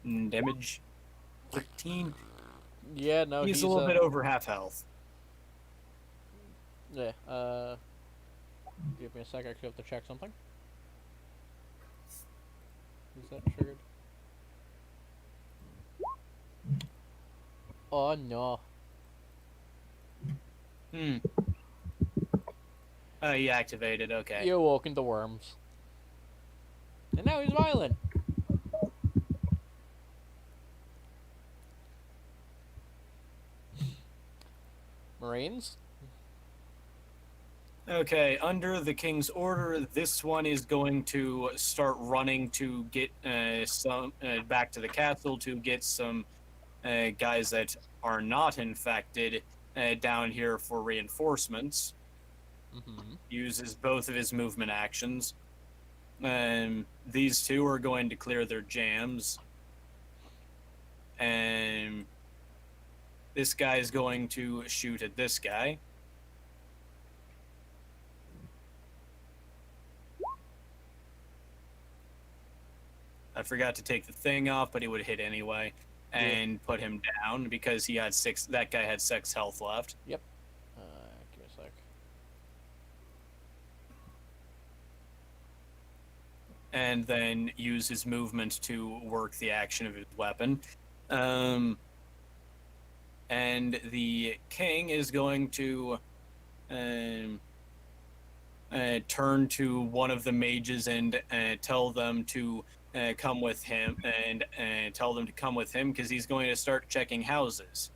him. Damage 13. Yeah, no, He's a little bit over half health. Yeah, give me a sec, I actually have to check something. Is that triggered? Oh no. Oh, he activated, okay. You awoken the worms. And now he's violent. Marines? Okay, under the king's order, this one is going to start running to get some back to the castle to get some guys that are not infected down here for reinforcements. Mm-hmm. Uses both of his movement actions. These two are going to clear their jams. And this guy is going to shoot at this guy. I forgot to take the thing off, but he would hit anyway and put him down because he had 6. That guy had 6 health left. Yep. Give me a sec. And then use his movement to work the action of his weapon. And the king is going to turn to one of the mages and tell them to come with him, and tell them to come with him because he's going to start checking houses.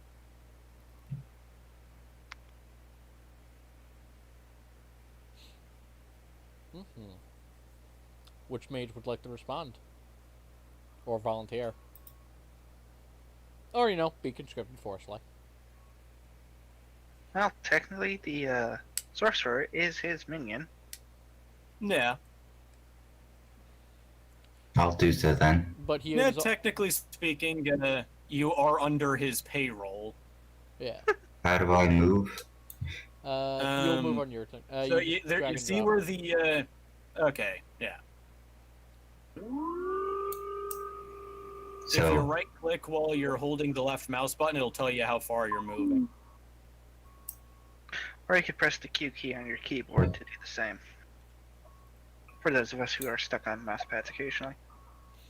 Mm-hmm. Which mage would like to respond? Or volunteer? Or, be conscripted forcefully. Well, technically, the sorcerer is his minion. Yeah. I'll do so then. But he Yeah, is... technically speaking, you are under his payroll. Yeah. How do I move? You'll move on your turn. So you see where the okay, yeah. If you So, right click while you're holding the left mouse button, it'll tell you how far you're moving. Or you could press the Q key on your keyboard to do the same. For those of us who are stuck on mouse pads occasionally.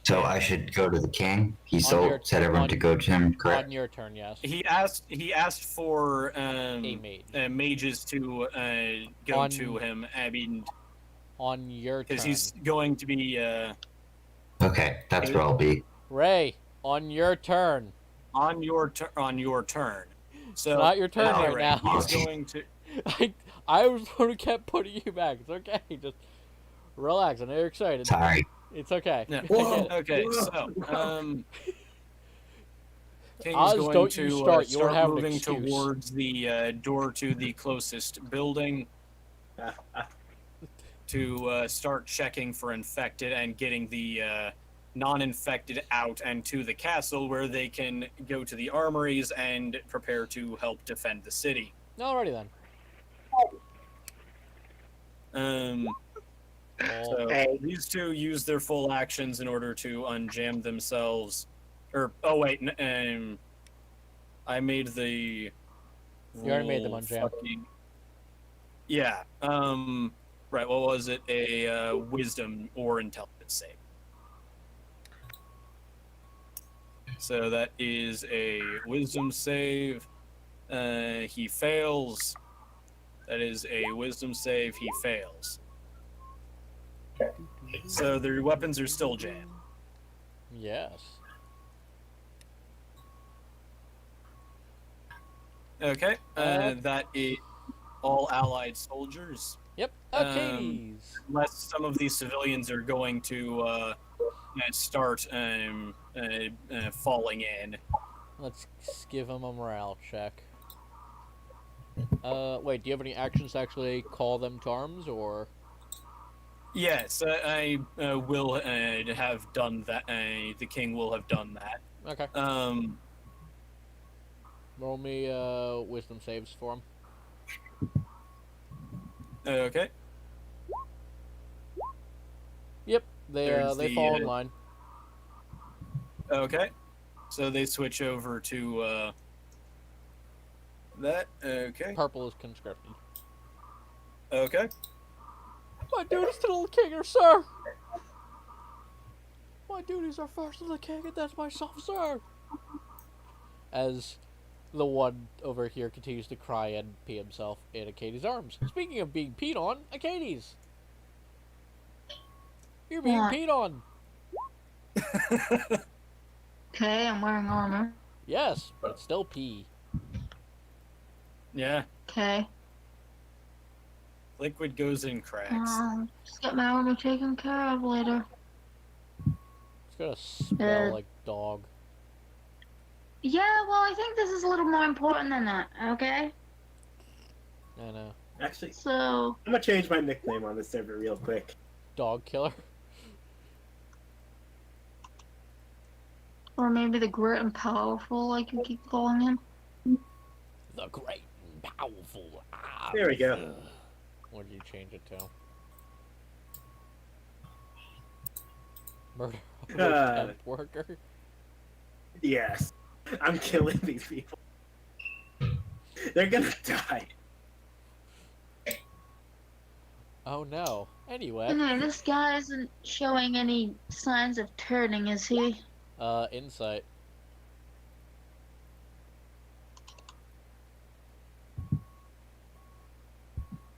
so I should go to the king? He your- said everyone to go to him, On correct? your turn, yes. He asked for A mage. mages to go On- to him. I mean, On your turn. because he's going to be Okay, that's where I'll be. Ray, on your turn. on your turn. So Not your turn right now. He's going to. I was the one who kept putting you back. It's okay. Just relax. I know you're excited. Sorry. It's okay. Yeah. I get it. Okay, so King's Oz, going don't to you start. You don't have an moving excuse. towards the door to the closest building to start checking for infected and getting the non-infected out and to the castle where they can go to the armories and prepare to help defend the city. Alrighty then. So Okay. these two use their full actions in order to unjam themselves. Or I made the. You already made them roll unjam. Yeah. Right. What was it? A wisdom or intelligence save. So that is a wisdom save. He fails. That is a wisdom save. He fails. So their weapons are still jammed. Yes. Okay. That is all allied soldiers. Yep. Achilles. Unless some of these civilians are going to start falling in. Let's give him a morale check. Wait, do you have any actions to actually call them to arms, or? Yes, I will have done that. The king will have done that. Okay. Roll me wisdom saves for him. Okay. Yep, they fall in line. Okay. So they switch over to that. Okay. Purple is conscripted. Okay. My duties to the king are, sir. My duties are first to the king, and that's myself, sir. As the one over here continues to cry and pee himself in Acades' arms. Speaking of being peed on, Acades, you're being What? peed on. Okay, I'm wearing armor. Yes, but still pee. Yeah. Okay. Liquid goes in cracks. Just get my armor taken care of later. It's gonna smell like dog. Yeah, well, I think this is a little more important than that, okay? I know. Actually, So, I'm gonna change my nickname on this server real quick. Dog killer. or maybe the great and powerful, like you keep calling him. The great and powerful. There we go. What did you change it to? Murder of a temp worker? Yes. I'm killing these people. They're gonna die. Oh no. Anyway. Anyway, this guy isn't showing any signs of turning, is he? Insight.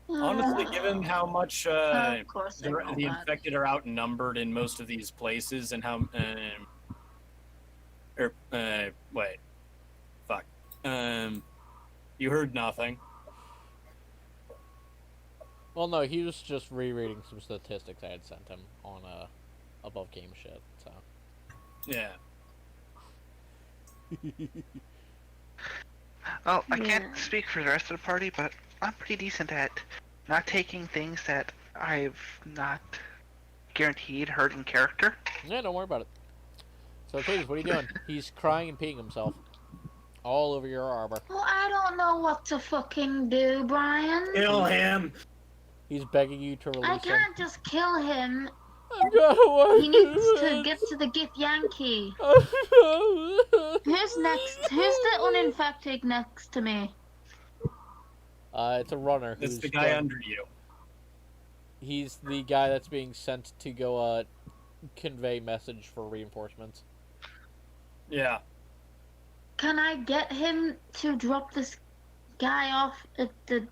Honestly, given how much of course I the know that. infected are outnumbered in most of these places, and how wait, fuck, you heard nothing. Well, no, he was just rereading some statistics I had sent him on above game shit. So. Yeah. Well, I can't speak for the rest of the party, but I'm pretty decent at not taking things that I've not guaranteed heard in character. Yeah, don't worry about it. So, Katie, what are you doing? He's crying and peeing himself all over your armor. Well, I don't know what to fucking do, Brian. Kill him! He's begging you to release him. I can't just kill him. I'm gonna He needs to get to the Gith Yankee. Who's next? Who's the uninfected next to me? It's a runner. It's Who's the guy under you. He's the guy that's being sent to go convey message for reinforcements. Yeah. Can I get him to drop this guy off at the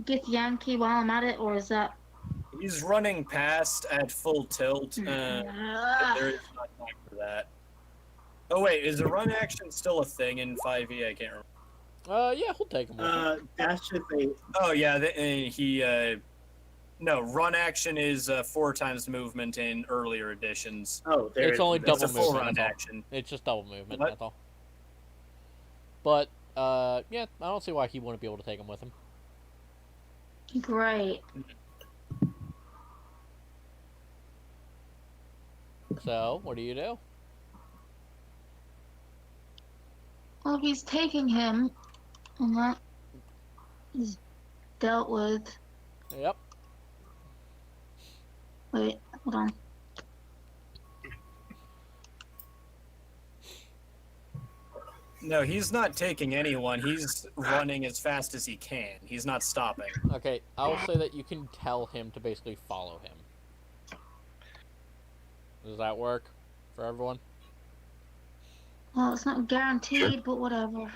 Gith Yankee while I'm at it, or is that... He's running past at full tilt. There is not time for that. Oh wait, is a run action still a thing in 5e? I can't remember. Yeah, he'll take him with him. Dash is a... Oh yeah, no, run action is 4 times movement in earlier editions. Oh, there It's only double It's a full movement. run action. It's just double movement, What? that's all. But, yeah, I don't see why he wouldn't be able to take him with him. Great. So, what do you do? Well, if he's taking him, and that is dealt with... Yep. Wait, hold on. No, he's not taking anyone. He's running as fast as he can. He's not stopping. Okay, I'll say that you can tell him to basically follow him. Does that work for everyone? Well, it's not guaranteed, but whatever.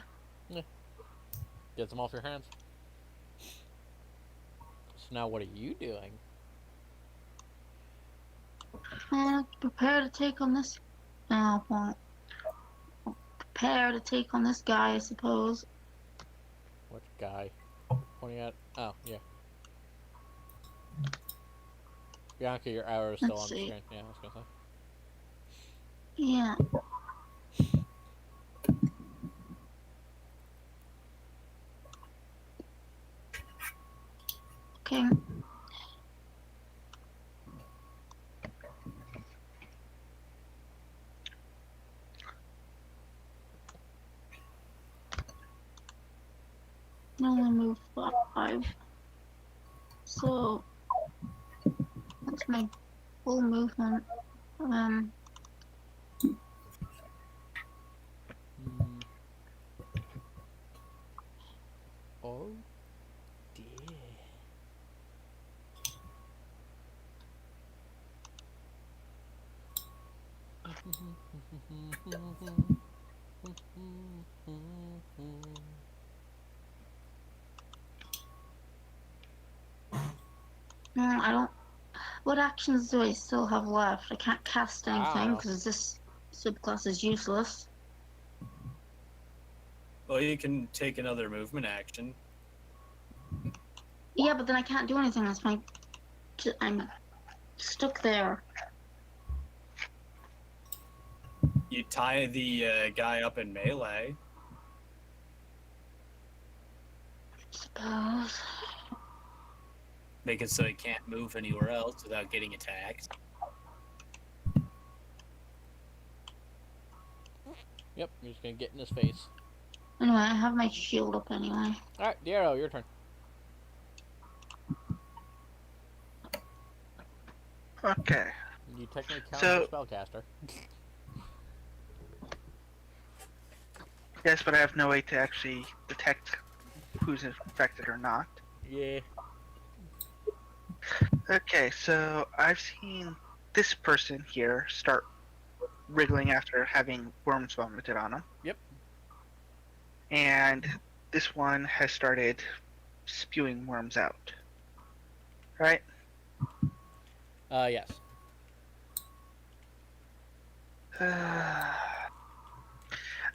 Get them off your hands. So now what are you doing? Prepare to take on this. Well, prepare to take on this guy, I suppose. What guy? Pointing at... Oh, yeah. Bianca, your arrow is still Let's on the see. screen. Yeah, I was gonna say. Yeah. Okay. I only move 5. So that's my full movement. Hmm. Oh, dear. I don't. What actions do I still have left? I can't cast anything Ow. because this subclass is useless. Well, you can take another movement action. Yeah, but then I can't do anything. I'm stuck there. You tie the guy up in melee. Suppose. Make it so he can't move anywhere else without getting attacked. Yep, you're just gonna get in his face. Anyway, I have my shield up anyway. Alright, Diero, your turn. Okay. You technically count So- as a spellcaster. Yes, but I have no way to actually detect who's infected or not. Yeah. Okay, so I've seen this person here start wriggling after having worms vomited on him. Yep. And this one has started spewing worms out. Right? Yes.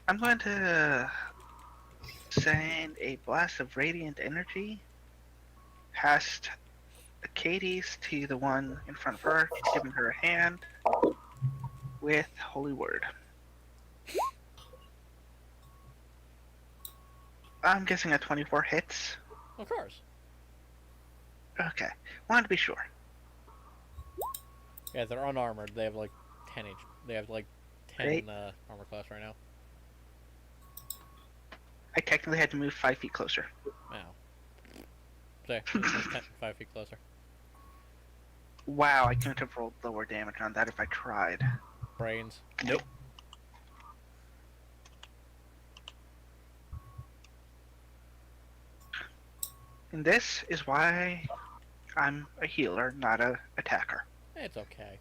I'm going to send a blast of radiant energy past Katie's to the one in front of her, giving her a hand with Holy Word. I'm guessing a 24 hits. Of course. Okay, wanted to be sure. Yeah, they're unarmored. They have like 10 H. They have like 10 Great. armor class right now. I technically had to move 5 feet closer. Wow. So, it's 5 feet closer. Wow, I couldn't have rolled lower damage on that if I tried. Brains. Nope. And this is why I'm a healer, not a attacker. It's okay.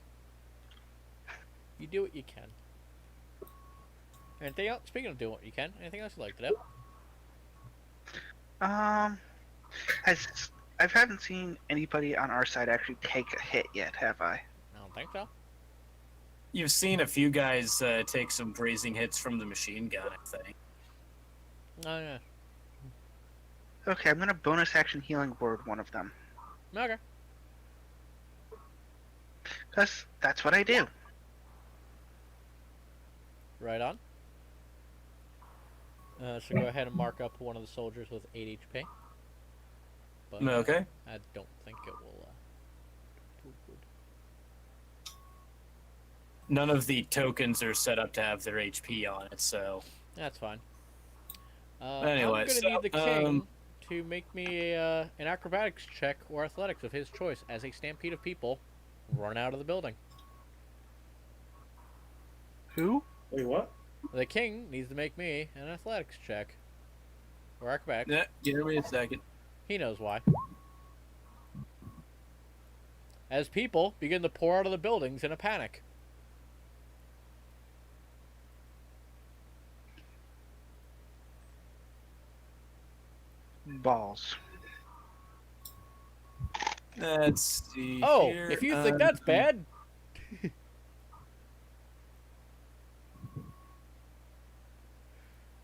You do what you can. Anything else? Speaking of doing what you can, anything else you'd like to do? I haven't seen anybody on our side actually take a hit yet, have I? I don't think so. You've seen a few guys take some grazing hits from the machine gun, I think. Oh, yeah. Okay, I'm gonna bonus action healing word one of them. Okay. Because that's what I do. Right on. So go ahead and mark up one of the soldiers with 8 HP. But, Okay. I don't think it will, do good. None of the tokens are set up to have their HP on it, so... That's fine. Anyway, I'm gonna so, need the king to make me an acrobatics check or athletics of his choice as a stampede of people run out of the building. Who? Wait, what? The king needs to make me an athletics check or acrobatics. Yeah, give me a second. He knows why. As people begin to pour out of the buildings in a panic. balls. Let's see. Oh, here. if you think that's bad.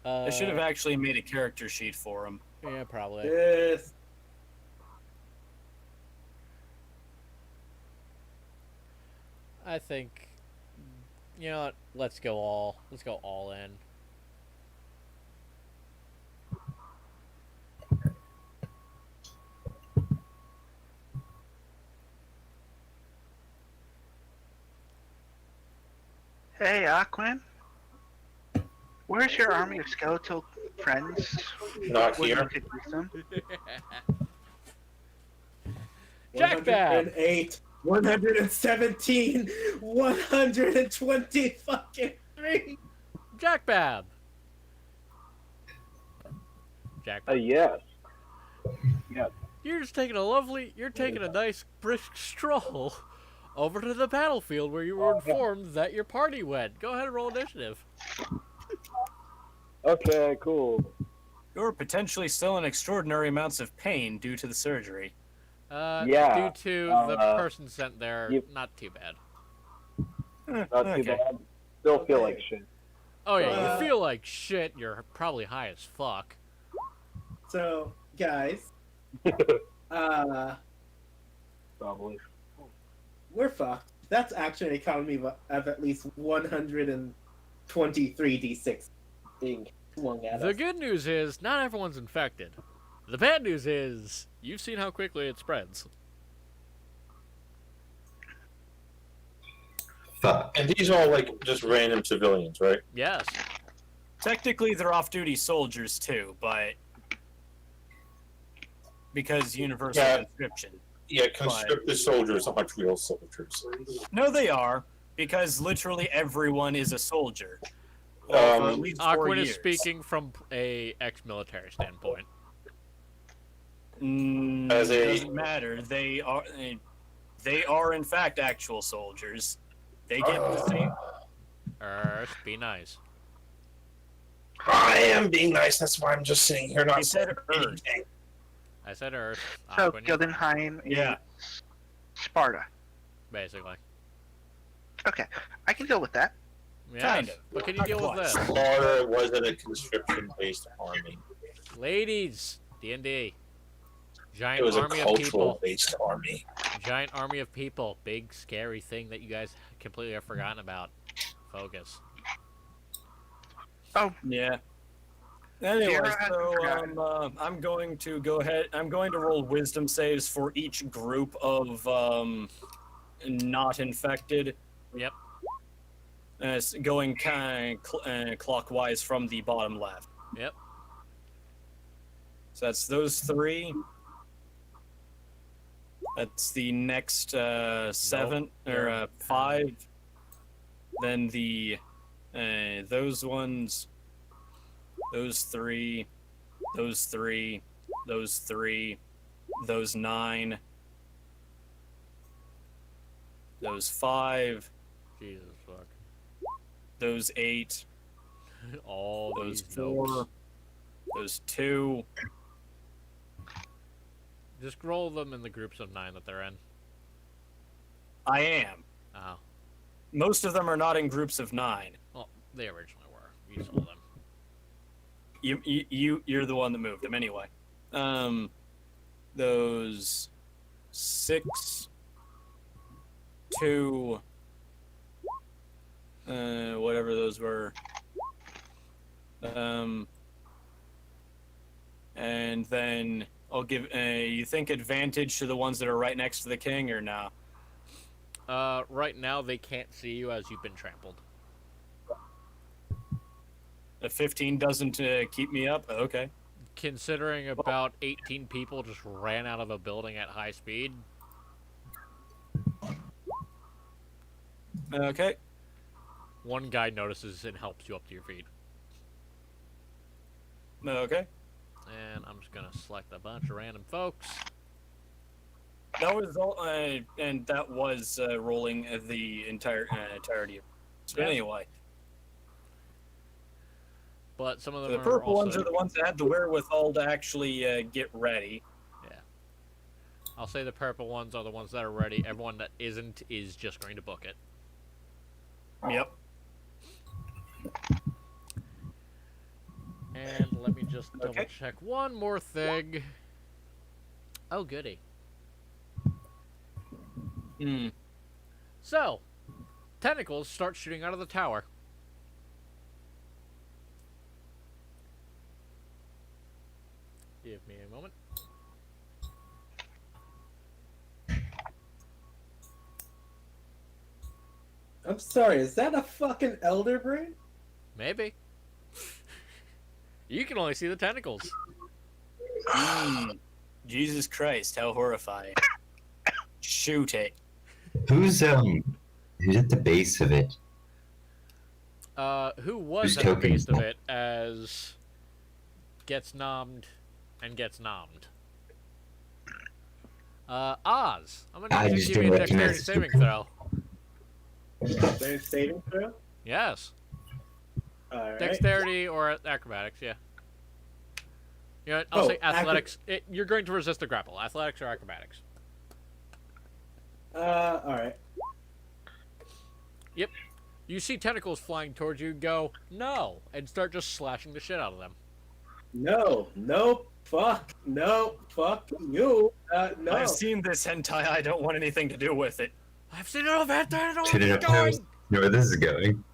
I should have actually made a character sheet for him. Yeah, probably. Yes. I think, you know what? Let's go all in. Hey, Aquin. Where's your army of skeletal friends? Not When you here. could use them? Jack Bab! 108, 117, 120 fucking 3. Jack Bab! Jack Bab. Yes. Yes. You're taking a nice brisk stroll over to the battlefield where you were informed that your party went. Go ahead and roll initiative. Okay, cool. You're potentially still in extraordinary amounts of pain due to the surgery. Due Yeah, to the person sent there, not too bad. Not too bad. Still feel like shit. Oh yeah, you feel like shit. You're probably high as fuck. So, guys, Probably. we're fucked. That's actually an economy of at least 123 d6 being flung at The us. good news is not everyone's infected. The bad news is you've seen how quickly it spreads. Fuck. And these are all like just random civilians, right? Yes. Technically, they're off-duty soldiers too, but because universal Yeah. conscription. Yeah, conscripted soldiers aren't real soldiers. No, they are, because literally everyone is a soldier. Well, for at least 4 Aquin years. is speaking from a ex-military standpoint. As a- Doesn't matter. They are in fact actual soldiers. They get the same. Earth, be nice. I am being nice. That's why I'm just sitting here, not He said saying Earth. anything. I said Earth. So, Aquin, you- Gildenheim is Yeah. Sparta. basically. Okay, I can deal with that. Yes. Kind of. But can you Not deal with quite. this? Sparta wasn't a conscription-based army. Ladies, D&D. It Giant was a army of people. cultural-based army. Giant army of people. Big, scary thing that you guys completely have forgotten about. Focus. Yeah. Anyway, Sierra hasn't so forgotten. I'm going to go ahead. I'm going to roll wisdom saves for each group of not infected. Yep. Going kind of clockwise from the bottom left. Yep. So that's those three. That's the next 7 or 5. Then the those ones, those 3, those 3, those 3, those 9, those 5, Jesus fuck. those 8, All those these 4, notes. those 2. Just roll them in the groups of 9 that they're in. I am. Oh. Most of them are not in groups of 9. Well, they originally were. You sold them. You're the one that moved them anyway. Those 6, 2, whatever those were. And then I'll give. You think advantage to the ones that are right next to the king, or no? Right now they can't see you as you've been trampled. A 15 doesn't keep me up. Okay. Considering about 18 people just ran out of a building at high speed. Okay. One guy notices and helps you up to your feet. Okay. And I'm just gonna select a bunch of random folks. That was all, and that was rolling the entirety of. So Yeah. anyway, but some of them The are purple also... ones are the ones that had the wherewithal to actually get ready. Yeah. I'll say the purple ones are the ones that are ready. Everyone that isn't is just going to book it. Yep. And let me just double Okay. check one more thing. Oh, goody. Hmm. So, tentacles start shooting out of the tower. Give me a moment. I'm sorry, is that a fucking elder brain? Maybe. You can only see the tentacles. Jesus Christ, how horrifying. Shoot it. Who's at the base of it? Who was Whose at the base tokens? of it as gets nommed and gets nommed? Oz. I'm I gonna need just you to give me don't a dexterity recognize the saving token. throw. There's saving throw? Yes. Alright. Dexterity or acrobatics, yeah. You know what, I'll Oh, say athletics. You're going to resist the grapple. Athletics or acrobatics. Alright. Yep. You see tentacles flying towards you, go, no, and start just slashing the shit out of them. No, fuck you. No. I've seen this hentai, I don't want anything to do with it. I've seen an event, I don't know Should where it it's have going! know where this is going?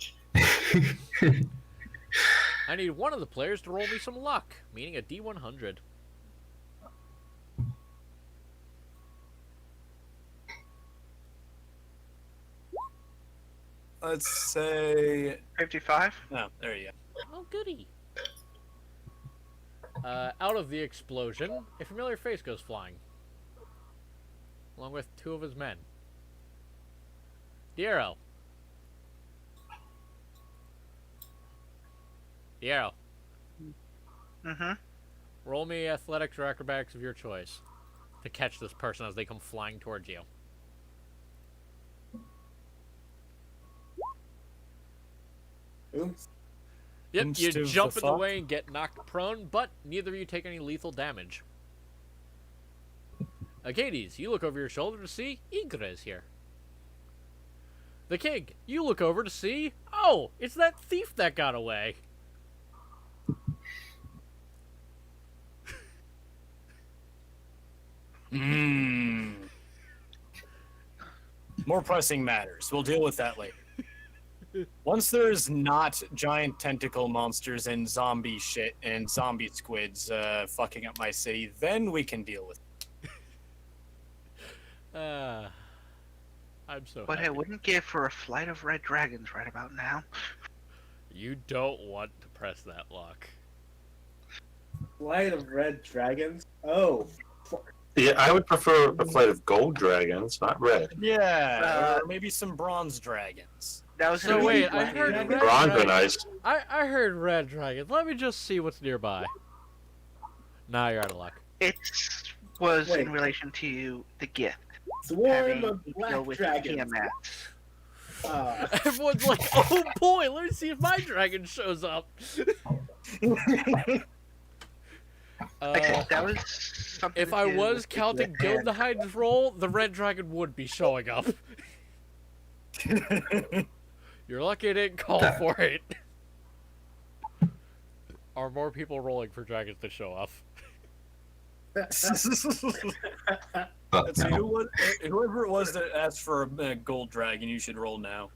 I need one of the players to roll me some luck, meaning a D100. Let's say... 55. Oh, there you go. Oh, goody. Out of the explosion, a familiar face goes flying. Along with two of his men. Diero. Diero. Mm-hmm. Roll me athletics or acrobatics of your choice to catch this person as they come flying towards you. Oops. Yep, you Instead of jump the in the fuck? way and get knocked prone, but neither of you take any lethal damage. Acades, you look over your shoulder to see Igre is here. The king, you look over to see, oh, it's that thief that got away. More pressing matters. We'll deal with that later. Once there's not giant tentacle monsters and zombie shit and zombie squids fucking up my city, then we can deal with it. I'm so But happy. I wouldn't give for a flight of red dragons right about now. You don't want to press that lock. Flight of red dragons? Oh. Yeah, I would prefer a flight of gold dragons, not red. Yeah, or maybe some bronze dragons. That was So gonna be wait, I my- heard red Bronze are dragon. nice. I heard red dragons. Let me just see what's nearby. Nah, you're out of luck. It was Wait. in relation to the gift. Swarm Having of to deal black with dragons. Tiamat. Everyone's like, oh boy, let me see if my dragon shows up. That was something If to I do was with the counting gift and- Gildehide's roll, the red dragon would be showing up. You're lucky I didn't call for it. Are more people rolling for dragons to show up? Fuck Let's see, no. whoever it was that asked for a gold dragon, you should roll now.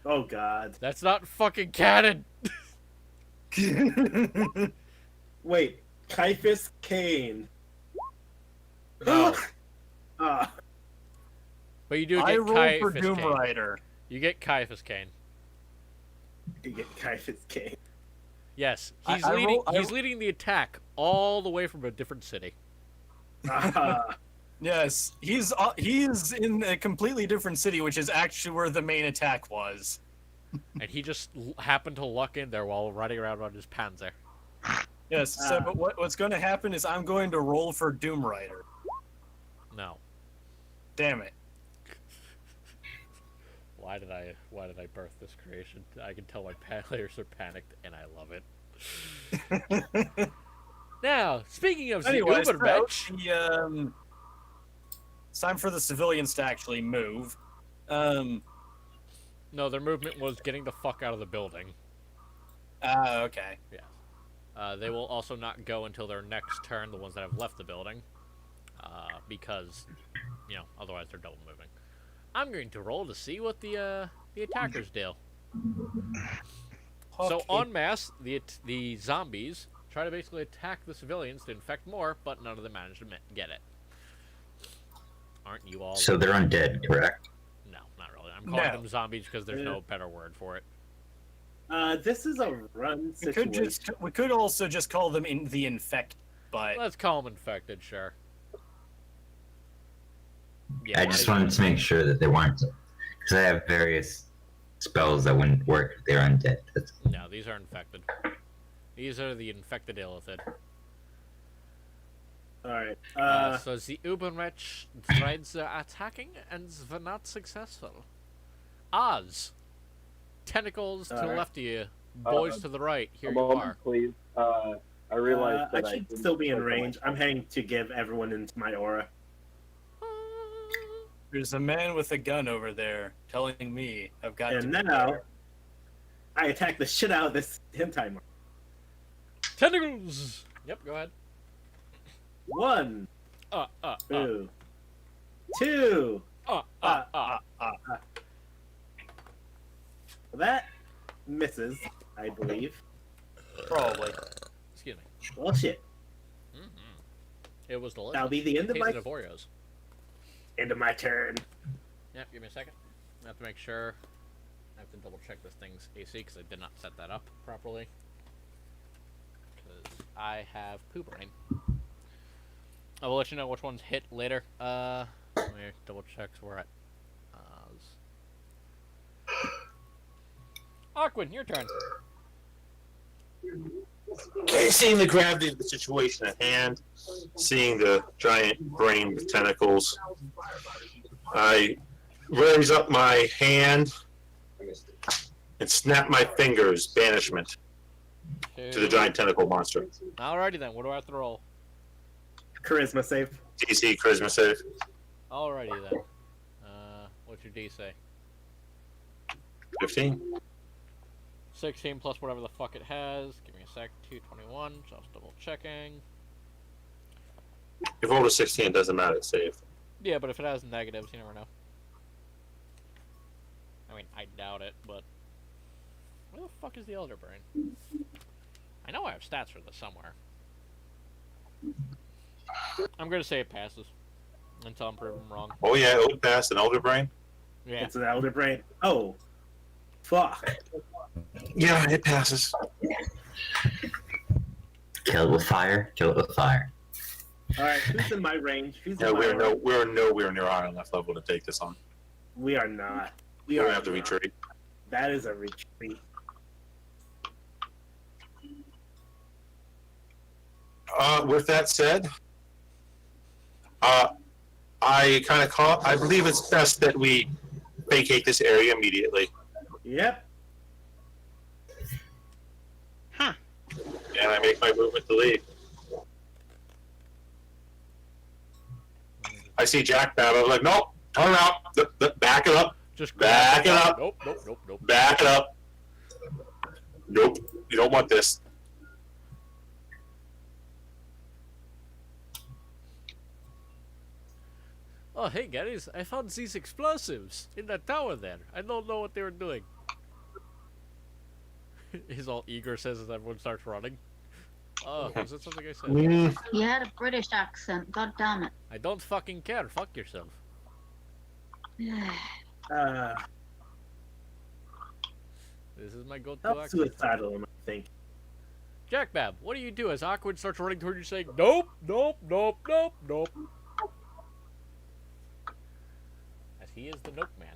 Oh god. That's not fucking canon. Wait, Caiaphas Kane. No. Ah, But you do I get roll for Caiaphas Doom Kane. Rider. You get Caiaphas Kane. you get Caiaphas Kane. Yes, I- he's I leading. roll- I- He's leading the attack all the way from a different city, Ah, Yes, he's in a completely different city, which is actually where the main attack was. and he just happened to luck in there while riding around on his Panzer. Yes, so but what's going to happen is I'm going to roll for Doom Rider. No, Damn it. why did I birth this creation? I can tell my players are panicked, and I love it. Now, speaking of the Anyways, Ubermensch, it's time for the civilians to actually move. no, their movement was getting the fuck out of the building. Okay. They will also not go until their next turn, the ones that have left the building. Because, otherwise they're double moving. I'm going to roll to see what the attackers do. So, en masse, the zombies try to basically attack the civilians to infect more, but none of them manage to get it. Aren't you all... So they're undead, correct? No, not really. I'm calling them zombies because there's no better word for it. This is a run situation. We could also just call them the infect, but... Let's call them infected, sure. Yeah, I just wanted to make sure that they weren't, because I have various spells that wouldn't work if they're undead. No, these are infected. These are the infected illithid. Alright. So the Ubermensch tried attacking and were not successful. Oz. Tentacles to the left of you. Boys to the right. Here you are. Please. I realized that I should still be in range. I'm heading to give everyone into my aura. There's a man with a gun over there telling me I've got to And be now, there. I attack the shit out of this hentai mark. Tentacles! Yep, go ahead. 1. 2. That misses, I believe. Probably. Excuse me. Well, shit. It was delicious. That'll be the end of my... Tasted of Oreos. End of my turn. Yep, give me a second. I have to make sure. I have to double check this thing's AC because I did not set that up properly. Because I have poo brain. I will let you know which ones hit later. Let me double check so we're at Aquin, your turn. Okay, seeing the gravity of the situation at hand, seeing the giant brain with tentacles, I raise up my hand and snap my fingers, banishment, to the giant tentacle monster. Alrighty then, what do I have to roll? Charisma save. DC charisma save. Alrighty then. What's your DC? 15. 16 plus whatever the fuck it has. Give me a sec. 221. Just double checking. If rolled a 16, it doesn't matter. It's saved. Yeah, but if it has negatives, you never know. I mean, I doubt it, but where the fuck is the Elder Brain? I know I have stats for this somewhere. I'm gonna say it passes until I'm proven wrong. Oh yeah, it would pass an elder brain. Yeah. It's an elder brain. Oh, fuck. Yeah, it passes. Kill it with fire. Kill it with fire. All right, who's in my range? Who's Yeah, in my range? we're nowhere near high enough level to take this on. We are not. We don't have to retreat. That is a retreat. With that said, I believe it's best that we vacate this area immediately. Yep. And I make my movement to leave. I see Jack Bab. I'm like, nope, turn around, back it up. Just back it up. Nope. Back it up. Nope, you don't want this. Oh, hey guys, I found these explosives in that tower there. I don't know what they were doing. He's all eager, says as everyone starts running. Oh, is that something I said? You had a British accent. God damn it. I don't fucking care. Fuck yourself. This is my go-to How accent. suicidal am I thinking? Jack Bab, what do you do as Awkward starts running toward you saying, nope, nope, nope, nope, nope? As he is the Nope Man.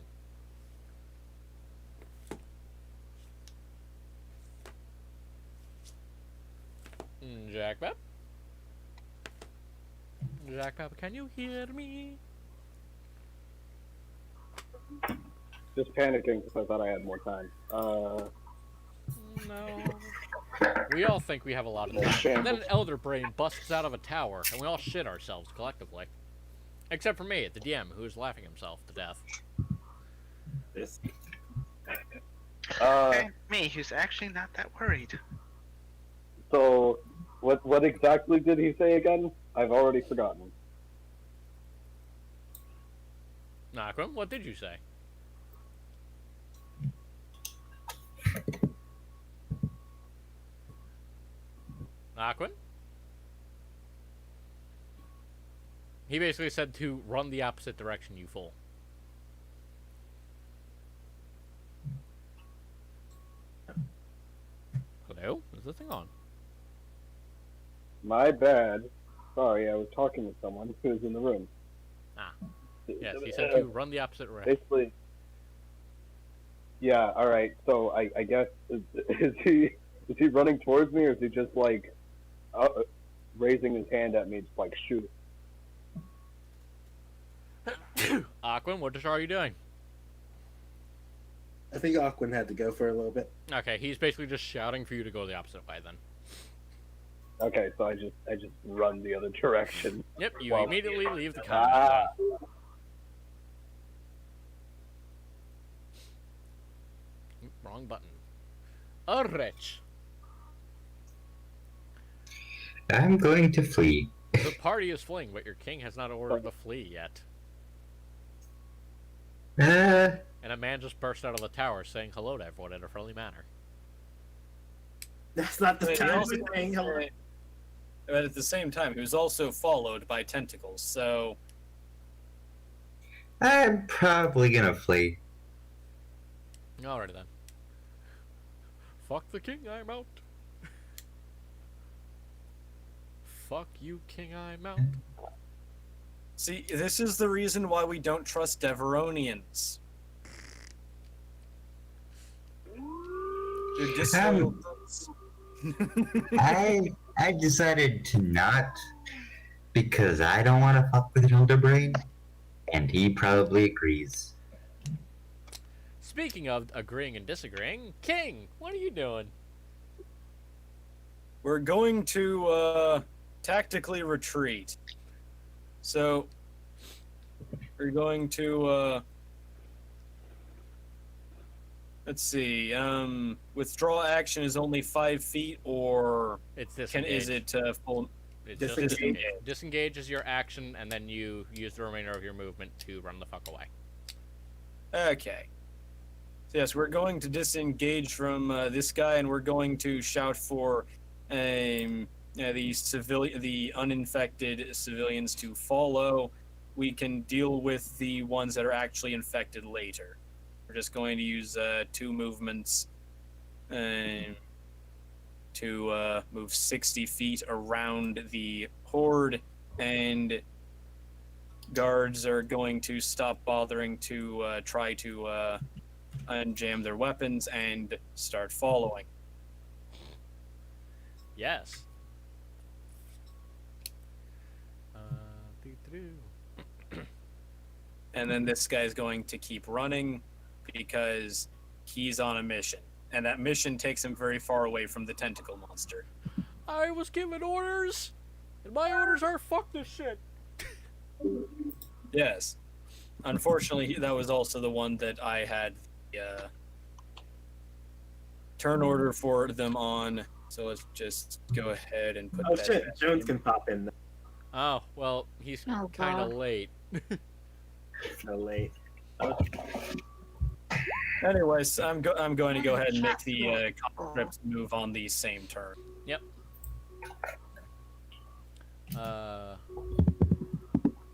Jack Bab? Jack Bab, can you hear me? Just panicking because I thought I had more time. No. We all think we have a lot of time. And then an elder brain busts out of a tower, and we all shit ourselves collectively. Except for me, the DM, who is laughing himself to death. This. And me, who's actually not that worried. So, what exactly did he say again? I've already forgotten. Nakram, what did you say? Aquin? He basically said to run the opposite direction, you fool. Hello? Is this thing on? My bad. Sorry, I was talking with someone who was in the room. Ah. Yes, he said to run the opposite direction. Basically. Yeah. All right. So I guess is he running towards me, or is he just like raising his hand at me, just like shoot? Aquin, what are you doing? I think Aquin had to go for a little bit. Okay, he's basically just shouting for you to go the opposite way then. Okay, so I just run the other direction. Yep, you Well, immediately leave the combat zone. Wrong button. Alright. I'm going to flee. The party is fleeing, but your king has not ordered the flee yet. And a man just burst out of the tower saying hello to everyone in a friendly manner. That's not the But he time also- for saying hello. But at the same time, he was also followed by tentacles, so... I'm probably gonna flee. Alrighty then. Fuck the king, I'm out. Fuck you, king, I'm out. See, this is the reason why we don't trust Deveronians. They're disloyal. I decided to not because I don't want to fuck with an elder brain, and he probably agrees. Speaking of agreeing and disagreeing, King, what are you doing? We're going to tactically retreat. So we're going to let's see. Withdraw action is only 5 feet, or It's disengage. is it full? It's Disengage. just disengage. Disengage is your action, and then you use the remainder of your movement to run the fuck away. Okay. So yes, we're going to disengage from this guy, and we're going to shout for the uninfected civilians to follow. We can deal with the ones that are actually infected later. We're just going to use 2 movements to move 60 feet around the horde, and guards are going to stop bothering to try to unjam their weapons and start following. Yes. And then this guy's going to keep running because he's on a mission. And that mission takes him very far away from the tentacle monster. I was given orders, and my orders are fuck this shit. Yes. Unfortunately, that was also the one that I had the turn order for them on. So let's just go ahead and put Oh that shit, back Jones in. can pop in. Oh, well, he's Oh, kind of God. late. So late. Anyways, I'm going to go ahead and make the conscript move on the same turn.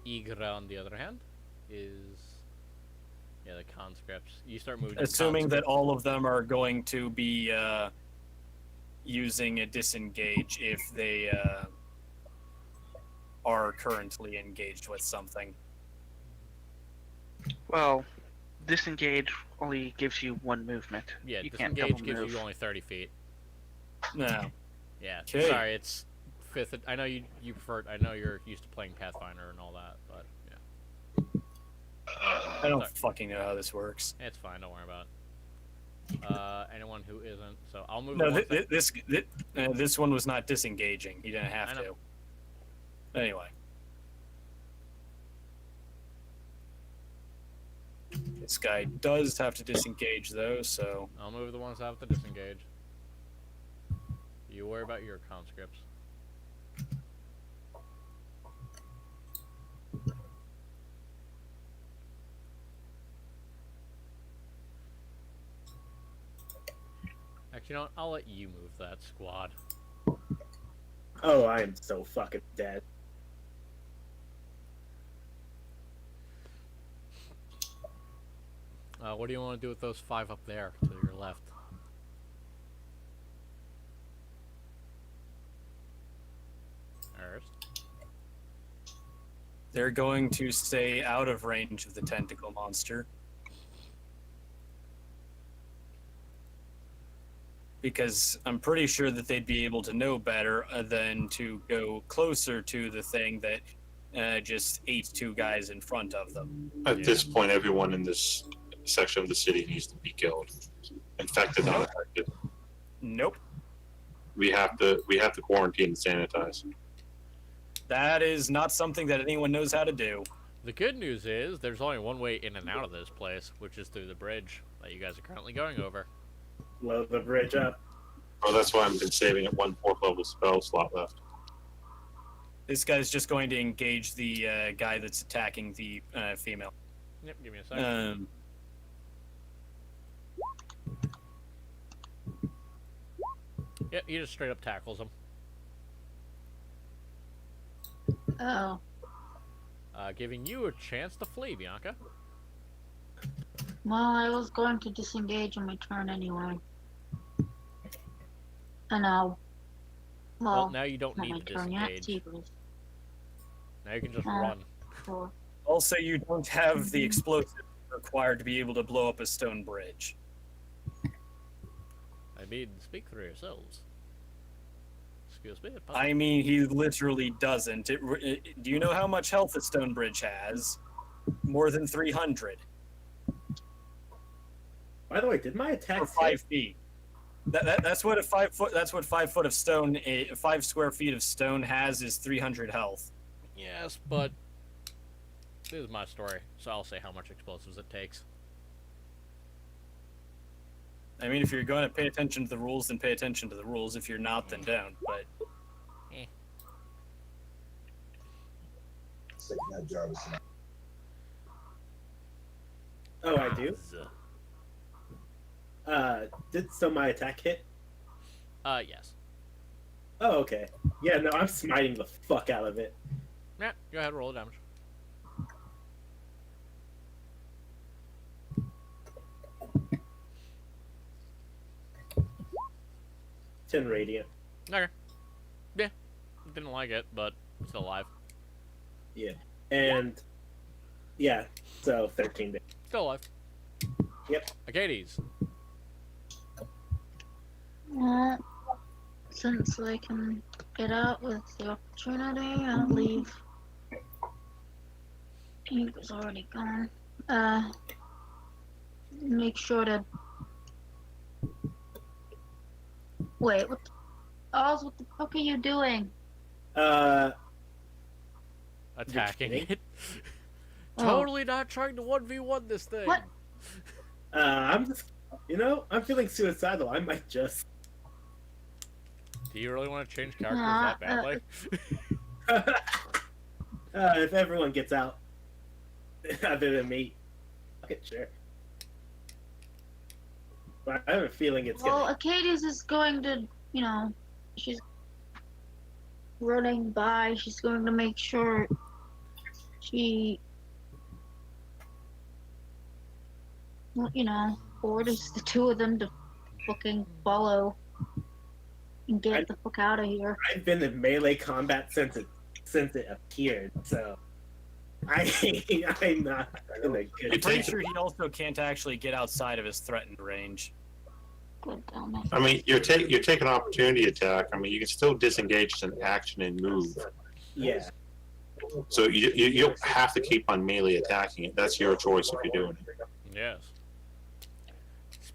Igra, on the other hand, is... Yeah, the conscripts. You start moving... Assuming that all of them are going to be using a disengage if they are currently engaged with something. Well, disengage only gives you 1 movement. Yeah, you can't disengage double gives move. you only 30 feet. No. Yeah, 'Kay. sorry, it's 5th... I know you prefer... I know you're used to playing Pathfinder and all that, but, yeah. I don't Sorry. fucking know how this works. It's fine, don't worry about it. Anyone who isn't. So I'll move. No, the ones that- this one was not disengaging. He didn't have I to. know. Anyway. This guy does have to disengage, though, so... I'll move the ones that have to disengage. You worry about your conscripts. Actually, you know what? I'll let you move that squad. Oh, I am so fucking dead. What do you want to do with those 5 up there to your left? First. They're going to stay out of range of the tentacle monster. Because I'm pretty sure that they'd be able to know better than to go closer to the thing that just ate 2 guys in front of them. At this point, everyone in this section of the city needs to be killed. Infected, not affected. Nope. We have to quarantine and sanitize. That is not something that anyone knows how to do. The good news is there's only one way in and out of this place, which is through the bridge that you guys are currently going over. Blow the bridge up. Oh, that's why I've been saving it 1 4th level spell slot left. This guy's just going to engage the guy that's attacking the female. Yep, give me a second. Yep, he just straight up tackles him. Oh. Giving you a chance to flee, Bianca. Well, I was going to disengage on my turn anyway. I know. Well, now you don't not need my to turn yet. disengage. Tigers. Now you can just Uh, run. Sure. Also, you don't have the explosive required to be able to blow up a stone bridge. I mean, speak for yourselves. Excuse me. I mean, he literally doesn't. Do you know how much health a stone bridge has? More than 300 By the way, did my attack for 5 feet. That's what a 5 foot. That's what 5 foot of stone, 5 square feet of stone has is 300 health. Yes, but this is my story, so I'll say how much explosives it takes. I mean, if you're going to pay attention to the rules, then pay attention to the rules. If you're not, then don't. But Oh, I do. So my attack hit? Yes. Oh, okay. Yeah, no, I'm smiting the fuck out of it. Yeah, go ahead, roll the damage. Ten radiant. Okay. Yeah. Didn't like it, but still alive. Yeah, and yeah, so 13 damage. Still alive. Yep. Arcades. Well, since I can get out with the opportunity, I'll leave. He was already gone. Make sure to. Wait, what? Oz, what the fuck are you doing? Attacking kidding? it. Oh. Totally not trying to 1v1 this thing. What? I'm just, I'm feeling suicidal. I might just. Do you really want to change characters Nah, that badly? If everyone gets out, other than me, okay, sure. But I have a feeling it's Well, gonna. Arcades is going to, she's running by. She's going to make sure she, orders the 2 of them to fucking follow and get the fuck out of here. I've been in melee combat since it appeared, so I'm not in a I'm good. pretty sure he also can't actually get outside of his threatened range. Good damn it. I mean, you're taking opportunity attack. I mean, you can still disengage as an action and move. Yeah. So you don't have to keep on melee attacking it. That's your choice if you're doing it. Yes.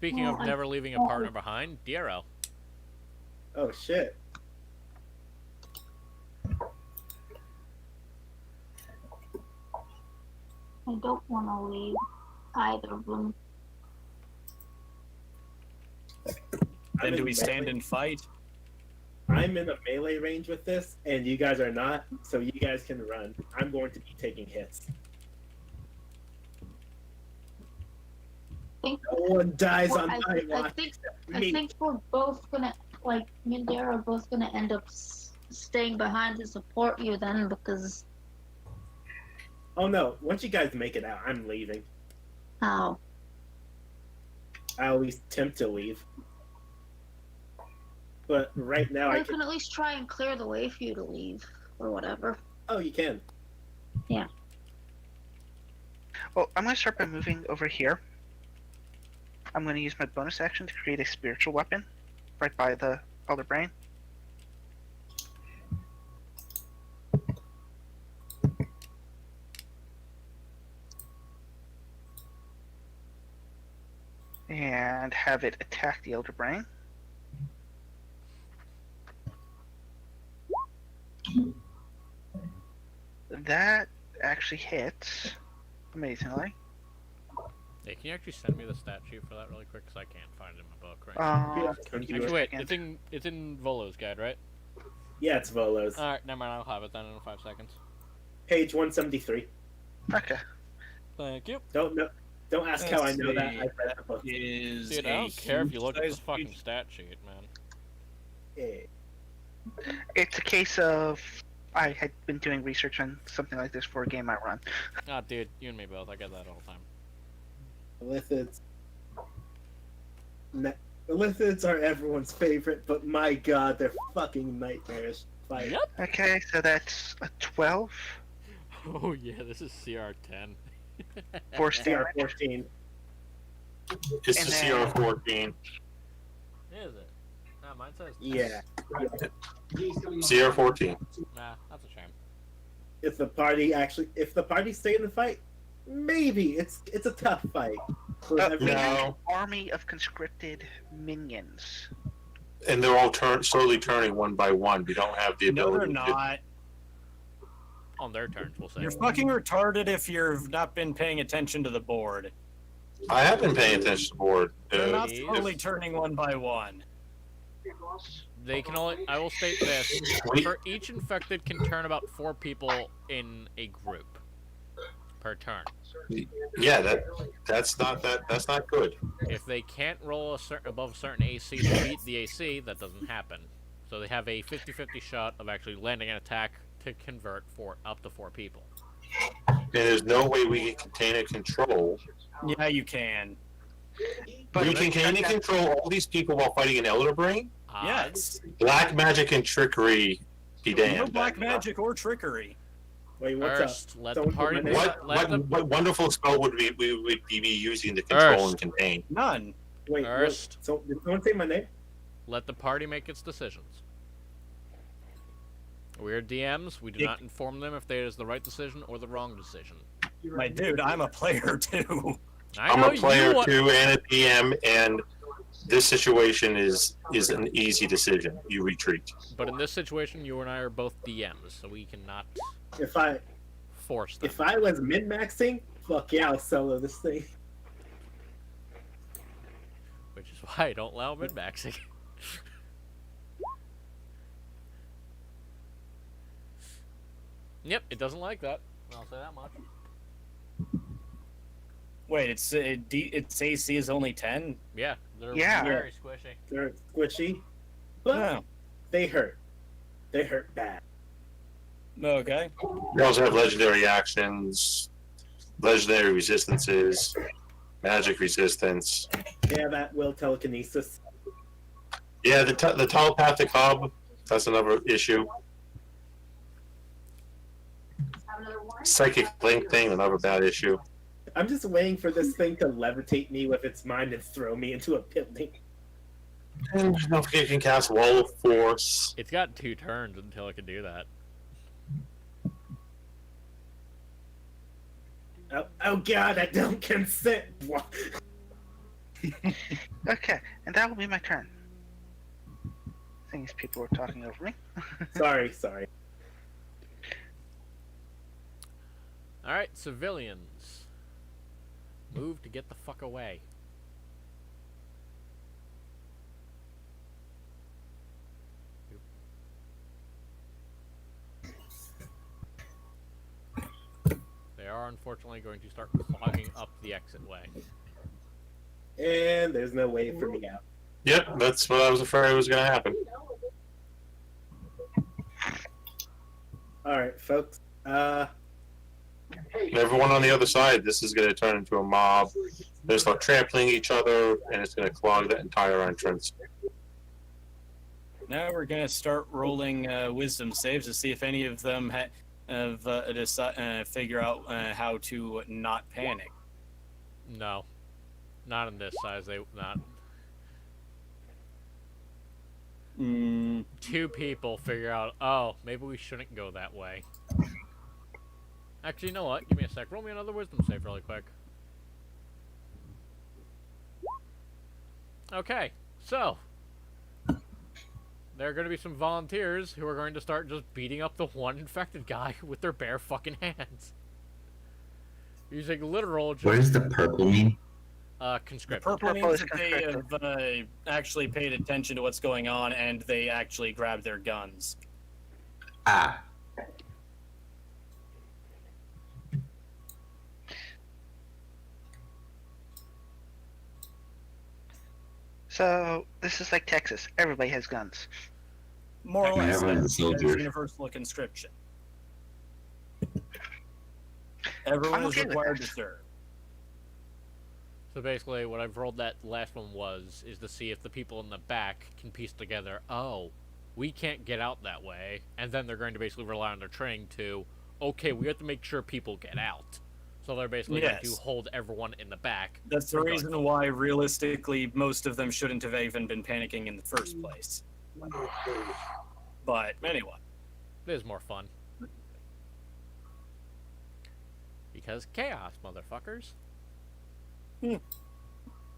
speaking Well, of I- never leaving a partner behind, Diero. Oh shit. I don't want to leave either of them. Then I'm do in we stand melee- and fight? I'm in a melee range with this, and you guys are not, so you guys can run. I'm going to be taking hits. Think- No one dies Well, on I, my I watch think except I me. think we're both gonna me and Dara are both gonna end up staying behind to support you then because Oh no! Once you guys make it out, I'm leaving. oh I'll at least attempt to leave. But right now, I I can. can at least try and clear the way for you to leave or whatever. Oh, you can. Well, I'm going to start by moving over here. I'm going to use my bonus action to create a spiritual weapon right by the Elder Brain. And have it attack the Elder Brain. That actually hits, amazingly. Hey, can you actually send me the stat sheet for that really quick? Because I can't find it in my book right Yeah, now. can you Actually, do wait, second. it's in Volo's guide, right? Yeah, it's Volo's. Alright, never mind, I'll have it then in 5 seconds. Page 173. Okay. Thank you. Don't ask how I Let's know that. see. I read the book. Is Dude, a I don't care if you look at the huge-sized fucking creature- stat sheet, man. Yeah. It's a case of I had been doing research on something like this for a game I run. Ah, dude, you and me both. I get that all the time. Lithids. Lithids are everyone's favorite, but my god, they're fucking nightmarish. Like, Yep. Okay, so that's a 12 Oh yeah, this is CR10. force damage. CR14. It's And the then- CR14. Is it? Nah, mine says 10. Yeah. CR14. Nah, that's a shame. If the party stay in the fight, maybe it's a tough fight. For Oh, everyone. No. Army of conscripted minions. And they're all slowly turning one by one. We don't have the No, ability. they're not. On their turns, we'll say. You're fucking retarded if you've not been paying attention to the board. I have been paying attention to the board. They're not If- slowly turning one by one. They can only. I will state this: We- for each infected can turn about 4 people in a group per turn. Yeah, that's not good. If they can't roll above a certain AC to beat the AC, that doesn't happen. So they have a 50-50 shot of actually landing an attack to convert for up to 4 people. And there's no way we can contain and control. Yeah, you can. But We can contain and control all these people while fighting an Elder Brain. Yes. Black magic and trickery be damned. No black magic or trickery. Wait, what's First, let Don't the put party. my name- What wonderful spell would we be using to control and contain? None. up? Wait, First. so did someone say my name? Let the party make its decisions. We're DMs. We do not inform them if there is the right decision or the wrong decision. My dude, I'm a player too. I I'm know a player you want- too and a DM, and this situation is an easy decision. You retreat. But in this situation, you and I are both DMs, so we cannot If I force them. if I was min maxing, fuck yeah, I'll solo this thing. Which is why I don't allow mid-maxing. Yep, it doesn't like that. I'll say that much. Wait, its AC is only 10? Yeah, they're Yeah. very squishy. They're squishy, but No. they hurt. They hurt bad. Okay. We also have legendary actions, legendary resistances, magic resistance. They have at will telekinesis. Yeah, the telepathic hub. That's another issue. Psychic link thing, another bad issue. I'm just waiting for this thing to levitate me with its mind and throw me into a building. And don't forget you can cast Wall of Force. It's got 2 turns until it can do that. Oh god, I don't consent. Okay, and that will be my turn. These people were talking over me. Sorry. Alright, civilians. Move to get the fuck away. They are unfortunately going to start clogging up the exit way. And there's no way for me out. Yep, that's what I was afraid was going to happen. All right, folks. And everyone on the other side, this is going to turn into a mob. They're going to start trampling each other, and it's going to clog the entire entrance. Now we're gonna start rolling wisdom saves to see if any of them have figure out how to not panic. No. Not in this size, they not. Two people figure out, oh, maybe we shouldn't go that way. Actually, you know what? Give me a sec. Roll me another wisdom save really quick. Okay, so there are going to be some volunteers who are going to start just beating up the one infected guy with their bare fucking hands. Using literal just... What does the purple mean? Conscript. The purple Purple means is that they have actually paid attention to what's going on and they actually grabbed their guns. Ah. So this is like Texas. Everybody has guns. More or I mean, less, everyone's a that's soldier. universal conscription. Everyone I'm is okay with required that. to serve. So basically, what I've rolled that last one is to see if the people in the back can piece together, oh, we can't get out that way, and then they're going to basically rely on their training to, okay, we have to make sure people get out. So they're basically going to hold everyone in the back. That's the from going reason why, realistically, most of them shouldn't have even been panicking in the first place. But, anyway. It is more fun. Because chaos, motherfuckers.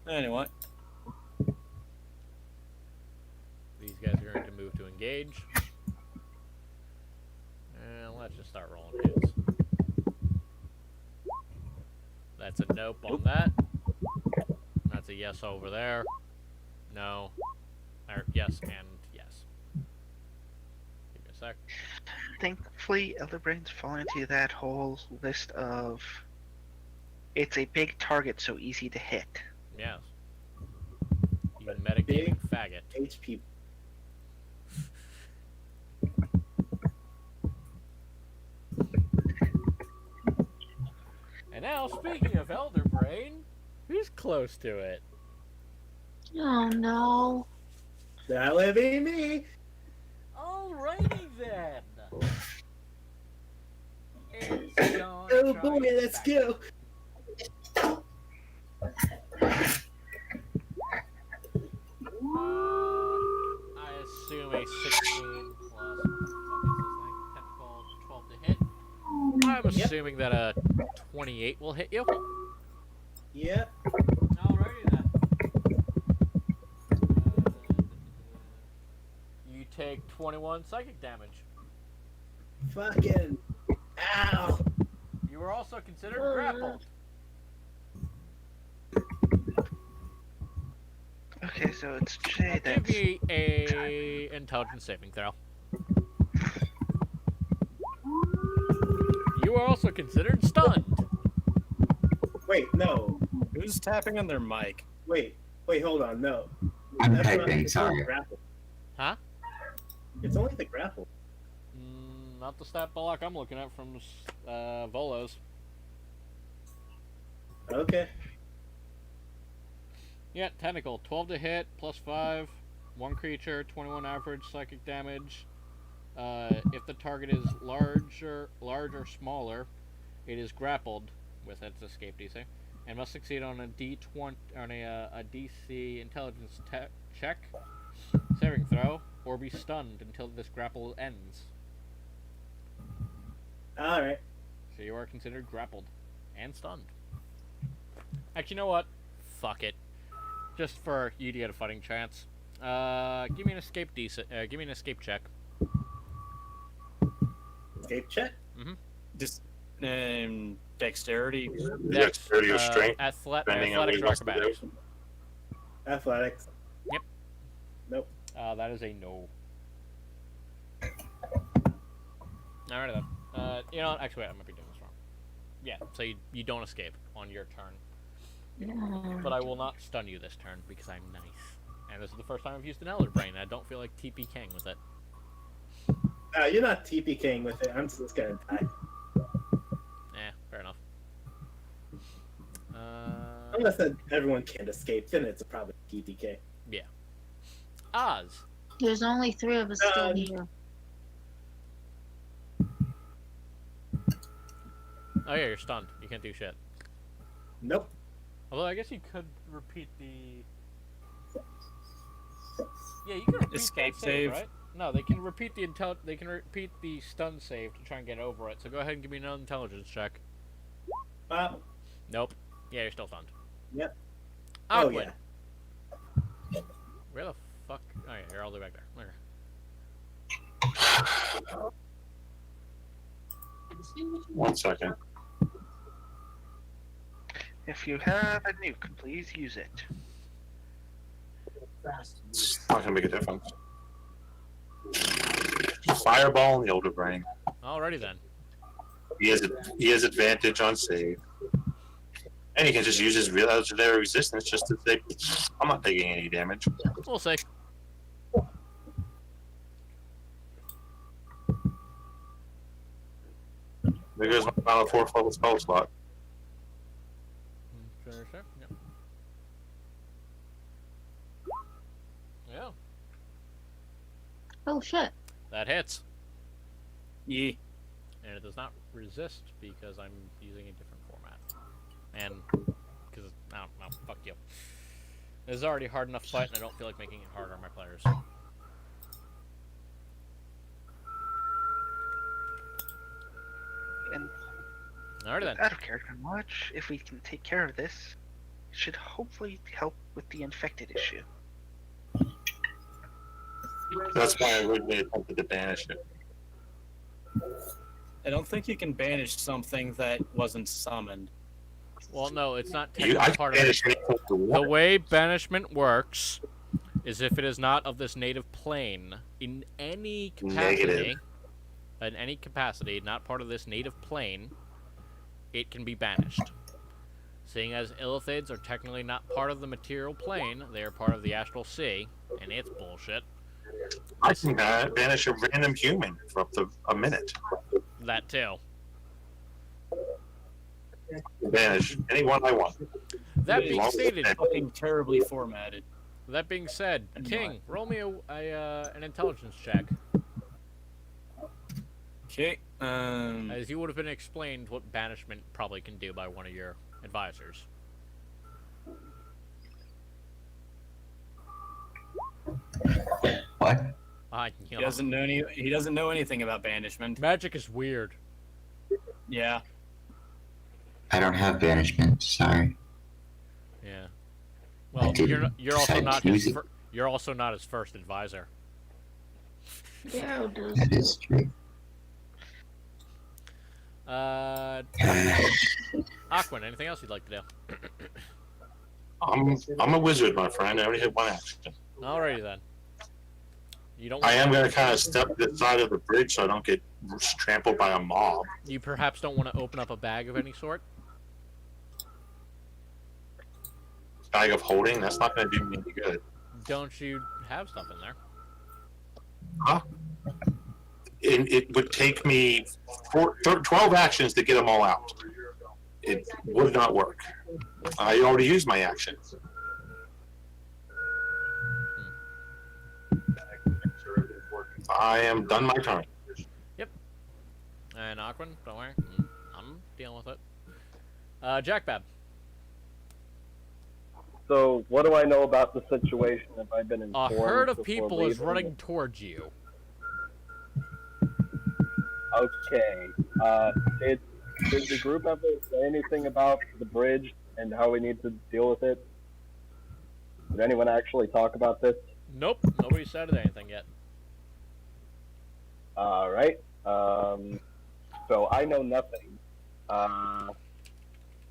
Anyway. These guys are going to move to engage. And let's just start rolling hits. That's a nope on that. That's a yes over there. No. Or yes and yes. Give me a sec. Thankfully, Elder Brains fall into that whole list of it's a big target, so easy to hit. Yes. You metagaming faggot. HP. And now, speaking of Elder Brain, who's close to it? Oh no. That would be me. Alrighty then. It's John Oh boy, let's go. I assume a 16 plus technical 12 to hit. I'm assuming that a 28 will hit you. Yep. Alrighty then. You take 21 psychic damage. Fucking. Ow. You are also considered grappled. Okay, so it's Jay Give that's me a intelligence saving throw. You are also considered stunned. Wait, no. Who's tapping on their mic? Wait, hold on, no. I'm That's not- typing, it's only sorry. grapple. Huh? It's only the grapple. Not the stat block I'm looking at from Volos. Okay. Yeah, tentacle. 12 to hit, plus 5. 1 creature, 21 average psychic damage. If the target is large or smaller, it is grappled with its escape DC, and must succeed on a D20 on a DC intelligence check, saving throw, or be stunned until this grapple ends. Alright. So you are considered grappled and stunned. Actually, you know what? Fuck it. Just for you to get a fighting chance. Give me an escape give me an escape check. Escape check. Just dexterity. Dexterity or strength, depending on what athletics he or wants to do. acrobatics. Athletics. Yep. Nope. That is a no. Alright then. You know what? Actually, wait, I might be doing this wrong. Yeah, so you don't escape on your turn. But I will not stun you this turn because I'm nice. And this is the first time I've used an Elder Brain, and I don't feel like TPKing with it. You're not TPKing with it. I'm just gonna die. Fair enough. Unless everyone can't escape, then it's probably TPK. Yeah. Oz. There's only 3 of us still here. Oh yeah, you're stunned. You can't do shit. Nope. Although I guess you could repeat the. Yeah, you can repeat Escape that save, save. right? No, they can repeat the They can repeat the stun save to try and get over it. So go ahead and give me another intelligence check. Nope. Yeah, you're still stunned. Yep. Awkward. Oh yeah. Where the fuck? Oh yeah, you're all the way back there. Okay. 1 second. If you have a nuke, please use it. It's not gonna make a difference. Fireball and the Elder Brain. Alrighty then. He has advantage on save. And he can just use his real legendary resistance just to say, I'm not taking any damage. We'll see. There goes my final 4th level spell slot. Sure. Yep. Yeah, Oh shit. that hits. Yeah. And it does not resist because I'm using a different format. And because I don't know, fuck you. This is already a hard enough fight, and I don't feel like making it harder on my players. And Alright then. out of character much, if we can take care of this, it should hopefully help with the infected issue. That's why I originally attempted to banish it. I don't think you can banish something that wasn't summoned. Well, no, it's not I technically can part of it. banish anything you The want. way banishment works is if it is not of this native plane in any capacity, Negative. not part of this native plane, it can be banished. Seeing as illithids are technically not part of the material plane, they are part of the astral sea, and it's bullshit. I can banish a random human for up to a minute. That too. Banish anyone I want. That being Long as stated, it's Fucking terribly formatted. that being said, And King, roll me an intelligence check, Okay. as you would have been explained what banishment probably can do by one of your advisors. What? He doesn't know He doesn't know anything about banishment. Magic is weird. Yeah. I don't have banishment. Sorry. Yeah. Well, didn't you're also decide not to use his it. you're also not his first advisor. Yeah, it does. That is true. Aquin, anything else you'd like to do? I'm a wizard, my friend. I already had one action. Alrighty then. You don't. I am going to kind of step to the side of the bridge so I don't get trampled by a mob. You perhaps don't want to open up a bag of any sort. Bag of holding, that's not going to do me any good. Don't you have stuff in there? Huh? It would take me 12 actions to get them all out. It would not work. I already used my action. I am done my turn. And Aquin, don't worry, I'm dealing with it. Jackbab. So, what do I know about the situation? Have I been A informed? herd of before people is leaving? running towards you. Okay. Did the group ever say anything about the bridge and how we need to deal with it? Did anyone actually talk about this? Nope, nobody said anything yet. All right. So I know nothing,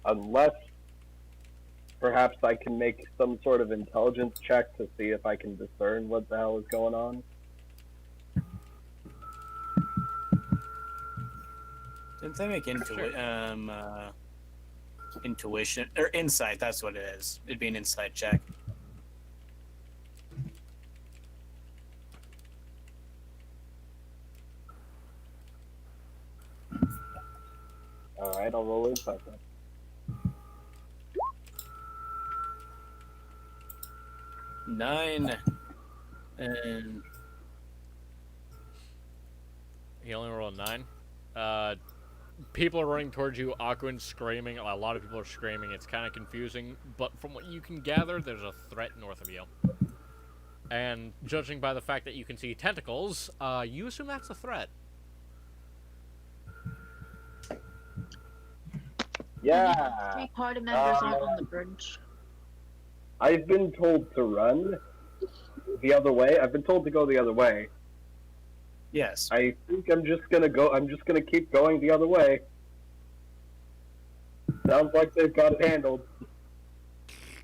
unless perhaps I can make some sort of intelligence check to see if I can discern what the hell is going on. Didn't they make intuition or insight? That's what it is. It'd be an insight check. All right, I'll roll insight then. Nine. And He only rolled a 9. People are running towards you. Aquin's screaming. A lot of people are screaming. It's kind of confusing. But from what you can gather, there's a threat north of you. And judging by the fact that you can see tentacles, you assume that's a threat. Yeah. 3 party members aren't on the bridge. I've been told to run the other way. I've been told to go the other way. yes. I think I'm just gonna go. I'm just gonna keep going the other way. Sounds like they've got it handled.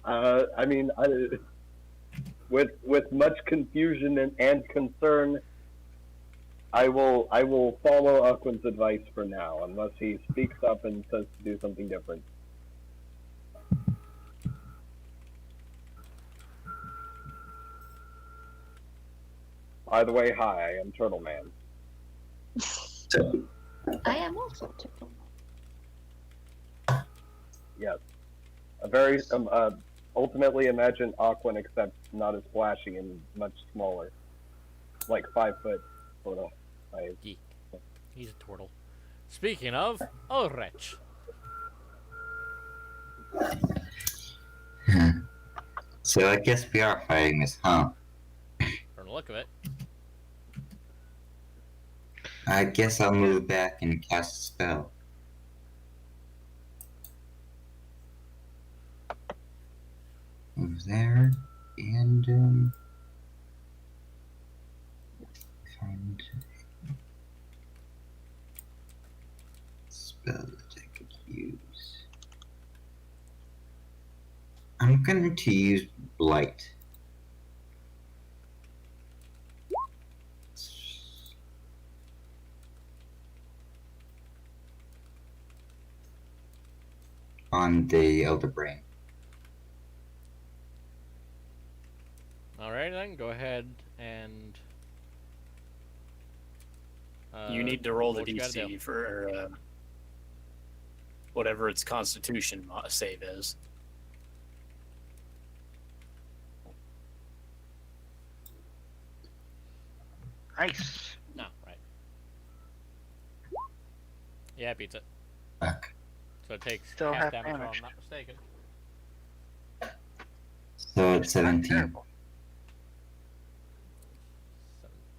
I mean, with much confusion and concern, I will follow Aquin's advice for now, unless he speaks up and says to do something different. By the way, hi, I'm Turtle Man. So, I am also Turtle. Yes. A very, ultimately imagine Aquin, except not as flashy and much smaller. Like 5 foot, sort of. Geek. He's a turtle. Speaking of, Ulrich. so I guess we are fighting this, huh? From the look of it. I guess I'll move back and cast a spell. Move there, and find spell that I could use. I'm going to use Blight. On the Elder Brain. Alright then, go ahead and... You need to roll the what you gotta do. DC for whatever its Constitution save is. Nice. No, right. Yeah, it beats it. Fuck. So it takes Still half half damage, if I'm damage. not mistaken. So it's 17. Terrible.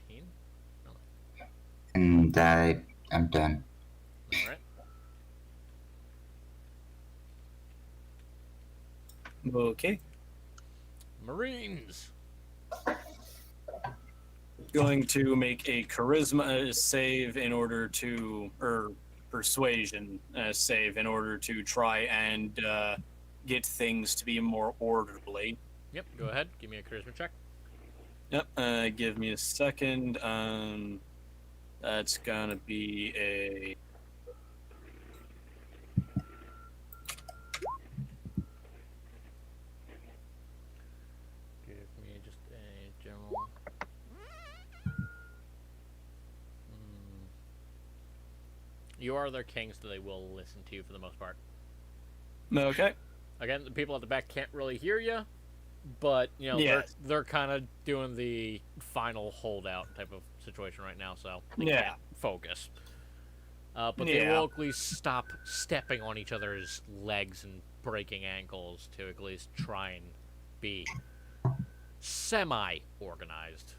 17? And I'm done. Alright. Okay. Marines! Going to make a charisma save in order to, or persuasion save in order to try and get things to be more orderly. Yep, go ahead. Give me a charisma check. Yep, give me a second. That's gonna be a... Give me just a general... You are their king, so they will listen to you for the most part. Okay. Again, the people at the back can't really hear you, but, you know, Yeah. they're kind of doing the final holdout type of situation right now, so they Yeah. can't focus. But they Yeah. will at least stop stepping on each other's legs and breaking ankles to at least try and be semi-organized.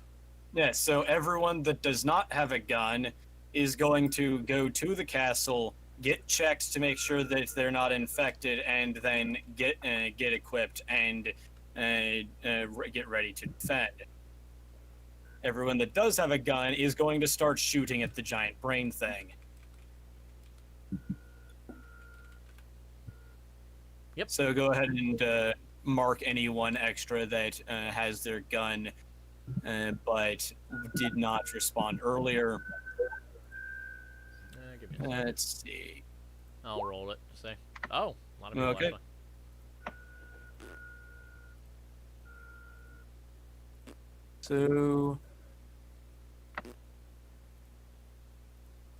Yeah, so everyone that does not have a gun is going to go to the castle, get checked to make sure that they're not infected, and then get equipped and get ready to defend. Everyone that does have a gun is going to start shooting at the giant brain thing. Yep. So go ahead and mark anyone extra that has their gun, but did not respond earlier. Give me a second. Let's see. I'll roll it to say. Oh, a lot of people Okay. actually. So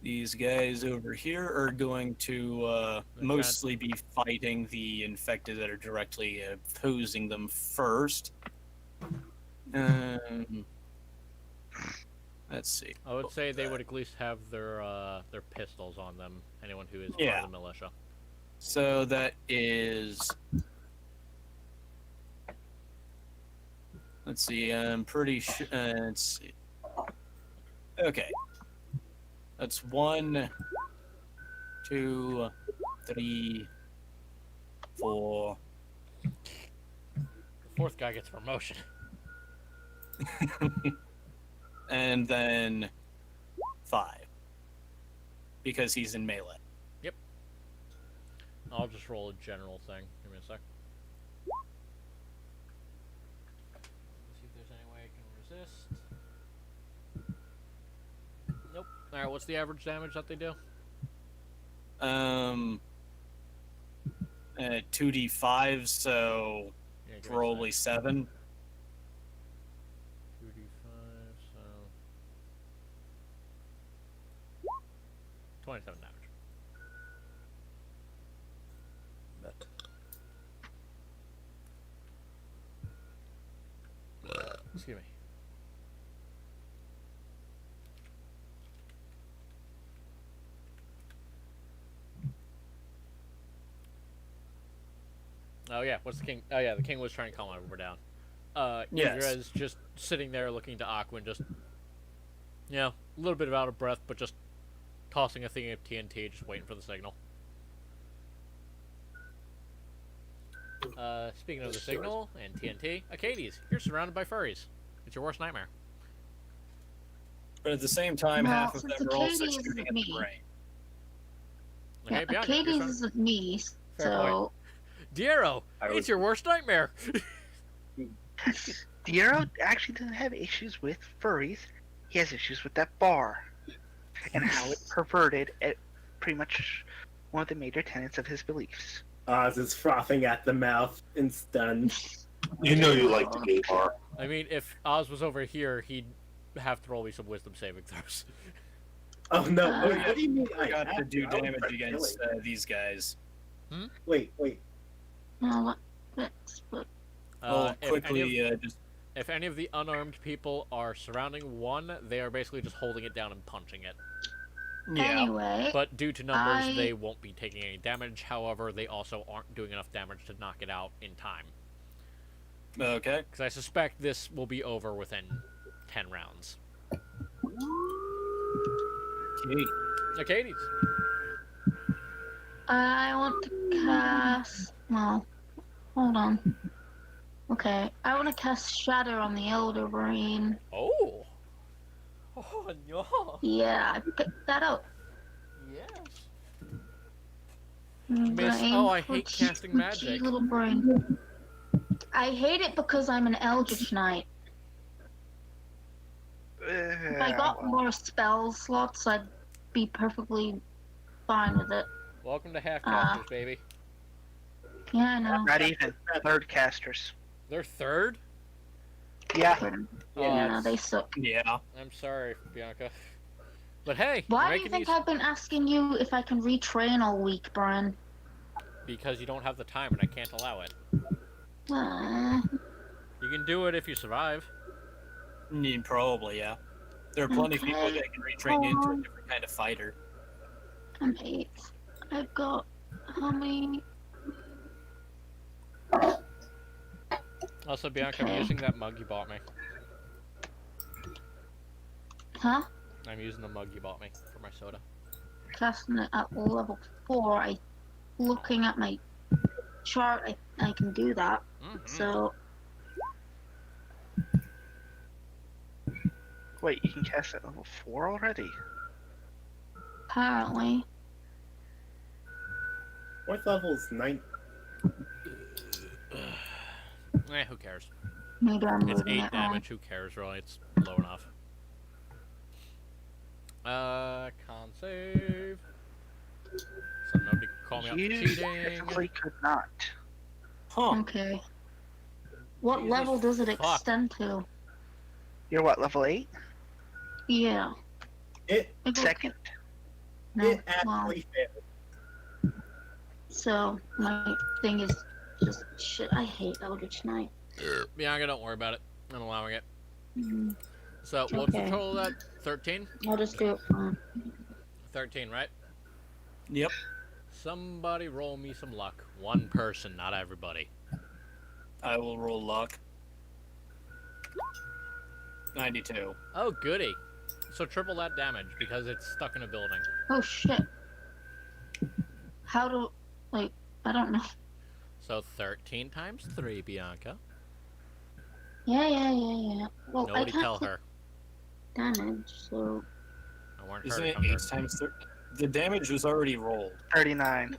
these guys over here are going to mostly be fighting the infected that are directly opposing them first. Let's see. I would say they would at least have their pistols on them. Anyone who is part Yeah. of the militia. So that is. Let's see. I'm pretty sure. Let's see. Okay. That's 1, 2, 3, 4. The fourth guy gets a promotion. And then 5. Because he's in melee. I'll just roll a general thing. Give me a sec. Let's see if there's any way I can resist. Nope. Alright, what's the average damage that they do? 2d5, so Yeah, give me a probably sec. 7. 2d5, so 27 damage. Excuse me. Oh yeah, what's the king? Oh yeah, the king was trying to calm everyone down. Yes. Idra's just sitting there looking to Aquin, just a little bit out of breath, but just tossing a thing of TNT, just waiting for the signal. Speaking of the signal and TNT, Acades, you're surrounded by furries. It's your worst nightmare. But at the same time, Well, half of since them are also Acades shooting isn't at the me. brain. Okay, Yeah, Bianca, you're Acades surrounded- isn't me, Fair so Diero, I it's was- your worst nightmare. Diero actually doesn't have issues with furries. He has issues with that bar and how it perverted at pretty much one of the major tenets of his beliefs. Oz is frothing at the mouth and stunned. You know you like the gay bar. I mean, if Oz was over here, he'd have to roll me some wisdom saving throws. Oh no! Uh, What do you mean? I got to have do I was damage trying to against kill it. these guys. Wait. no, that's what. I'll If quickly just. if any of the unarmed people are surrounding one, they are basically just holding it down and punching it. Yeah. Anyway, But due to numbers, I- they won't be taking any damage. However, they also aren't doing enough damage to knock it out in time. Okay. Because I suspect this will be over within 10 rounds. Okay. Acades. I want to cast. Well, hold on. Okay, I want to cast Shatter on the Elder Brain. Oh. Oh, no. Yeah, I picked that up. Yes. I'm Miss- gonna aim oh, I for hate cheeky casting magic. Little brain. I hate it because I'm an Eldritch Knight. If I got more spell slots, I'd be perfectly fine with it. Welcome to half-casters, baby. Yeah, I know. Not even third casters. They're third? Yeah. Yeah, they suck. Yeah. I'm sorry, Bianca. But hey, Why you're do you making think these I've been asking you if I can retrain all week, Brian? because you don't have the time and I can't allow it. Uh, You can do it if you survive. Probably, yeah. There are plenty of people Okay. that can retrain into a different kind of fighter. I'm 8. I've got how many? Also, Bianca, I'm Okay. using that mug you bought me. Huh? I'm using the mug you bought me for my soda. Casting it at level 4. Looking at my chart, I can do that. Mhm. So Wait, you can cast at level 4 already? Apparently. Fourth level is 9. Who cares? Maybe I'm It's reading 8 it wrong. damage. Who cares, really? It's low enough. Con save. So nobody can call me out for You cheating. technically could not. Huh. Okay. What Jesus level does it fuck. extend to? You're what, level 8? Yeah. It It goes- Second. No, it well, actually failed. so my thing is just shit. I hate Eldritch Knight. Bianca, don't worry about it. I'm allowing it. Mm, So, what's the Okay. total of that? 13? I'll just do it for 13, right? Yep. Somebody roll me some luck. One person, not everybody. I will roll luck. 92. Oh, goody. So triple that damage because it's stuck in a building. Oh shit. How do like I don't know. So 13 times 3, Bianca. Yeah. Well, I Nobody can't tell click her. damage, so I weren't Isn't her it to come 8 there. times 3? The damage was already rolled. 39.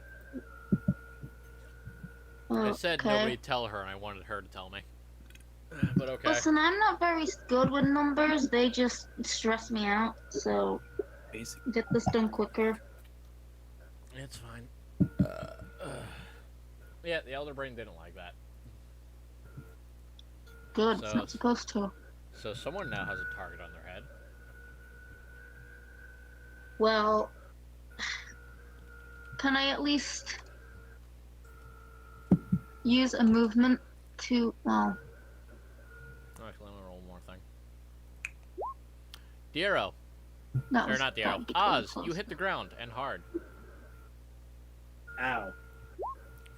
I said okay. nobody tell her, and I wanted her to tell me. But okay. Listen, I'm not very good with numbers. They just stress me out. So Basically. get this done quicker. It's fine. Yeah, the Elder Brain didn't like that. Good. It's So- not supposed to. So someone now has a target on their head. Well, can I at least use a movement to? Well, Oh, actually, let me roll one more thing. Diero. that Or was not Diero. that'd be Oz, close. you hit the ground and hard. Ow.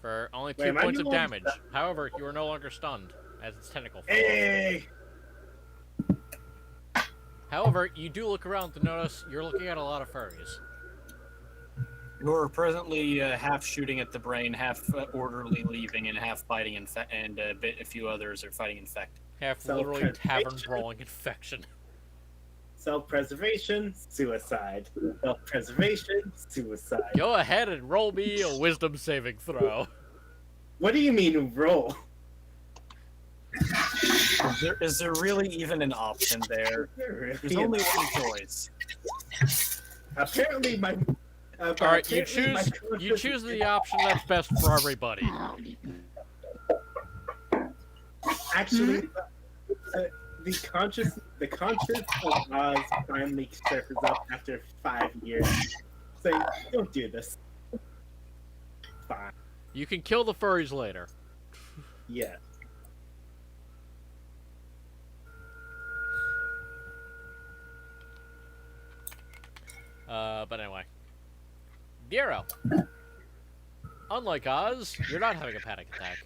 For only 2 Wait, am I points of no longer damage. However, you are no longer stunned, as its tentacle falls. Hey! However, you do look around to notice you're looking at a lot of furries. You're presently half shooting at the brain, half orderly leaving, and half fighting and a few others are fighting infect. Half So literally tavern preservation. brawling infection. Self-preservation, suicide. Self-preservation, suicide. Go ahead and roll me a wisdom saving throw. What do you mean roll? Is there really even an option there? There's only one choice. Apparently my. Alright, you apparently my choose the option that's best for everybody. Oh, Actually, the conscience of Oz finally surfaces up after 5 years, saying, "Don't do this." Fine. You can kill the furries later. Yeah. But anyway. Diero. Unlike Oz, you're not having a panic attack.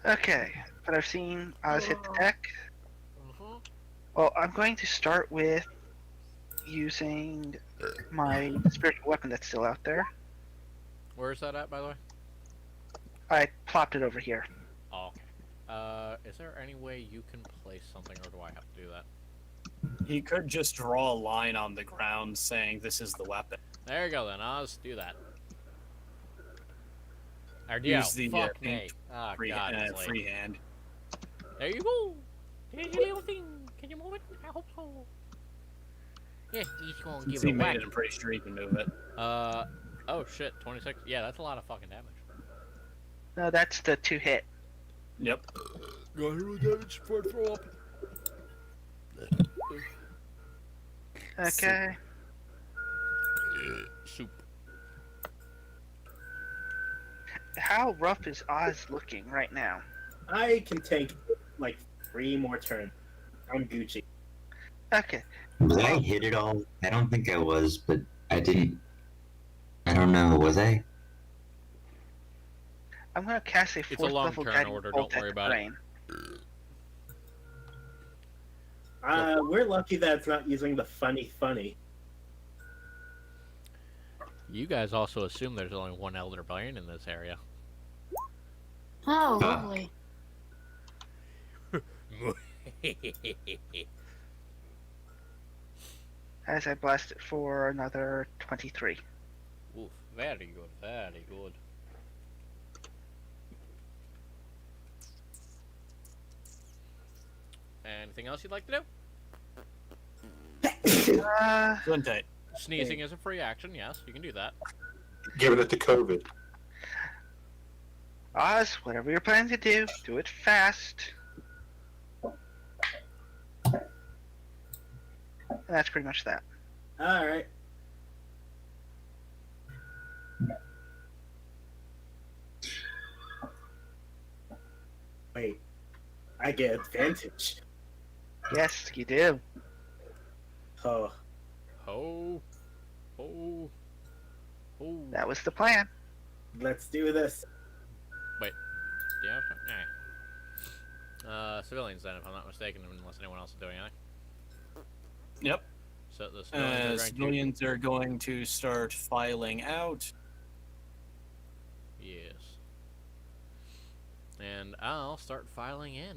Okay, but I've seen Oz hit the deck. Well, I'm going to start with using my spiritual weapon that's still out there. Where is that at, by the way? I plopped it over here. Oh, okay. Is there any way you can place something, or do I have to do that? He could just draw a line on the ground saying this is the weapon. There you go, then, Oz. Do that. Or, yeah, Use the, fuck me. Ah, God, it's late. freehand. There you go. There's your little thing. Can you move it? I hope so. Yeah, he's gonna Since give he it a made whack. it, I'm pretty sure he can move it. Oh shit, 26. Yeah, that's a lot of fucking damage. No, that's the 2-hit. Yep. Got hero damage for throw up. Okay. Soup. How rough is Oz looking right now? I can take like 3 more turns. I'm Gucci. Okay. Was I hit it all? I don't think I was, but I didn't. I don't know. Was I? I'm gonna cast a a 4th long level turn guiding order, bolt don't worry at the about it. brain. We're lucky that it's not using the funny. You guys also assume there's only one Elder Brain in this area. oh lovely. As I blast it for another 23. Oof, very good, very good. Anything else you'd like to do? Flintite. Sneezing is a free action, yes, you can do that. Giving it to COVID. Oz, whatever you're planning to do it fast. And that's pretty much that. All right. Wait, I get advantage. Yes, you do. Oh, Ho. Ho. Ho. That was the plan. let's do this. Yeah. Civilians then, if I'm not mistaken, unless anyone else is doing anything. Yep. So the civilians are going Civilians are going to start filing out. to... Yes. And I'll start filing in.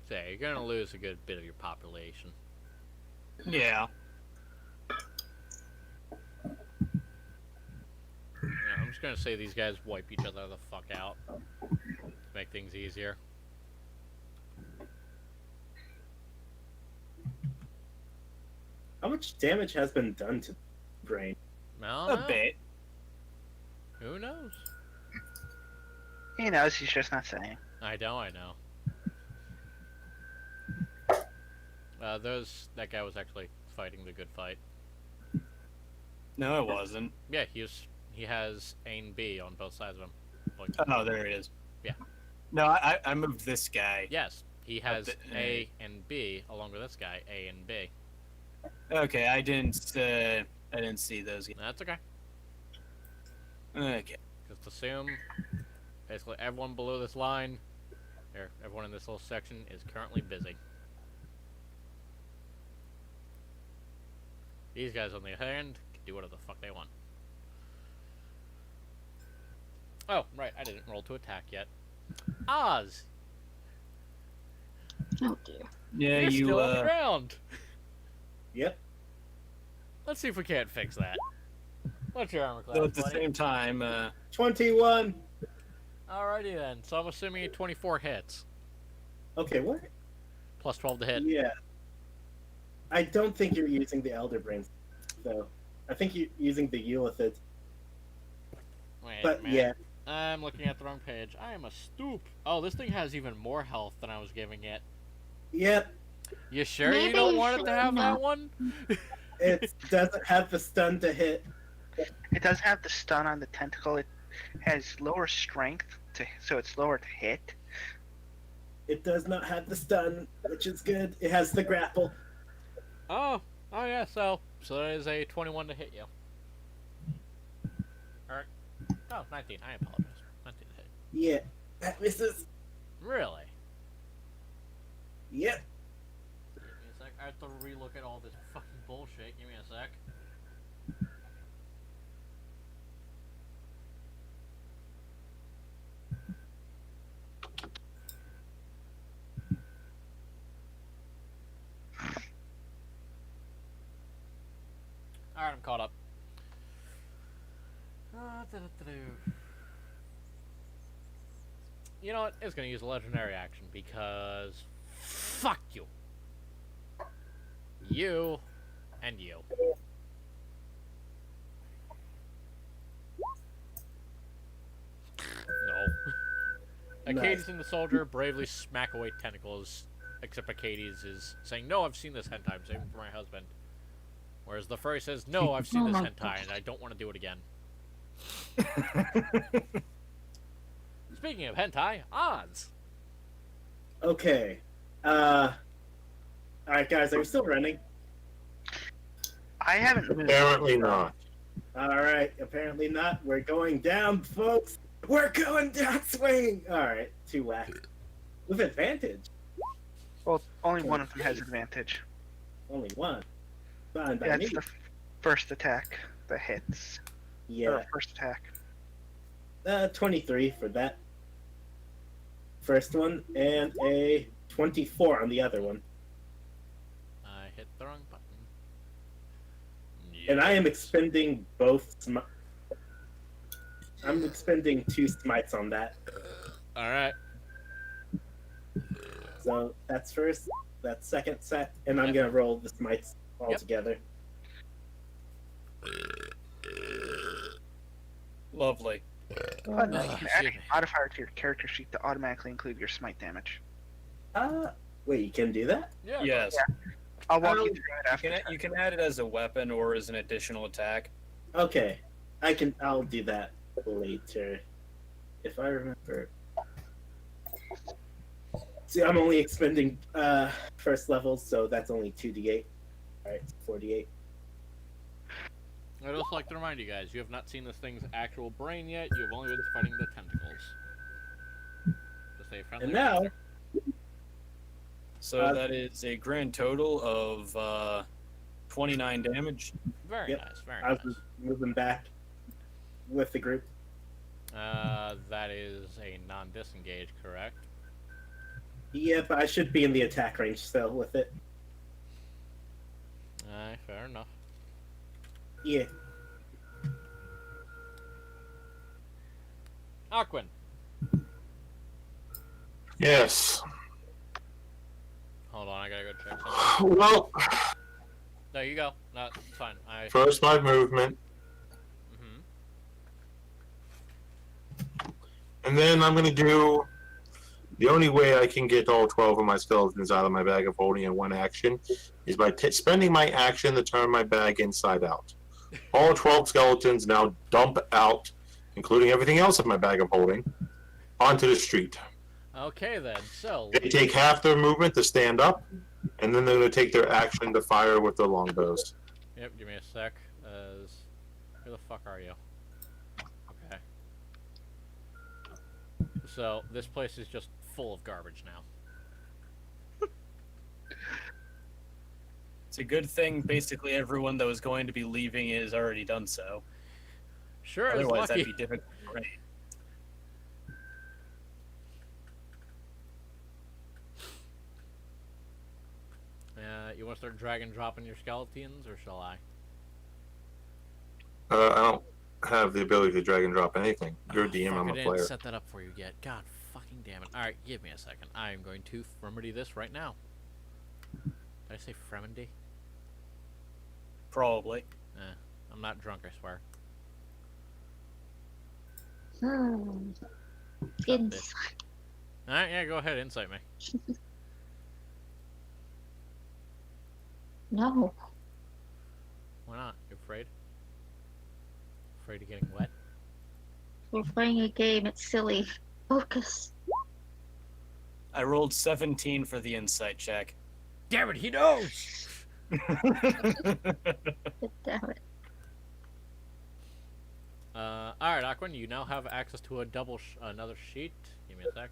So you're gonna lose a good bit of your population. Yeah. Yeah, I'm just gonna say these guys wipe each other the fuck out to make things easier. How much damage has been done to the brain? No, A bit. Who knows? He knows, he's just not saying. I know. That guy was actually fighting the good fight. No, it wasn't. Yeah, he has A and B on both sides of him. Like, Oh, there it is. Yeah. No, I moved this guy. yes, he has the- A and B along with this guy, A and B. Okay, I didn't see those. That's okay. Okay. Just assume basically everyone below this line, or everyone in this little section, is currently busy. These guys, on the other hand, can do whatever the fuck they want. Oh, right, I didn't roll to attack yet. Oz! Oh dear. Yeah, You're you. still on the ground! Yep. Let's see if we can't fix that. What's your armor class, So at the buddy? same time, 21. Alrighty then, so I'm assuming 24 hits. Okay, what? Plus 12 to hit. Yeah. I don't think you're using the Elder Brains, though. I think you're using the Eulithid. Wait, But man. yeah, I'm looking at the wrong page. I am a stoop. Oh, this thing has even more health than I was giving it. yep. You sure you Maybe don't you want it to should have that not. one? It doesn't have the stun to hit. It does have the stun on the tentacle. It has lower strength, so it's lower to hit. It does not have the stun, which is good. It has the grapple. Oh yeah, so that is a 21 to hit you. Alright. Oh, 19. I apologize. 19 to hit. Yeah, that misses. Really? Yep. Give me a sec. I have to relook at all this fucking bullshit. Give me a sec. Alright, I'm caught up. You know what? It's gonna use a legendary action because fuck you. You and you. No. Acades and the soldier bravely smack away tentacles, except Acades is saying, "No, I've seen this hentai. I'm saving for my husband." Whereas the furry says, "No, I've seen Oh this my hentai and I don't want to do it again." Speaking of hentai, Oz. Okay. Alright, guys, are we still running? I haven't. Apparently not. Alright, apparently not. We're going down, folks. We're going down swinging. Alright, 2 whack. With advantage. Well, only one of them has advantage. Only one. Fine by Yeah, me. it's the first attack that hits. Yeah. Or first attack. 23 for that first one, and a 24 on the other one. I hit the wrong button. And I am Yes. expending both. I'm expending 2 smites on that. All right. So that's first. That's second set, and I'm gonna roll the smites all Yep. together. Lovely. Fun that you Ugh, can add a excuse me. modifier to your character sheet to automatically include your smite damage. Wait, you can do that? Yeah. Yes. I'll walk Oh, you through it after. You can add it as a weapon or as an additional attack. Okay, I'll do that later, if I remember. See, I'm only expending first levels, so that's only 2d8. All right, 48. I'd also like to remind you guys, you have not seen this thing's actual brain yet. You have only been fighting the tentacles. Just a friendly And now, reminder. So that is a grand total of 29 damage. Very Yep. nice, very I was nice. moving back with the group. That is a non-disengage, correct? Yeah, but I should be in the attack range still with it. Fair enough. Yeah. Aquin. Yes. Hold on, I gotta go check something. Well, There you go. No, it's fine. first my movement, Mhm. and then I'm gonna do. The only way I can get all 12 of my skeletons out of my bag of holding in one action is by spending my action to turn my bag inside out. All 12 skeletons now dump out, including everything else in my bag of holding, onto the street. Okay then. So They take half their movement to stand up, and then they're going to take their action to fire with their longbows. Yep, give me a sec. Who the fuck are you? Okay. So, this place is just full of garbage now. It's a good thing basically everyone that was going to be leaving is already done so. Sure, it's Otherwise, lucky. that'd be difficult. Right. You want to start drag and dropping your skeletons, or shall I? I don't have the ability to drag and drop anything. You're a DM, fuck, I'm I a didn't player. set that up for you yet. God fucking damn it. Alright, give me a second. I am going to remedy this right now. Did I say Fremendy? Probably. I'm not drunk, I swear. Insight. Alright, yeah, go ahead, insight me. No. Why not? You afraid? Afraid of getting wet? We're playing a game. It's silly. Focus. I rolled 17 for the insight check. Damn it, he knows! Damn it. Alright, Aquin, you now have access to a another sheet. Give me a sec.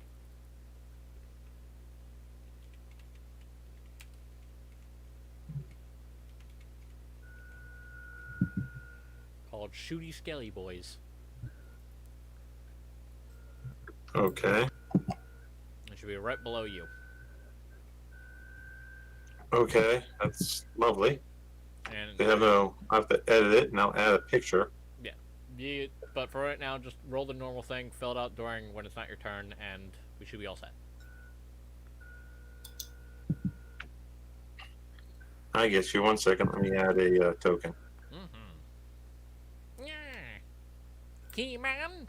Called Shooty Skelly Boys. Okay. It should be right below you. Okay, that's lovely. And They have no. I have to edit it and I'll add a picture. but for right now, just roll the normal thing, fill it out during when it's not your turn, and we should be all set. I guess you 1 second. Let me add a token. Mm-hmm. Yeah. Keyman.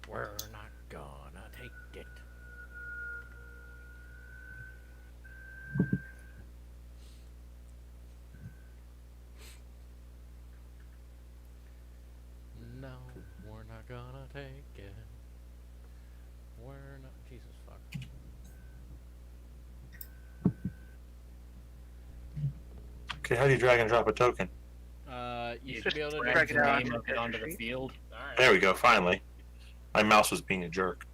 We're not gonna take it. No, we're not gonna take it. We're not. Jesus fuck. Okay, how do you drag and drop a token? You should Just be able to drag the it out name onto of the it onto character the sheet. field. Alright. There we go, finally. My mouse was being a jerk.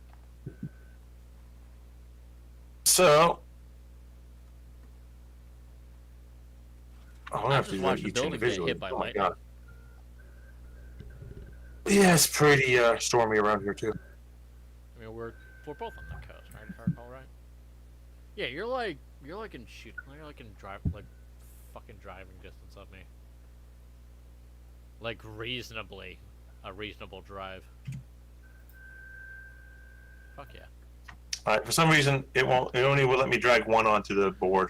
So, I'm gonna I have to just do watched the each building get individually. hit by Oh my lightning. god. Yeah, it's pretty stormy around here too. I mean, we're both on the coast, right? If I recall right. Yeah, you're like in fucking driving distance of me. Like reasonably, a reasonable drive. Fuck yeah. Alright, for some reason it only will let me drag one onto the board.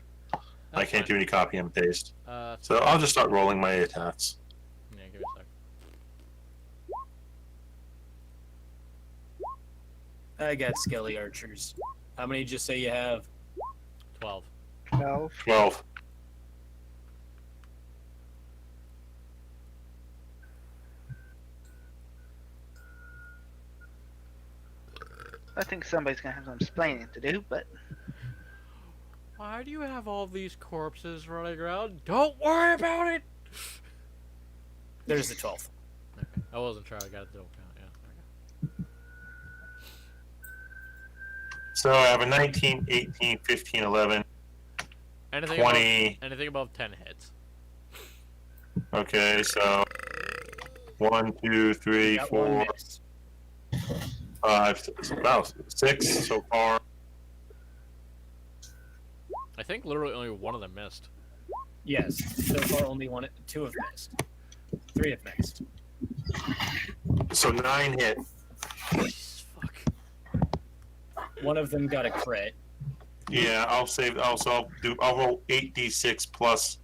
I can't do any copy and paste. So I'll just start rolling my attacks. Yeah, give me a sec. I got skelly archers. How many did you say you have? 12. 12. 12. I think somebody's gonna have some explaining to do, but Why do you have all these corpses running around? Don't worry about it! There's the 12th. Okay. I wasn't sure I got a double count, yeah. Okay. So I have a 19, 18, 15, 11, Anything 20. Anything above 10 hits. Okay, so 1, 2, 3, Got 4, one miss. 5, about 6 so far. I think literally only one of them missed. Yes. So far, only two have missed. 3 have missed. So 9 hit. Jesus, fuck. One of them got a crit. Yeah, I'll roll 8d6 plus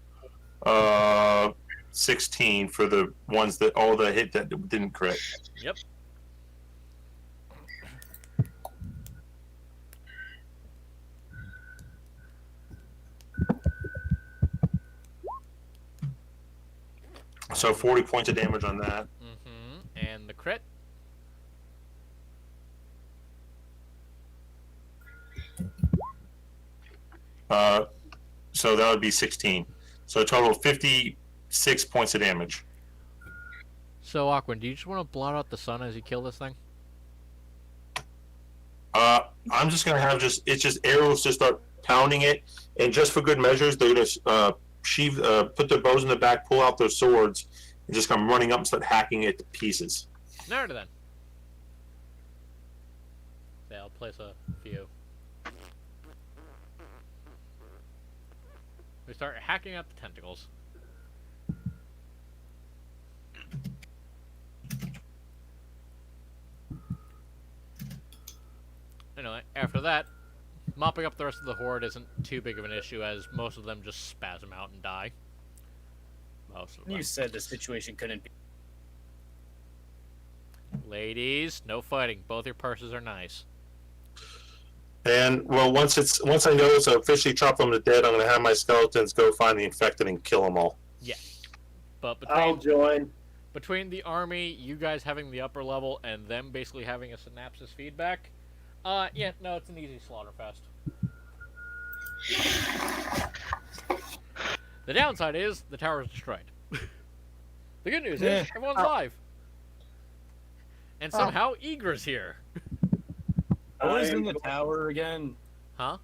16 for the ones that all the hit that didn't crit. Yep. So 40 points of damage on that. Mm-hmm. And the crit? So that would be 16. So a total of 56 points of damage. So, Aquan, do you just want to blot out the sun as you kill this thing? I'm just gonna have it's just arrows to start pounding it, and just for good measures, they're gonna put their bows in the back, pull out their swords, and just come running up and start hacking it to pieces. Alright then. Yeah, I'll place a few. We start hacking at the tentacles. Anyway, after that, mopping up the rest of the horde isn't too big of an issue, as most of them just spasm out and die. Most of them. You said the situation couldn't be. Ladies, no fighting. Both your purses are nice. And well, once I know it's officially chopped them to dead, I'm gonna have my skeletons go find the infected and kill them all. Yeah, but I'll join. between the army, you guys having the upper level, and them basically having a synapses feedback, yeah, no, it's an easy slaughter fest. The downside is the tower is destroyed. The good news is everyone's alive, and somehow Eager's here. What was in the tower again? Huh?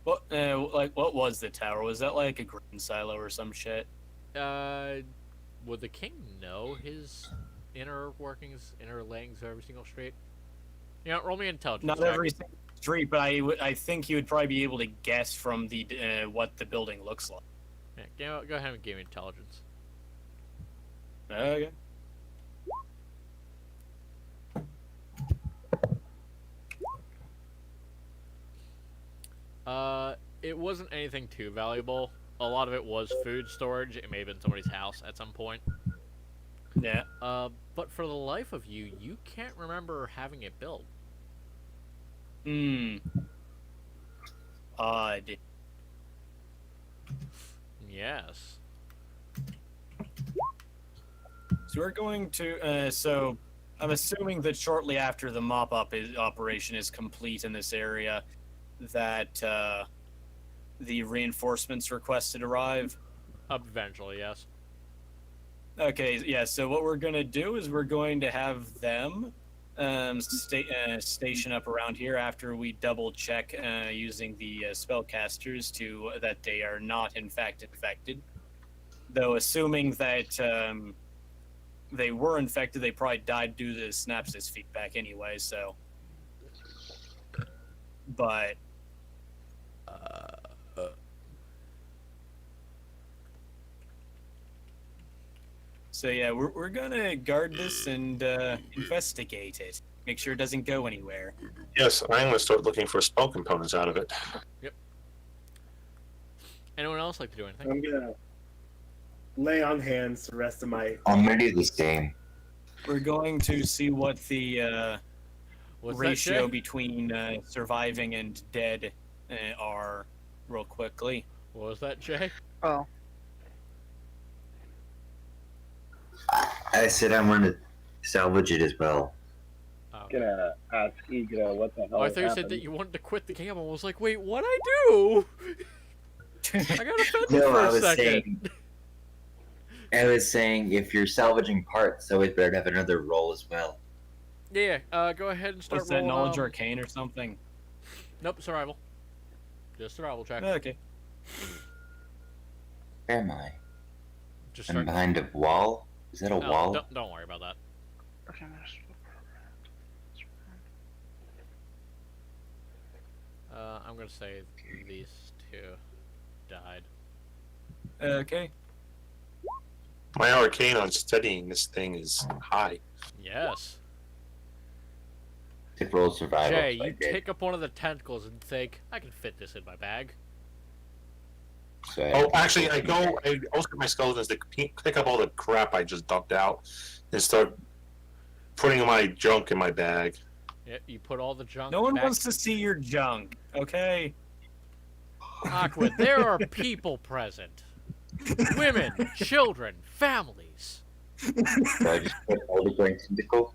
What what was the tower? Was that like a grain silo or some shit? Would the king know his inner workings, inner layings of every single street? You know, roll me intelligence. Not check. every single street, but I think he would probably be able to guess from the what the building looks like. Yeah, go ahead and give me intelligence. Okay. It wasn't anything too valuable. A lot of it was food storage. It may have been somebody's house at some point. Yeah. But for the life of you, you can't remember having it built. Odd. Yes. So we're going to. So I'm assuming that shortly after the mop-up operation is complete in this area, that the reinforcements requested arrive. Eventually, yes. Okay, yeah, so what we're going to do is we're going to have them station up around here after we double check using the spellcasters to that they are not in fact infected. Though assuming that they were infected, they probably died due to Synapsis feedback anyway. So, but so yeah, we're gonna guard this and investigate it. Make sure it doesn't go anywhere. Yes, I'm going to start looking for spell components out of it. Anyone else like to do anything? I'm gonna lay on hands the rest of my. I'm gonna do the same. We're going to see what the What's that, ratio Jay? between surviving and dead are real quickly. What was that, Jay? Oh, I said I want to salvage it as well. Oh. Gonna ask Ego what the hell Oh, I thought you happened. said that you wanted to quit the game. I was like, wait, what'd I do? I got offended No, for I a was second. saying if you're salvaging parts, so it's better to have another roll as well. Yeah, go ahead and start What's that, rolling. knowledge arcane or something? Nope, survival. Just survival check. Okay. Where am I? Just I'm start. behind a wall? Is that a No, wall? don't worry about that. okay. I'm gonna say these two died. Okay. My arcane on studying this thing is high. Yes. It roll survival. Jay, so I you did. pick up one of the tentacles and think, I can fit this in my bag. So I- Oh, actually, I also get my skeletons to pick up all the crap I just dumped out and start putting my junk in my bag. Yeah, you put all the junk No one back. wants to see your junk, okay? Awkward. There are people present. Women, children, families. so I just put all the brain tentacle.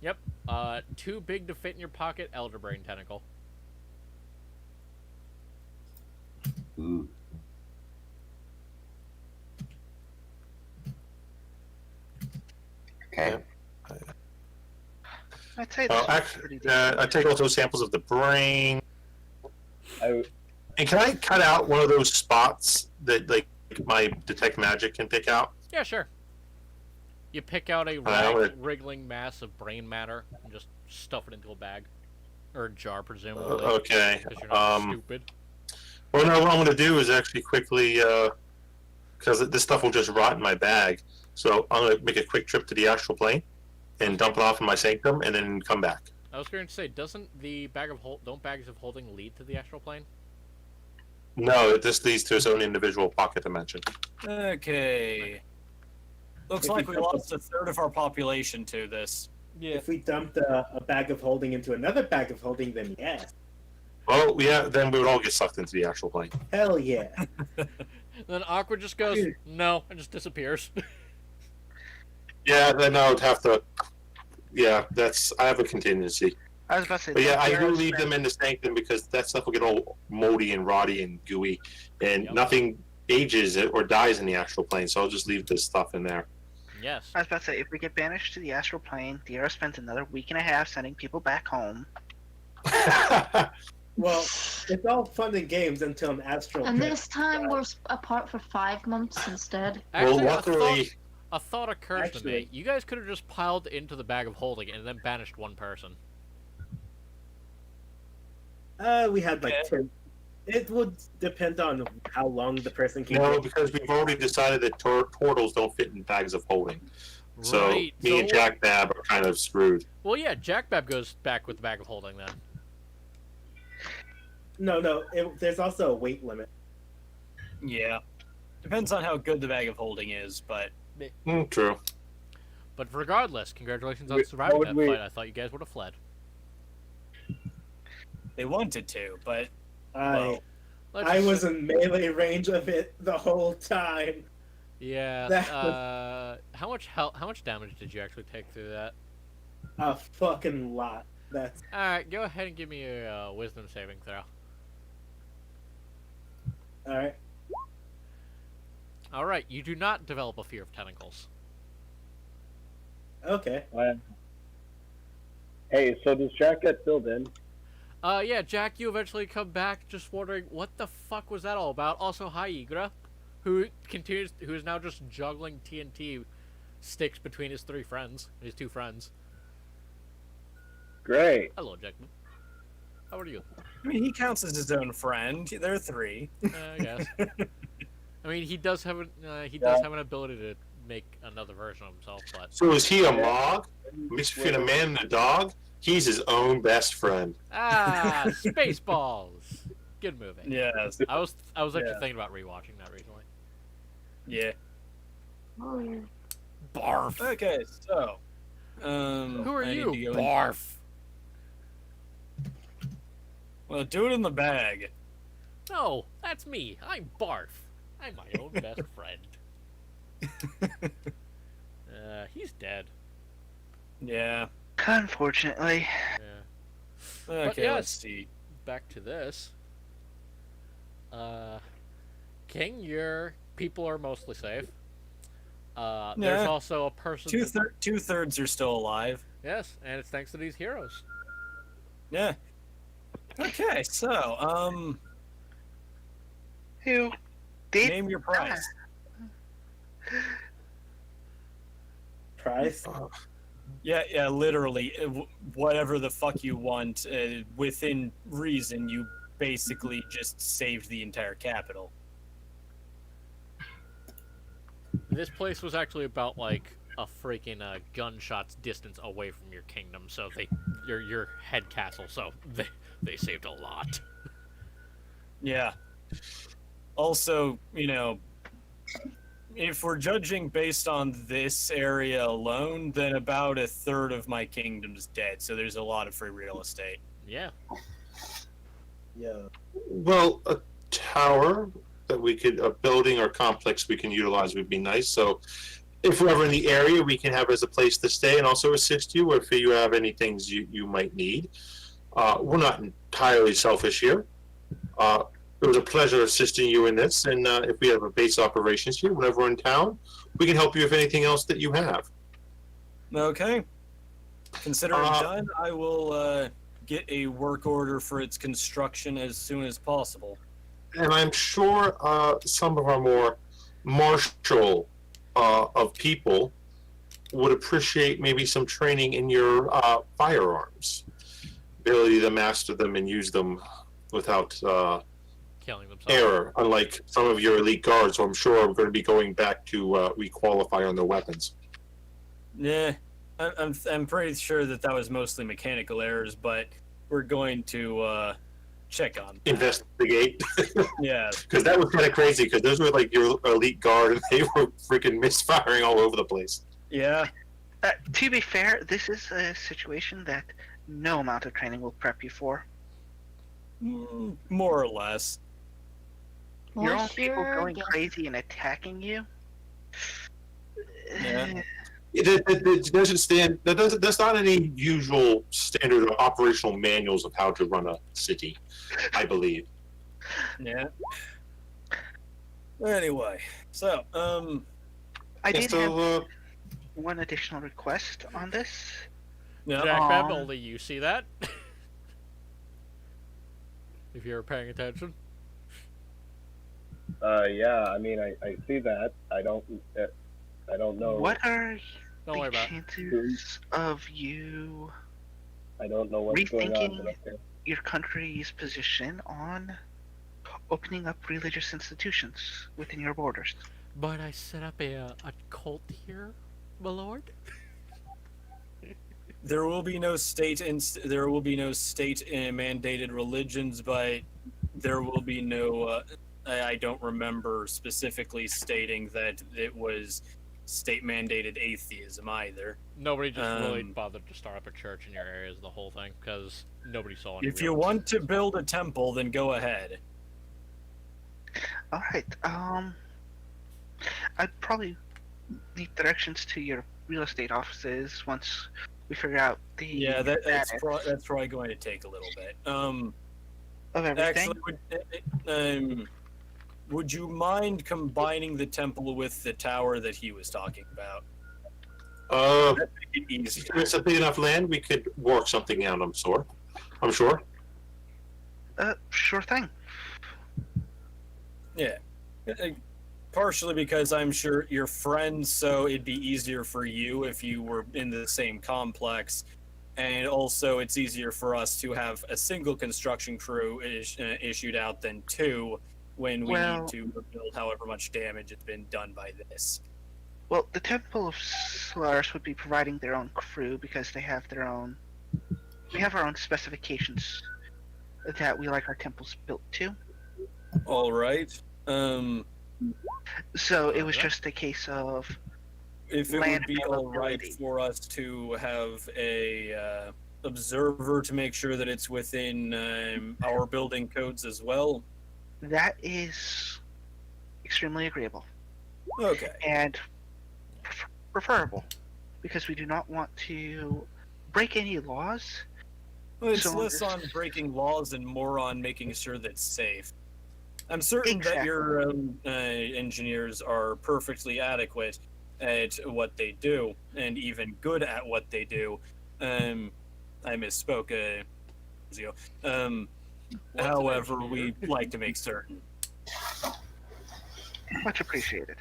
Yep. Too big to fit in your pocket, elder brain tentacle. Ooh. Okay. I'd say this is Actually, pretty decent. I take also samples of the brain. I, And can I cut out one of those spots that like my detect magic can pick out? Yeah, sure. You pick out a I would- wriggling mass of brain matter and just stuff it into a bag. Or a jar, presumably. Okay. Because you're not stupid. Well, no, what I'm going to do is actually quickly, because this stuff will just rot in my bag. So I'm going to make a quick trip to the astral plane and dump it off in my sanctum, and then come back. I was going to say, don't bags of holding lead to the astral plane? No, this leads to its own individual pocket dimension. Okay. Looks If like we we dump lost a third of our population to this. Yeah. If we dumped a bag of holding into another bag of holding, then yes. Well, yeah, then we would all get sucked into the astral plane. Hell yeah. Then Aqua just goes, Dude. no, and just disappears. Yeah, then I would have to. Yeah, I have a contingency. I was about to say. But yeah, I do Darrow's leave friend- them in the sanctum because that stuff will get all moldy and rotty and gooey, and Yep. nothing ages it or dies in the astral plane. So I'll just leave this stuff in there. Yes. I was about to say, if we get banished to the astral plane, Diarra spends another week and a half sending people back home. Well, it's all fun and games until an astral. And trip. this time we're apart for 5 months instead. Actually, well, luckily, a thought occurs to me. Actually- You guys could have just piled into the bag of holding and then banished one person. We had like 10. It would depend on how long the person can no, get. because we've already decided that turtles don't fit in bags of holding. So Right. me and Jack Bab are kind of screwed. Well, yeah, Jack Bab goes back with the bag of holding then. No, there's also a weight limit. Yeah. Depends on how good the bag of holding is, but True. But regardless, congratulations on Wait, surviving how would that we- fight. I thought you guys would have fled. they wanted to, but I Let's I just was say- in melee range of it the whole time. Yeah. that was- How much damage did you actually take through that? A fucking lot. That's All right, go ahead and give me a wisdom saving throw. all right. All right, you do not develop a fear of tentacles. Okay. Hey, so does Jack get filled in? Yeah, Jack, you eventually come back just wondering what the fuck was that all about. Also, hi, Igra, who is now just juggling TNT sticks between his two friends. Great. Hello, Jackman. How are you? I mean, he counts as his own friend. They're three. I guess. I mean, he does have an ability to make another version of himself, but So is he a Mog? Mixed between a man and a dog? He's his own best friend. Spaceballs. Good movie. Yes. I was actually Yeah. thinking about rewatching that recently. Yeah. Barf. Okay, so. Who are I need you? to go in- Barf. Well, do it in the bag. No, that's me. I'm Barf. I'm my own best friend. He's dead. Yeah. Unfortunately. Yeah. Okay, yes. let's see. Back to this. King, your people are mostly safe. There's Yeah. also a person. Two-thirds are still alive. Yes, and it's thanks to these heroes. Yeah. Okay, so, Who did name your price. Price? Yeah, literally, whatever the fuck you want, within reason, you basically just saved the entire capital. This place was actually about like a freaking gunshot's distance away from your kingdom, so your head castle, so they saved a lot. Yeah. Also, if we're judging based on this area alone, then about a third of my kingdom's dead, so there's a lot of free real estate. Yeah. Yeah. Well, a tower a building or complex we can utilize would be nice. So if we're ever in the area, we can have as a place to stay and also assist you if you have any things you might need. We're not entirely selfish here. It was a pleasure assisting you in this, and if we have a base operations here, whenever we're in town, we can help you with anything else that you have. Okay. Considering done, I will get a work order for its construction as soon as possible. And I'm sure some of our more martial of people would appreciate maybe some training in your firearms, ability to master them and use them without Killing themselves. error, unlike some of your elite guards, who I'm sure are going to be going back to requalify on their weapons. Yeah, I'm pretty sure that was mostly mechanical errors, but we're going to check on that. Investigate. Yeah. Because that was kind of crazy, because those were like your elite guard, and they were freaking misfiring all over the place. Yeah. To be fair, this is a situation that no amount of training will prep you for. More or less. Your own What's people your going guess? crazy and attacking you. Yeah. It doesn't stand. There's not any usual standard operational manuals of how to run a city, I believe. Yeah. Anyway, so I did have So, one additional request on this. yeah. Jack, only you see that. If you're paying attention. Yeah, I mean, I see that. I don't know. What are Don't worry the about it. chances of you I don't know what's going on. rethinking But okay. your country's position on opening up religious institutions within your borders? But I set up a cult here, my lord. There will be no state mandated religions, but there will be no. I don't remember specifically stating that it was state mandated atheism either. Nobody just really bothered to start up a church in your area is the whole thing, because nobody saw any If you real- want to build a temple, then go ahead. All right. I'd probably need directions to your real estate offices once we figure out the Yeah, that's status probably going to take a little bit. of everything. Actually, would you mind combining the temple with the tower that he was talking about? That'd make it easy. If it's a big enough land, we could work something out. I'm sure. I'm sure. Sure thing. Yeah. Partially because I'm sure you're friends, so it'd be easier for you if you were in the same complex. And also, it's easier for us to have a single construction crew issued out than two when we need to rebuild however much damage has been done by this. Well, the Temple of Solaris would be providing their own crew because they have their own. We have our own specifications that we like our temples built to. All right. So it was just a case of if it land would be all right availability. for us to have a observer to make sure that it's within our building codes as well. That is extremely agreeable Okay. and preferable because we do not want to break any laws. Well, it's So less on breaking laws and more on making sure that it's safe. I'm certain that your engineers are perfectly adequate at what they do, and even good at what they do. I misspoke. However, we like to make certain. Much appreciated.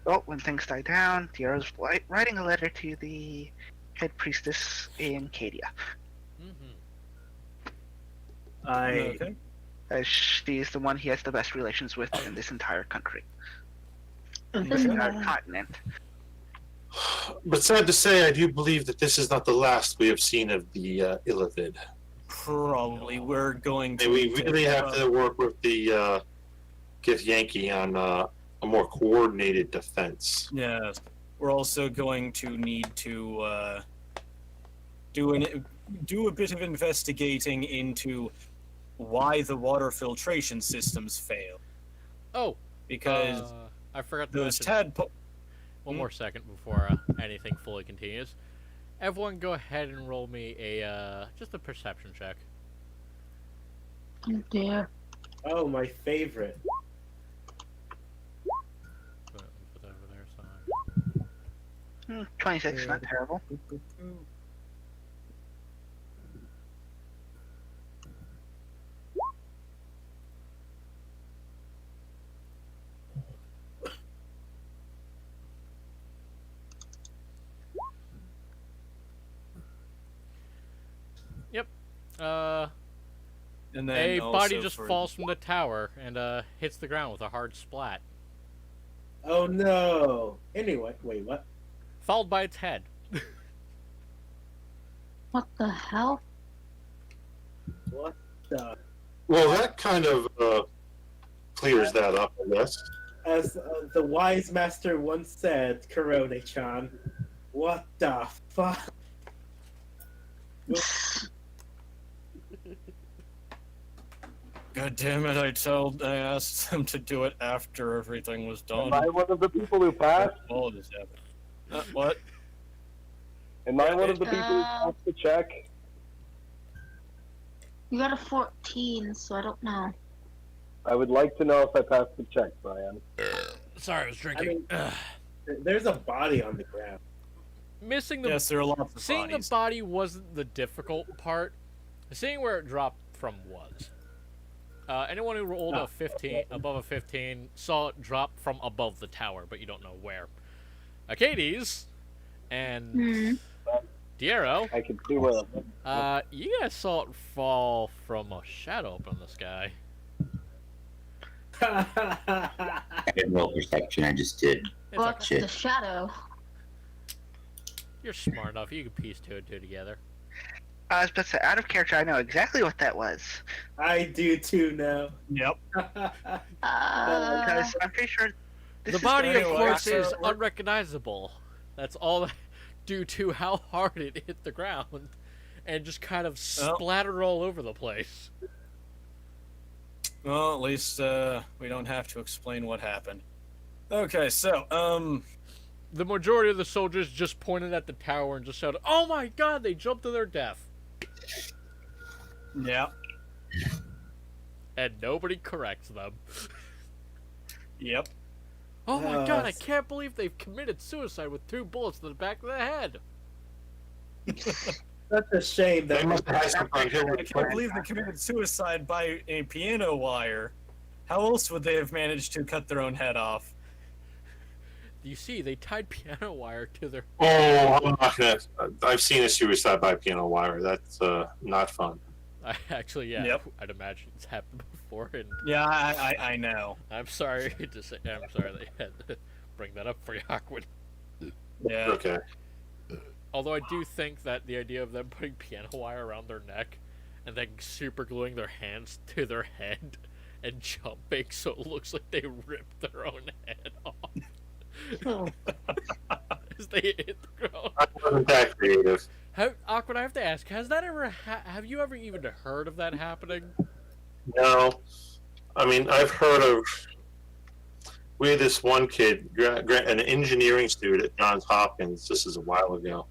Well, when things die down, Diero's writing a letter to the head priestess in Cadia. Okay. As she is the one he has the best relations with in this entire country. Okay. This entire continent. But sad to say, I do believe that this is not the last we have seen of the Illithid. Probably we're going to. And we really have to work with the Gith Yankee on a more coordinated defense. Yes. We're also going to need to do a bit of investigating into why the water filtration systems fail. Oh, because I forgot to those mention tadpoles. one more second before anything fully continues. Everyone, go ahead and roll me a just a perception check. Oh dear. Oh, my favorite. Put that over there. So 26, not terrible. Yep. And then A body also just for- falls from the tower and hits the ground with a hard splat, Oh no. Anyway, wait, what? followed by its head. What the hell? What the? Well, that kind of clears that up, I guess. As the wise master once said, Korone-chan, what the fuck? God damn it! I asked them to do it after everything was Am done. I one of the people who passed? All of this happened. What? Am I one of the people who passed the check? You got a 14, so I don't know. I would like to know if I passed the check, Brian. Sorry, I was drinking. mean- There's a body on the ground. Missing the Yes, there are lots of seeing bodies. the body wasn't the difficult part. Seeing where it dropped from was. Anyone who rolled a 15 above a 15 saw it drop from above the tower, but you don't know where. Arcades and Hmm. I Diero, can see where. you guys saw it fall from a shadow up in the sky. I didn't roll perception, I just did. It's What's okay. the shadow? You're smart enough. You can piece two and two together. I was about to say, out of character, I know exactly what that was. I do too now. Yep. Because I'm pretty sure this The is body, of anyway, course, so is we're- unrecognizable. That's all due to how hard it hit the ground and just kind of splattered all over the place. Well, at least we don't have to explain what happened. Okay, so The majority of the soldiers just pointed at the tower and just shouted, "Oh my god!" They jumped to their death. yeah, And nobody corrects them. yep. Oh my god, I can't believe they've committed suicide with 2 bullets to the back of the head. That's a shame. They That must have had some I Hillary can't believe they committed suicide by a piano wire. How else would they have managed to cut their own head off? You see, they tied piano wire to their... Oh, I'm not gonna. I've seen a suicide by piano wire. That's not fun. Actually, yeah, Yep. I'd imagine it's happened before, and Yeah, I know. I'm sorry to say, I'm sorry they had to bring that up for you, Aquan. Yeah. Okay. Although I do think that the idea of them putting piano wire around their neck and then super gluing their hands to their head and jumping so it looks like they ripped their own head off Oh. as they hit the ground. I wasn't that creative. Awkward, I have to ask, has that ever have you ever even heard of that happening? No, I mean I've heard of. We had this one kid, an engineering student at Johns Hopkins. This is a while ago.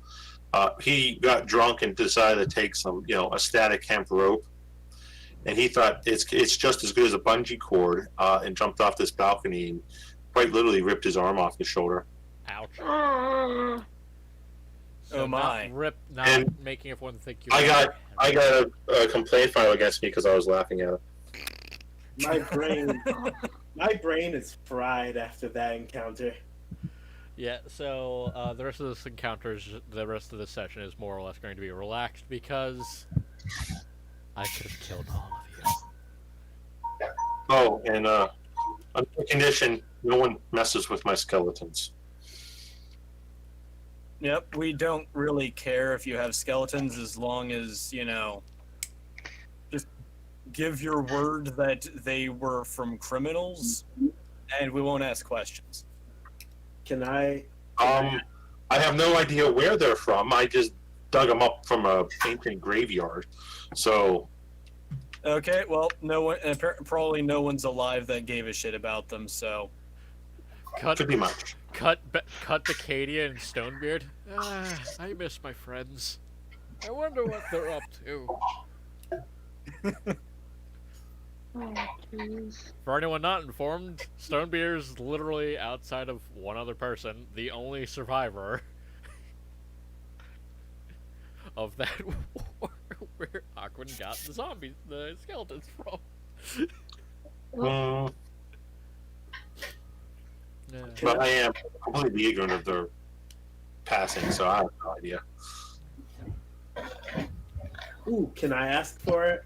He got drunk and decided to take some, a static hemp rope, and he thought it's just as good as a bungee cord, and jumped off this balcony and quite literally ripped his arm off his shoulder. Ouch. Oh my. Not And making everyone think you. I got a complaint filed against me because I was laughing at it. My brain is fried after that encounter. Yeah, so the rest of this the rest of this session is more or less going to be relaxed because I could have killed all of you. Oh, and under the condition, no one messes with my skeletons. Yep, we don't really care if you have skeletons as long as, just give your word that they were from criminals, and we won't ask questions. Can I? I have no idea where they're from. I just dug them up from a ancient graveyard. So. Okay, well, probably no one's alive that gave a shit about them, so. Pretty much. Cut the Cadia and Stonebeard. I miss my friends. I wonder what they're up to. Oh, jeez. For anyone not informed, Stonebeard's literally outside of one other person, the only survivor of that war where Aquan got the skeletons from. Yeah. But I am completely ignorant of their passing, so I have no idea. Ooh, can I ask them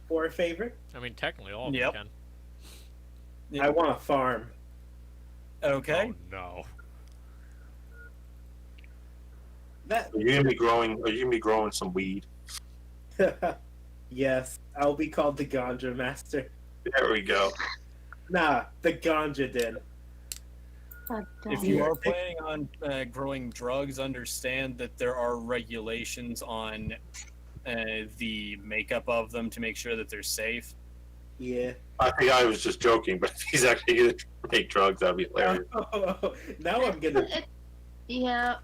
for a favor? I mean, technically all of Yep. them can. I want a farm. Okay. Oh, no. That Are you gonna be growing some weed? yes, I'll be called the Ganja Master. There we go. Nah, the Ganja Den. God If damn. you are planning on growing drugs, understand that there are regulations on the makeup of them to make sure that they're safe. Yeah. I think I was just joking, but if he's actually gonna take drugs, that'd be hilarious. Now I'm gonna. Yeah.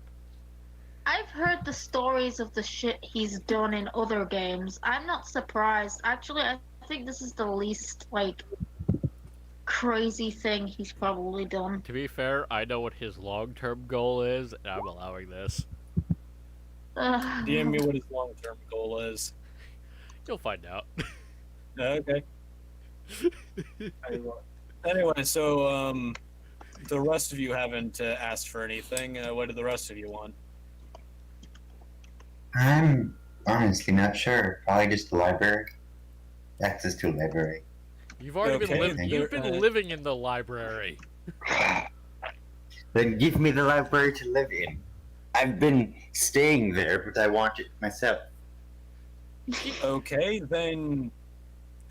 I've heard the stories of the shit he's done in other games. I'm not surprised. Actually, I think this is the least, crazy thing he's probably done. To be fair, I know what his long-term goal is, and I'm allowing this. DM me what his long-term goal is. You'll find out. Okay. Anyway, so the rest of you haven't asked for anything. What do the rest of you want? I'm honestly not sure. Probably just the library. Access to a library. You've already Okay, you've been living in the library. Then give me the library to live in. I've been staying there, but I want it myself. Okay, then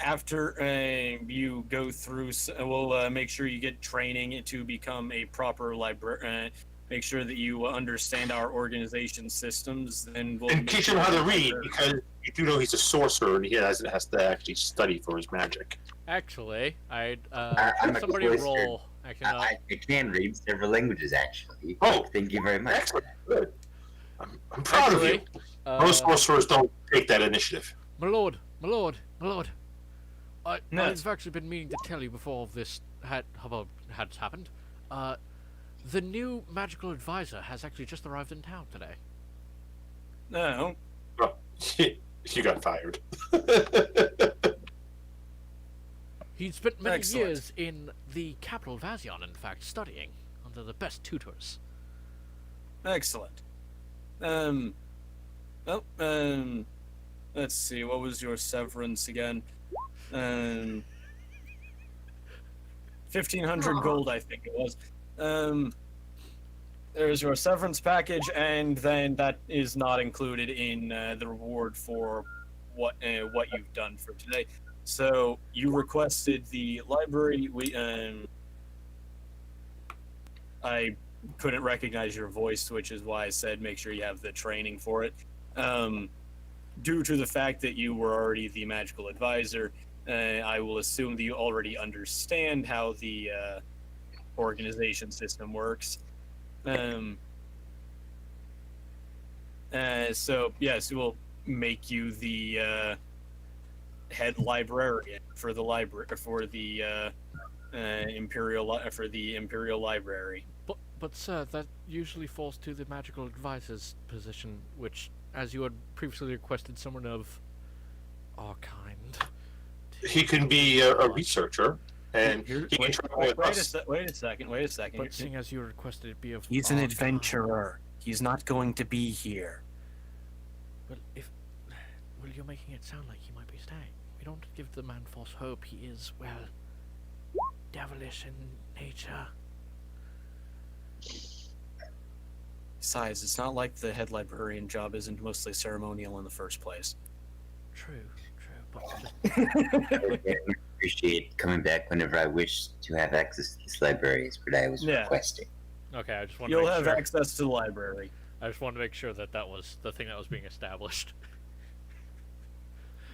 after you go through, we'll make sure you get training to become a proper librarian. Make sure that you understand our organization systems. Then we'll And teach him how to read, because you do know he's a sorcerer and he has to actually study for his magic. Actually, I'd I'm a somebody cloistered- roll. Actually, no. I can read several languages, actually. Oh, Thank you very much. excellent. Good. I'm proud of you. Actually, Most sorcerers don't take that initiative. my lord. No. I've actually been meaning to tell you before this had happened. The new magical advisor has actually just arrived in town today. No. Well, you got fired. He'd spent many Excellent. years in the capital of Vazion, in fact, studying under the best tutors. Excellent. Let's see, what was your severance again? 1,500 gold, I think it was. There's your severance package, and then that is not included in the reward for what you've done for today. So you requested the library. I couldn't recognize your voice, which is why I said make sure you have the training for it. Due to the fact that you were already the magical advisor, I will assume that you already understand how the organization system works. So yes, we'll make you the head librarian for the library for the imperial library. But sir, that usually falls to the magical advisor's position, which, as you had previously requested, someone of our kind. He can be a researcher, and Here- he can wait, travel wait, with wait a us. se- wait a second. But seeing as you requested it be of He's an our kind- adventurer. He's not going to be here. Well, you're making it sound like he might be staying. We don't give the man false hope. He is, well, devilish in nature. Besides, it's not like the head librarian job isn't mostly ceremonial in the first place. True, but just I would very much appreciate coming back whenever I wish to have access to these libraries, but I was Yeah. requesting. okay. I just want to You'll make have sure. access to the library. I just wanted to make sure that that was the thing that was being established.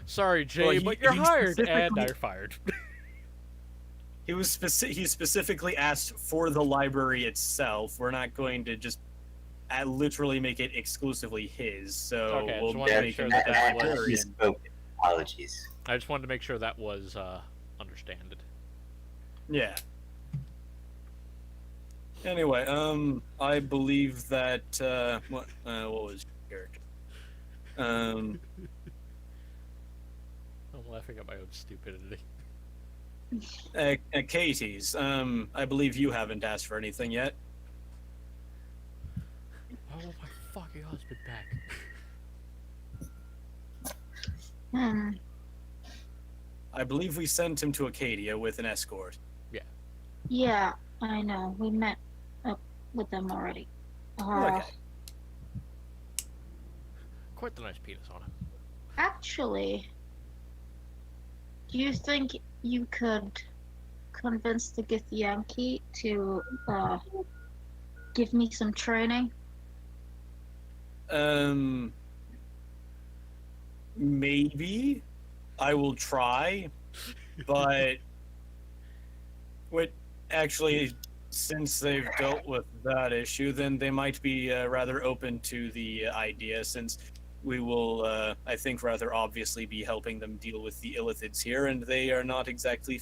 Sorry, Jay, Well, but you're he hired and specifically- I'm fired. He specifically asked for the library itself. We're not going to just literally make it exclusively his. So Okay, I we'll just wanted to make make sure him that the that was- librarian. Misspoken. Apologies. I just wanted to make sure that was understood. Yeah. Anyway, I believe that what was your character? I'm laughing at my own stupidity. Katie's. I believe you haven't asked for anything yet. I want my fucking husband back. I believe we sent him to Acadia with an escort. Yeah, I know. We met up with them already. Okay. Quite the nice penis on him. Actually, do you think you could convince the Githyanki to give me some training? Maybe. I will try, but actually, since they've dealt with that issue, then they might be rather open to the idea, since we will, I think, rather obviously be helping them deal with the illithids here, and they are not exactly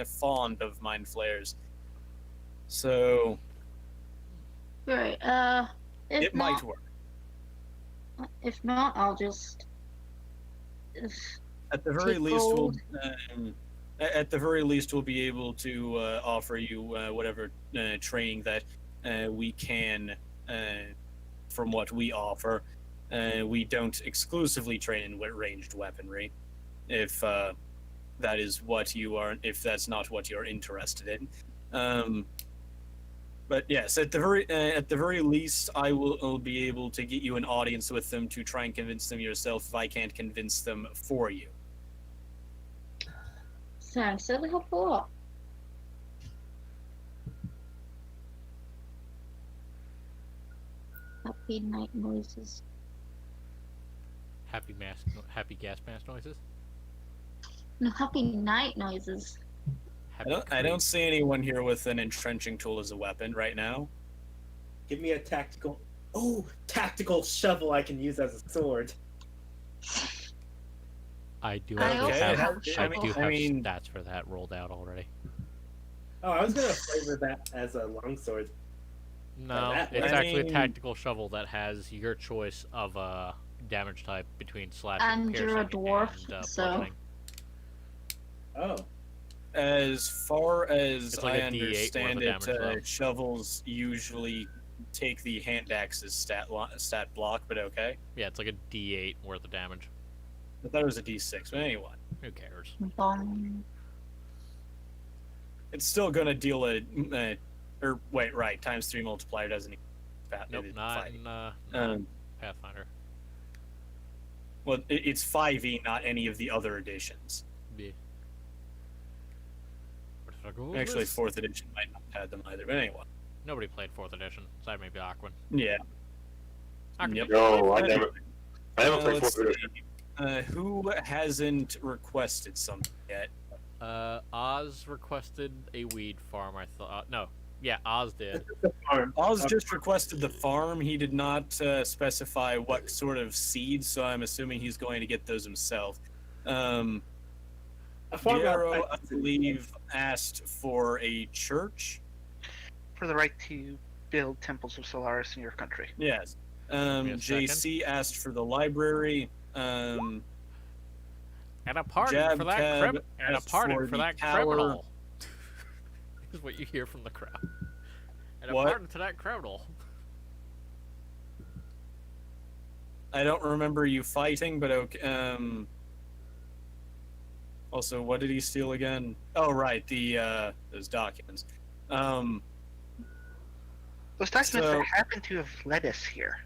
fond of mind flayers. So Great. If it not, might work. If not, I'll just. At the very Take least, gold. we'll be able to offer you whatever training that we can from what we offer. We don't exclusively train in ranged weaponry, if that is what you are. If that's not what you're interested in. But yes, at the very least, I will be able to get you an audience with them to try and convince them yourself if I can't convince them for you. Thanks a lot. Happy night noises. Happy gas mask noises. No, happy night noises. Happy I don't see anyone here with an entrenching tool as a weapon right now. Give me a tactical. Oh, tactical shovel I can use as a sword. I do I have, also have have I do shovels. have I mean- stats for that rolled out already. Oh, I was gonna flavor that as a longsword. No, that it's way. actually I a mean- tactical shovel that has your choice of damage type between slashing, And piercing, you're a dwarf, and so- bludgeoning. Oh, As far as It's like I a D8 worth of understand it, damage, though. shovels usually take the hand axe's stat block, but okay. Yeah, it's like a D8 worth of damage. I thought it was a D6, but anyway. Who cares? Bong. It's still gonna deal or wait, right, times 3 multiplier doesn't Nope, not in Um, Pathfinder. well, it's 5e, not any of the other editions. B. Where did I go with Actually, this? 4th edition might not have had them either, but anyway. Nobody played 4th edition, aside maybe Aquan. Yeah. Aquan, Yep. No, I never played let's 4th see. edition. Who hasn't requested something yet? Oz requested a weed farm, I thought. No. Yeah, Oz did. the farm. Oz just requested the farm. He did not specify what sort of seeds, so I'm assuming he's going to get those himself. A farm Guerrero, I outside- believe, asked for a church. For the right to build temples of Solaris in your country. Yes. me a JC asked for the library. And a pardon Jab for that Cab and a asked pardon for for the that tower. criminal. Is what you hear from the crowd. And a What? pardon to that criminal. I don't remember you fighting, but okay. Also, what did he steal again? Oh, right, the those documents. Those documents So- that happen to have led us here.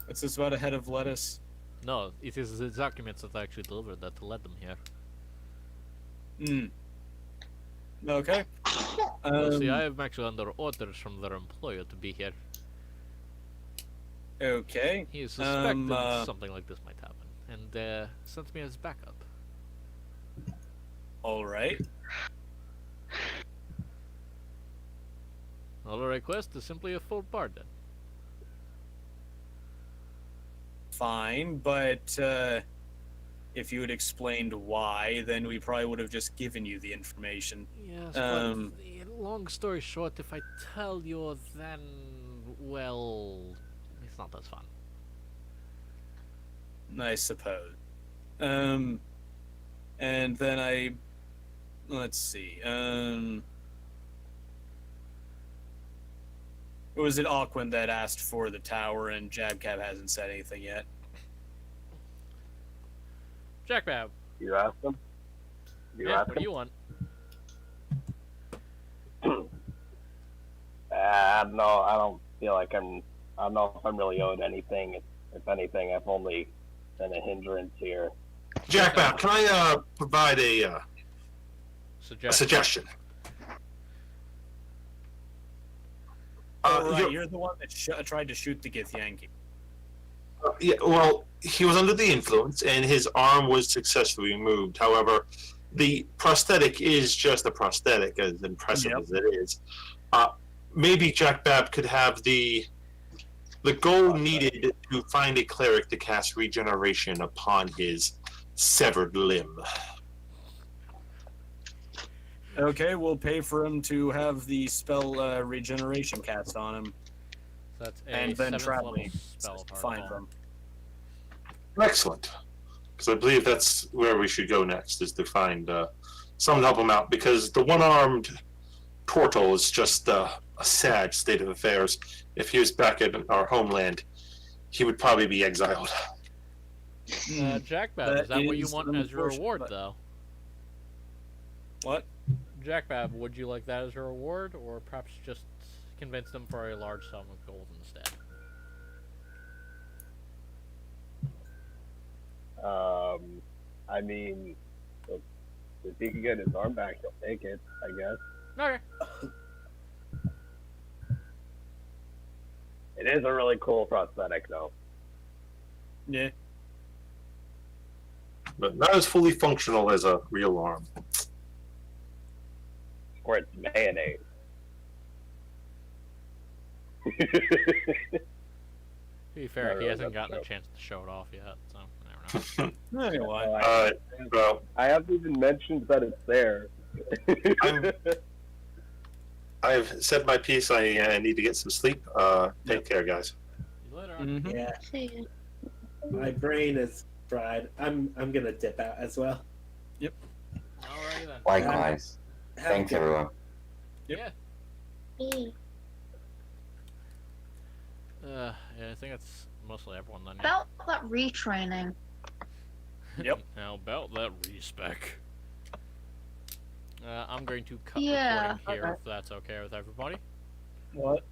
What's this about a head of lettuce? No, it is the documents that I actually delivered that led them here. Okay. Well, see, I am actually under orders from their employer to be here. Okay. He is suspected uh, something like this might happen, and sent me as backup. All right. All I request is simply a full pardon. Fine, but if you had explained why, then we probably would have just given you the information. Yes, Um, but long story short, if I tell you, then, well, it's not as fun. I suppose. And then let's see. Or was it Aquan that asked for the tower, and Jabcab hasn't said anything yet? Jackbab, You asked them? You yeah, asked what do you want? them? I don't feel like I don't know if I'm really owed anything. If anything, I've only been a hindrance here. Jack Bap, can I provide a suggestion? Oh, right, you're- you're the one that tried to shoot the Githyanki. Yeah, well, he was under the influence, and his arm was successfully removed. However, the prosthetic is just a prosthetic, as impressive Yep. as it is. Maybe Jack Bab could have the gold needed to find a cleric to cast regeneration upon his severed limb. Okay, we'll pay for him to have the spell regeneration cast on him, That's a and then 7th traveling. level spell. if I Fine recall. for him. Excellent, because I believe that's where we should go next, is to find someone to help him out, because the one-armed portal is just a sad state of affairs. If he was back in our homeland, he would probably be exiled. Jackbab, That is that what you is want as your unfortunate, reward, but- though? What? Jackbab, would you like that as your reward, or perhaps just convince them for a large sum of gold instead? I mean, if he can get his arm back, he'll take it, I guess. Okay. It is a really cool prosthetic, though. Yeah. But not as fully functional as a real arm. Or it's mayonnaise. To be fair, he really hasn't that's gotten a dope. chance to show it off yet, so never Anyway. Well, I haven't even mentioned that it's there. I've said my piece. I need to get some sleep. Take care, guys. See you later. Mhm. Yeah, See you. my brain is fried. I'm gonna dip out as well. Alrighty then. Likewise. Have a Thanks, good- everyone. Yeah. Yeah. Yeah, I think that's mostly everyone then. Yeah. About that retraining. Yep. Now about that respec. I'm going to cut Yeah. recording here if that's okay with everybody. What?